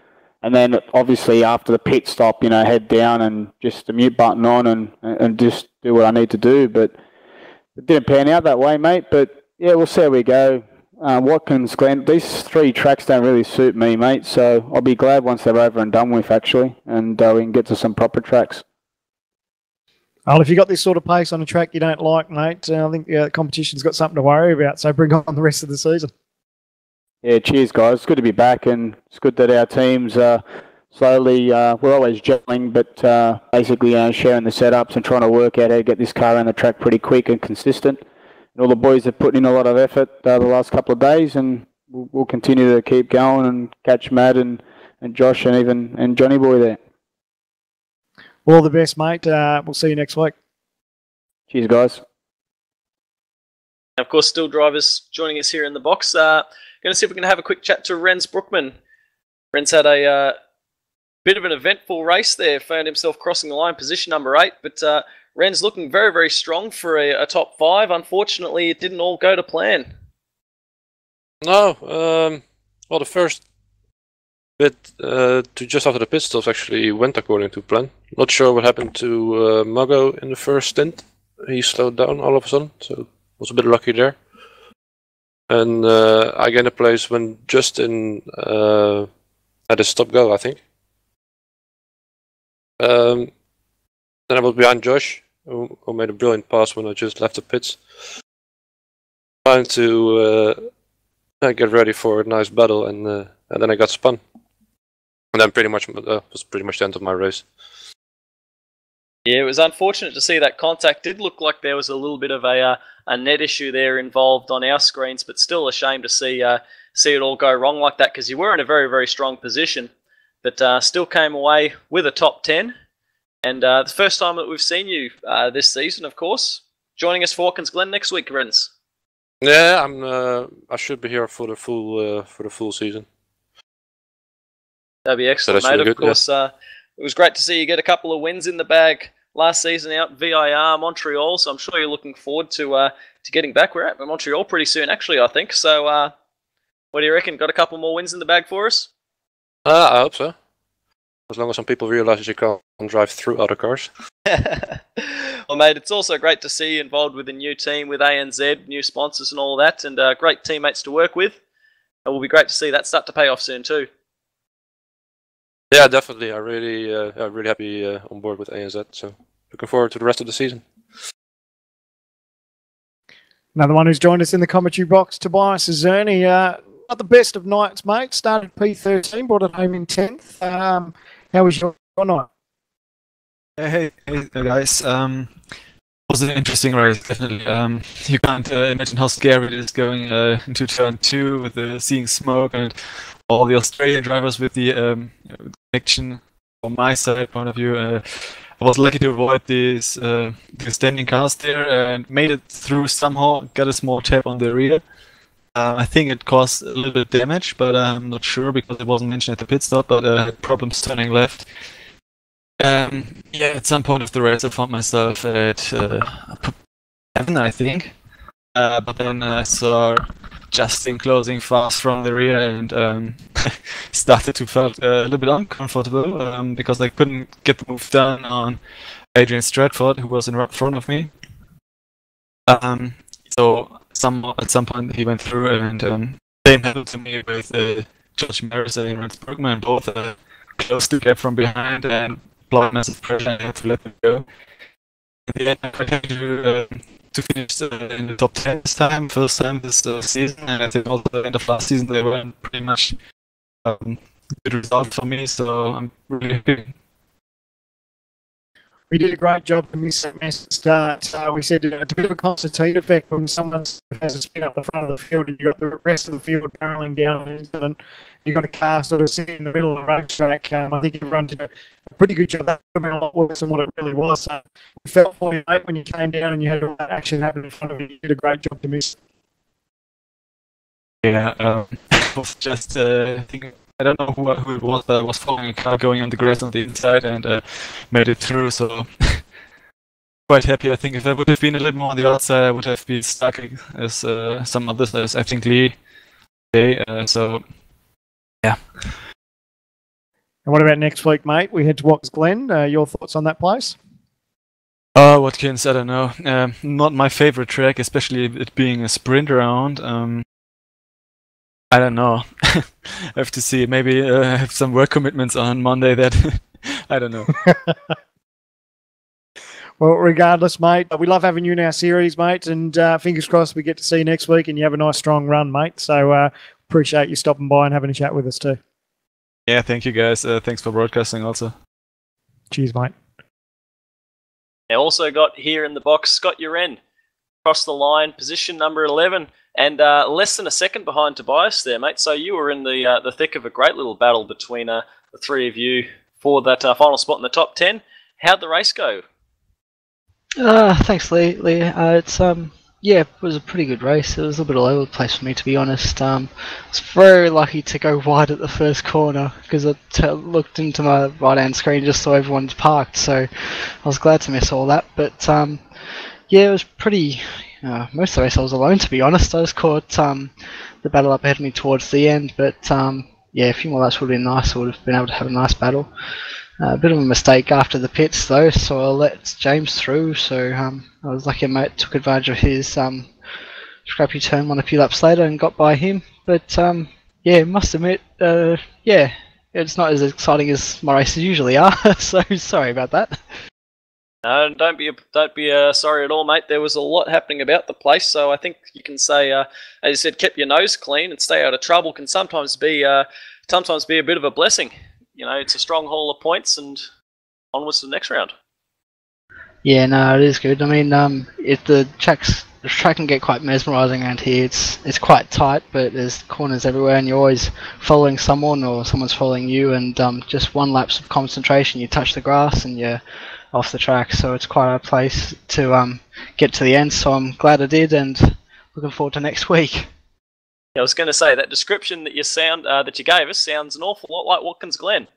then obviously after the pit stop, you know, head down and just the mute button on and just do what I need to do. But it didn't pan out that way, mate. But yeah, we'll see how we go. Watkins Glen, these 3 tracks don't really suit me, mate. So I'll be glad once they're over and done with, actually, and we can get to some proper tracks.
Well, if you got this sort of pace on a track you don't like, mate, I think the competition's got something to worry about. So bring on the rest of the season.
Yeah, cheers, guys. It's good to be back, and it's good that our teams slowly, we're always gelling, but basically sharing the setups and trying to work out how to get this car around the track pretty quick and consistent. And all the boys have put in a lot of effort the last couple of days, and we'll continue to keep going and catch Matt and Josh and Johnny Boy there.
All the best, mate. We'll see you next week.
Cheers, guys.
Of course, still drivers joining us here in the box. Going to see if we can have a quick chat to Rens Brookman. Rens had a bit of an eventful race there, found himself crossing the line, position number 8, but Rens looking very, very strong for a top 5. Unfortunately, it didn't all go to plan.
No, well, the first bit to just after the pit stops actually went according to plan. Not sure what happened to Mago in the first stint. He slowed down all of a sudden, so was a bit lucky there. And I gained a place when Justin had a stop go, I think. Then I was behind Josh, who made a brilliant pass when I just left the pits. Trying to get ready for a nice battle, and then I got spun. And then pretty much was pretty much the end of my race.
Yeah, it was unfortunate to see that contact. Did look like there was a little bit of a net issue there involved on our screens, but still a shame to see it all go wrong like that, because you were in a very, very strong position, but still came away with a top 10. And the first time that we've seen you this season, of course, joining us for Watkins Glen next week, Rens.
Yeah, I should be here for the full season.
That'd be excellent,
So
mate.
really
Of
good,
course, it was great to see you get a couple of wins in the bag last season out VIR Montreal. So I'm sure you're looking forward to getting back. We're at Montreal pretty soon, actually, I think. So what do you reckon? Got a couple more wins in the bag for us?
I hope so. As long as some people realize you can't drive through other cars.
Well, mate, it's also great to see you involved with a new team with ANZ, new sponsors and all that, and great teammates to work with. It will be great to see that start to pay off soon too.
Yeah, definitely. I'm really happy on board with ANZ. So looking forward to the rest of the season.
Another one who's joined us in the commentary box, Tobias Azerni. Not the best of nights, mate. Started P13, brought it home in 10th. How was your night?
Hey guys. Was an interesting race, definitely. You can't imagine how scary it is going into turn 2 with seeing smoke and all the Australian drivers with the connection. From my side point of view, I was lucky to avoid these standing cars there and made it through somehow. Got a small tap on the rear. I think it caused a little bit of damage, but I'm not sure because it wasn't mentioned at the pit stop. But I had problems turning left. Yeah, at some point of the race, I found myself at 7, I think. but then I saw Justin closing fast from the rear and started to feel a little bit uncomfortable because I couldn't get the move done on Adrian Stratford, who was in front of me. So at some point he went through, and same happened to me with George Maris and Rance Bergman, both close to get from behind and applied massive pressure, and I had to let them go. In the end, I managed to finish in the top 10 this time, first time this season, and I think also the end of last season they were pretty much good result for me, so I'm really happy.
We did a great job to miss that massive start. We said it's a bit of a concertina effect when someone has a spin up the front of the field and you've got the rest of the field barreling down into them. You've got a car sort of sitting in the middle of the racetrack. I think everyone did a pretty good job. That would have been a lot worse than what it really was. So we felt for you, mate, when you came down and you had all that action happen in front of you. You did a great job to miss.
Yeah, it was just, I think, I don't know who it was, but I was following a car going on the grass on the inside and made it through, so quite happy. I think if I would have been a little more on the outside, I would have been stuck as some others, as I think Lee. So, yeah.
And what about next week, mate? We head to Watkins Glen. Your thoughts on that place?
Watkins, I don't know. Not my favorite track, especially it being a sprint round. I don't know. I have to see. Maybe I have some work commitments on Monday that I don't know.
Well, regardless, mate, we love having you in our series, mate, and fingers crossed we get to see you next week and you have a nice strong run, mate. So appreciate you stopping by and having a chat with us too.
Yeah, thank you guys. Thanks for broadcasting also.
Cheers, mate.
Now also got here in the box Scott Uren, across the line, position number 11. And less than a second behind Tobias there, mate. So you were in the thick of a great little battle between the three of you for that final spot in the top 10. How'd the race go?
Thanks, Lee. It's yeah, it was a pretty good race. It was a little bit all over the place for me, to be honest. I was very lucky to go wide at the first corner because I looked into my right-hand screen just saw everyone's parked. So I was glad to miss all that. But yeah, it was pretty. Most of the race I was alone, to be honest. I just caught the battle up ahead of me towards the end, but yeah, a few more laps would have been nice. I would have been able to have a nice battle. A bit of a mistake after the pits though, so I let James through, so I was lucky a mate took advantage of his scrappy turn one a few laps later and got by him. But yeah, must admit, yeah, it's not as exciting as my races usually are, so sorry about that.
No, don't be sorry at all, mate. There was a lot happening about the place, so I think you can say, as you said, keep your nose clean and stay out of trouble can sometimes be a bit of a blessing. You know, it's a strong haul of points and onwards to the next round.
Yeah, no, it is good. I mean, if the track can get quite mesmerising around here. It's quite tight, but there's corners everywhere, and you're always following someone or someone's following you, and just one lapse of concentration, you touch the grass and you're off the track. So it's quite a place to get to the end. So I'm glad I did, and looking forward to next week.
I was going to say that description that you gave us sounds an awful lot like Watkins Glen.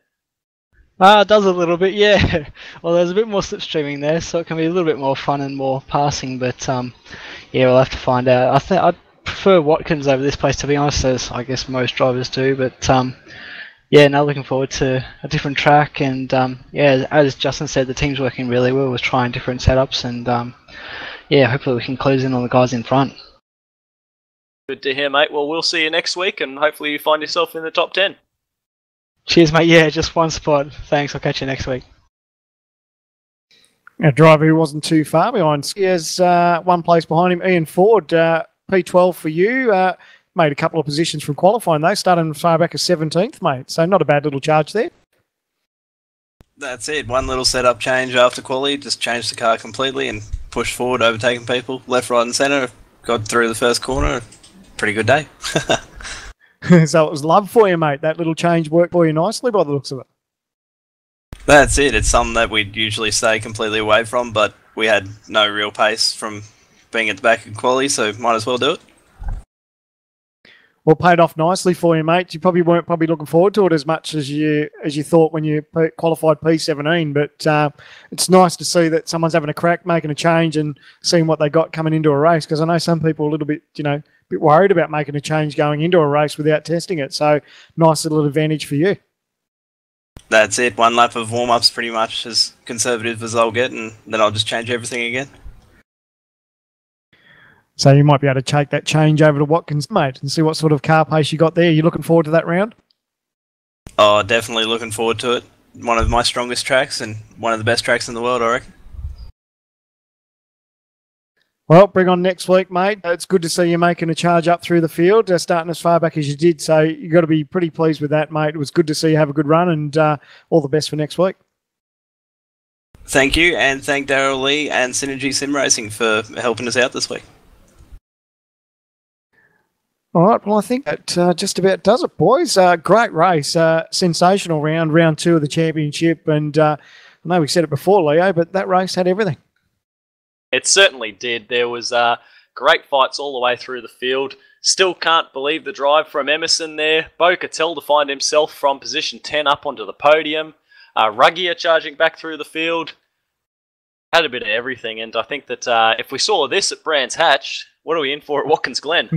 It does a little bit, yeah. Well, there's a bit more slipstreaming there, so it can be a little bit more fun and more passing. But yeah, we'll have to find out. I think I'd prefer Watkins over this place, to be honest, as I guess most drivers do. But yeah, now looking forward to a different track. And yeah, as Justin said, the team's working really well with trying different setups, and yeah, hopefully we can close in on the guys in front.
Good to hear, mate. Well, we'll see you next week, and hopefully you find yourself in the top 10.
Cheers, mate. Yeah, just one spot. Thanks. I'll catch you next week.
A driver who wasn't too far behind. Here's one place behind him, Ian Ford. P12 for you. Made a couple of positions from qualifying, though. Starting as far back as 17th, mate. So not a bad little charge there.
That's it. One little setup change after quali. Just changed the car completely and pushed forward, overtaking people. Left, right and centre. Got through the first corner. Pretty good day.
So it was love for you, mate. That little change worked for you nicely by the looks of it.
That's it. It's something that we'd usually stay completely away from, but we had no real pace from being at the back of quali, so might as well do it.
Well, paid off nicely for you, mate. You probably weren't looking forward to it as much as you thought when you qualified P17, but it's nice to see that someone's having a crack, making a change, and seeing what they got coming into a race. Because I know some people are a little bit, bit worried about making a change going into a race without testing it. So nice little advantage for you.
That's it. One lap of warm-ups, pretty much as conservative as I'll get, and then I'll just change everything again.
So you might be able to take that change over to Watkins, mate, and see what sort of car pace you got there. You looking forward to that round?
Oh, definitely looking forward to it. One of my strongest tracks and one of the best tracks in the world, I reckon.
Well, bring on next week, mate. It's good to see you making a charge up through the field, starting as far back as you did. So you've got to be pretty pleased with that, mate. It was good to see you have a good run, and all the best for next week.
Thank you, and thank Daryl Lee and Synergy Sim Racing for helping us out this week.
All right, well, I think that just about does it, boys. Great race, sensational round 2 of the championship, and I know we said it before, Leo, but that race had everything.
It certainly did. There was great fights all the way through the field. Still can't believe the drive from Emerson there. Bo Cattell to find himself from position 10 up onto the podium. Ruggier charging back through the field. Had a bit of everything, and I think that if we saw this at Brands Hatch, what are we in for at Watkins Glen?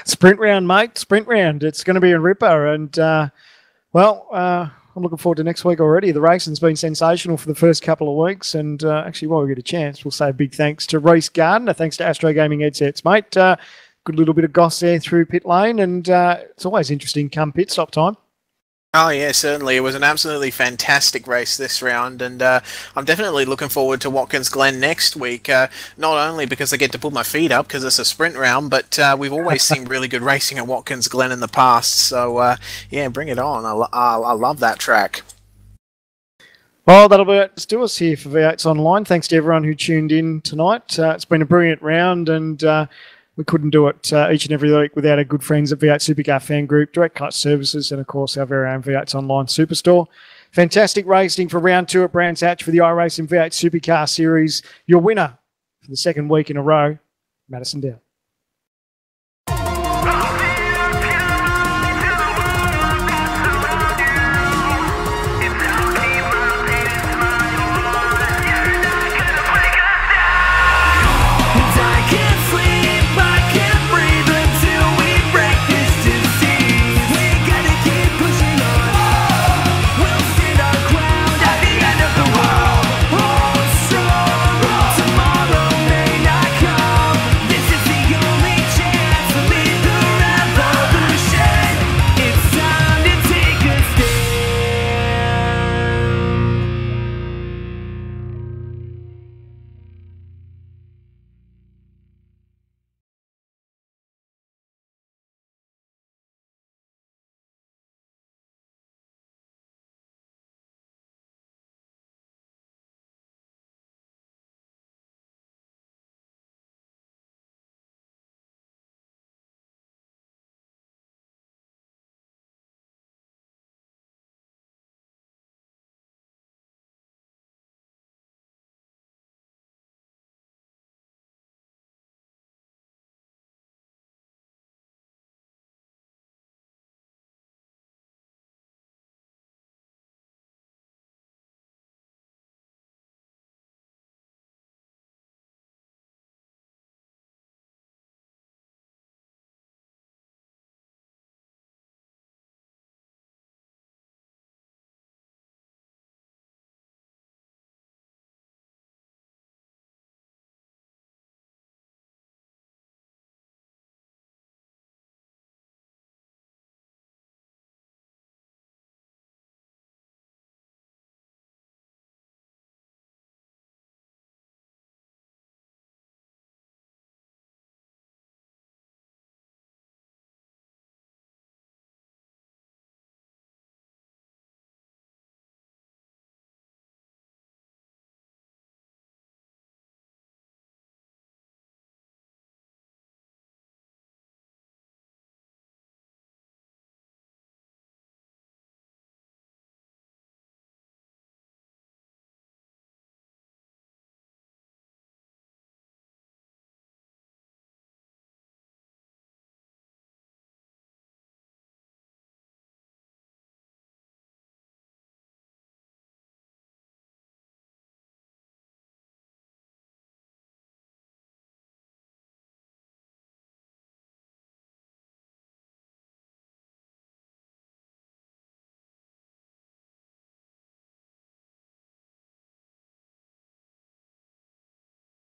Sprint round, mate. Sprint round. It's going to be a ripper. And, I'm looking forward to next week already. The racing's been sensational for the first couple of weeks. And actually, while we get a chance, we'll say a big thanks to Reece Gardner. Thanks to Astro Gaming Headsets, mate. Good little bit of goss there through pit lane. And it's always interesting come pit stop time.
Oh yeah, certainly. It was an absolutely fantastic race this round, and I'm definitely looking forward to Watkins Glen next week, not only because I get to put my feet up because it's a sprint round, but we've always seen really good racing at Watkins Glen in the past, so yeah, bring it on. I love that track.
Well, that'll be it to do us here for V8's Online. Thanks to everyone who tuned in tonight. It's been a brilliant round, and we couldn't do it each and every week without our good friends at V8 Supercar Fan Group, Direct Clutch Services, and, of course, our very own V8's Online Superstore. Fantastic racing for round 2 at Brands Hatch for the iRacing V8 Supercar Series. Your winner for the second week in a row, Madison Dow.